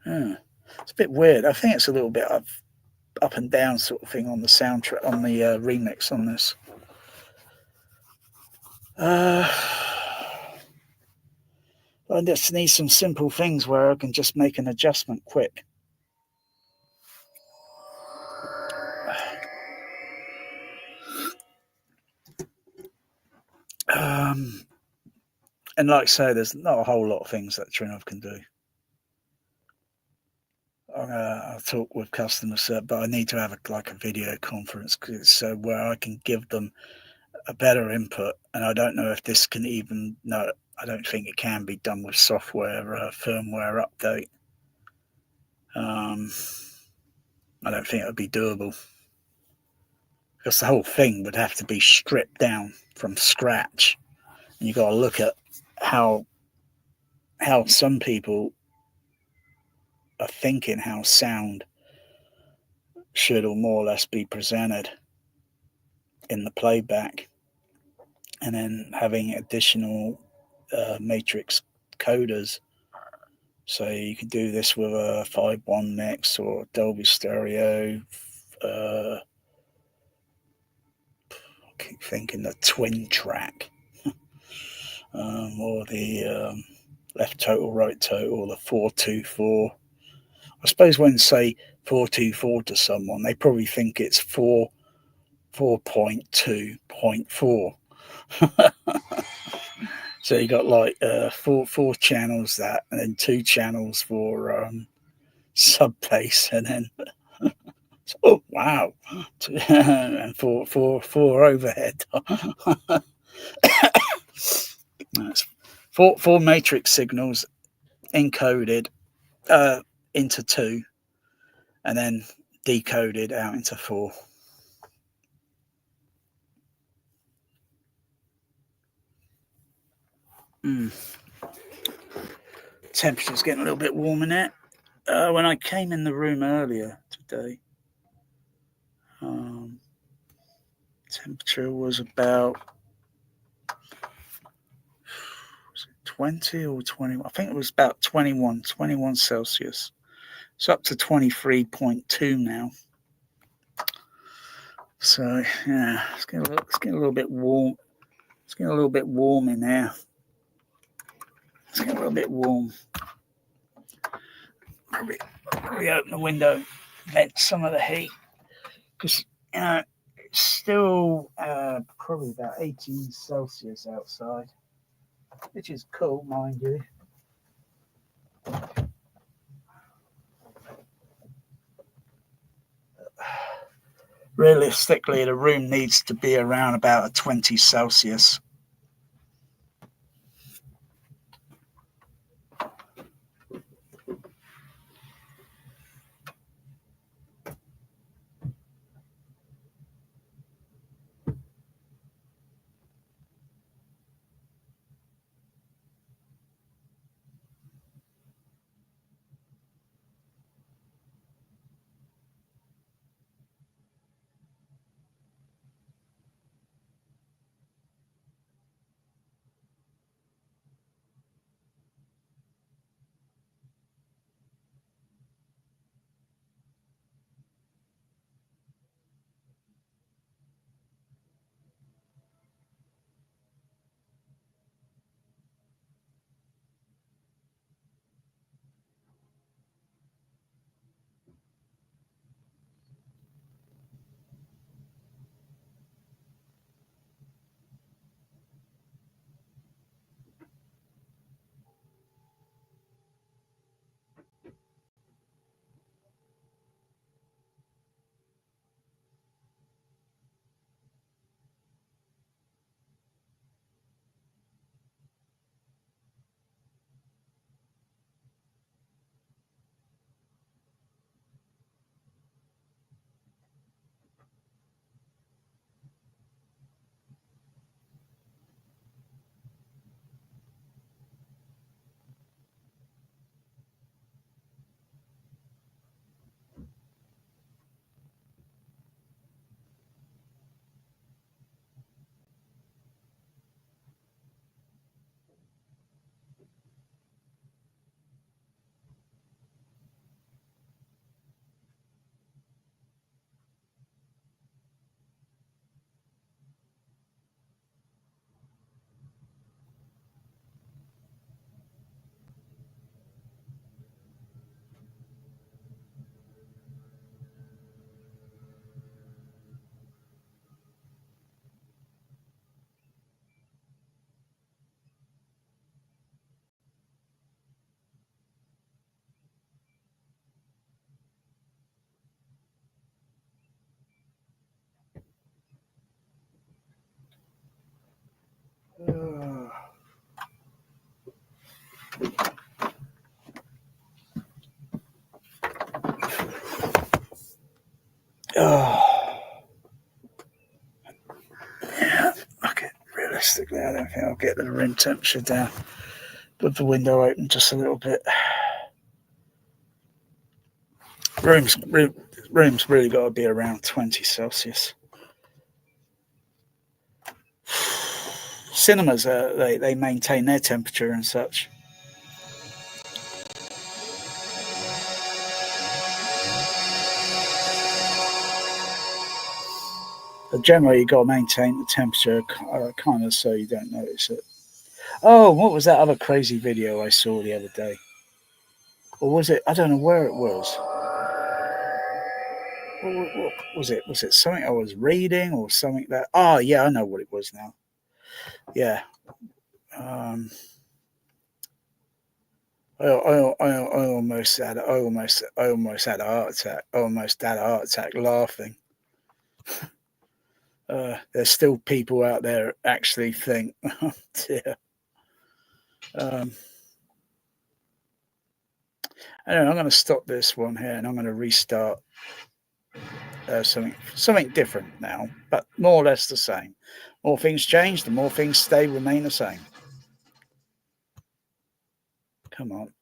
It's a bit weird. I think it's a little bit up and down sort of thing on the soundtrack, on the remix on this. I just need some simple things where I can just make an adjustment quick. And like I say, there's not a whole lot of things that Trinnov can do. I'll talk with customer service, but I need to have a video conference so where I can give them a better input. And I don't know if this can even, no, I don't think it can be done with software, firmware update. I don't think it would be doable, because the whole thing would have to be stripped down from scratch. And you've got to look at how some people are thinking how sound should or more or less be presented in the playback, and then having additional matrix coders. So you could do this with a 5.1 mix or Dolby Stereo. I keep thinking the twin track, or the left total, right total, the 424. I suppose when say 424 to someone, they probably think it's 4.2.4. So you got like four channels that, and then 2 channels for sub bass, and then oh wow, and four overhead. That's four matrix signals encoded into 2, and then decoded out into 4. Temperature's getting a little bit warm in it. When I came in the room earlier today, temperature was about 20 or 20. I think it was about 21 Celsius. It's up to 23.2 now. So yeah, it's getting a little bit warm. It's getting a little bit warm in there. It's getting a little bit warm. Probably open the window, vent some of the heat, because it's still probably about 18 Celsius outside, which is cool, mind you. Realistically, the room needs to be around about a 20 Celsius. Oh, yeah. Okay, realistically, I don't think I'll get the room temperature down with the window open just a little bit. Room's really got to be around 20 Celsius. Cinemas, they maintain their temperature and such. But generally, you got to maintain the temperature kind of so you don't notice it. Oh, what was that other crazy video I saw the other day? Or was it? I don't know where it was. What was it? Was it something I was reading or something that? Oh, yeah, I know what it was now. Yeah. I almost had a heart attack. I almost had a heart attack laughing. There's still people out there actually think, oh dear. Anyway, I'm going to stop this one here and I'm going to restart something different now, but more or less the same. More things change, the more things remain the same. Come on.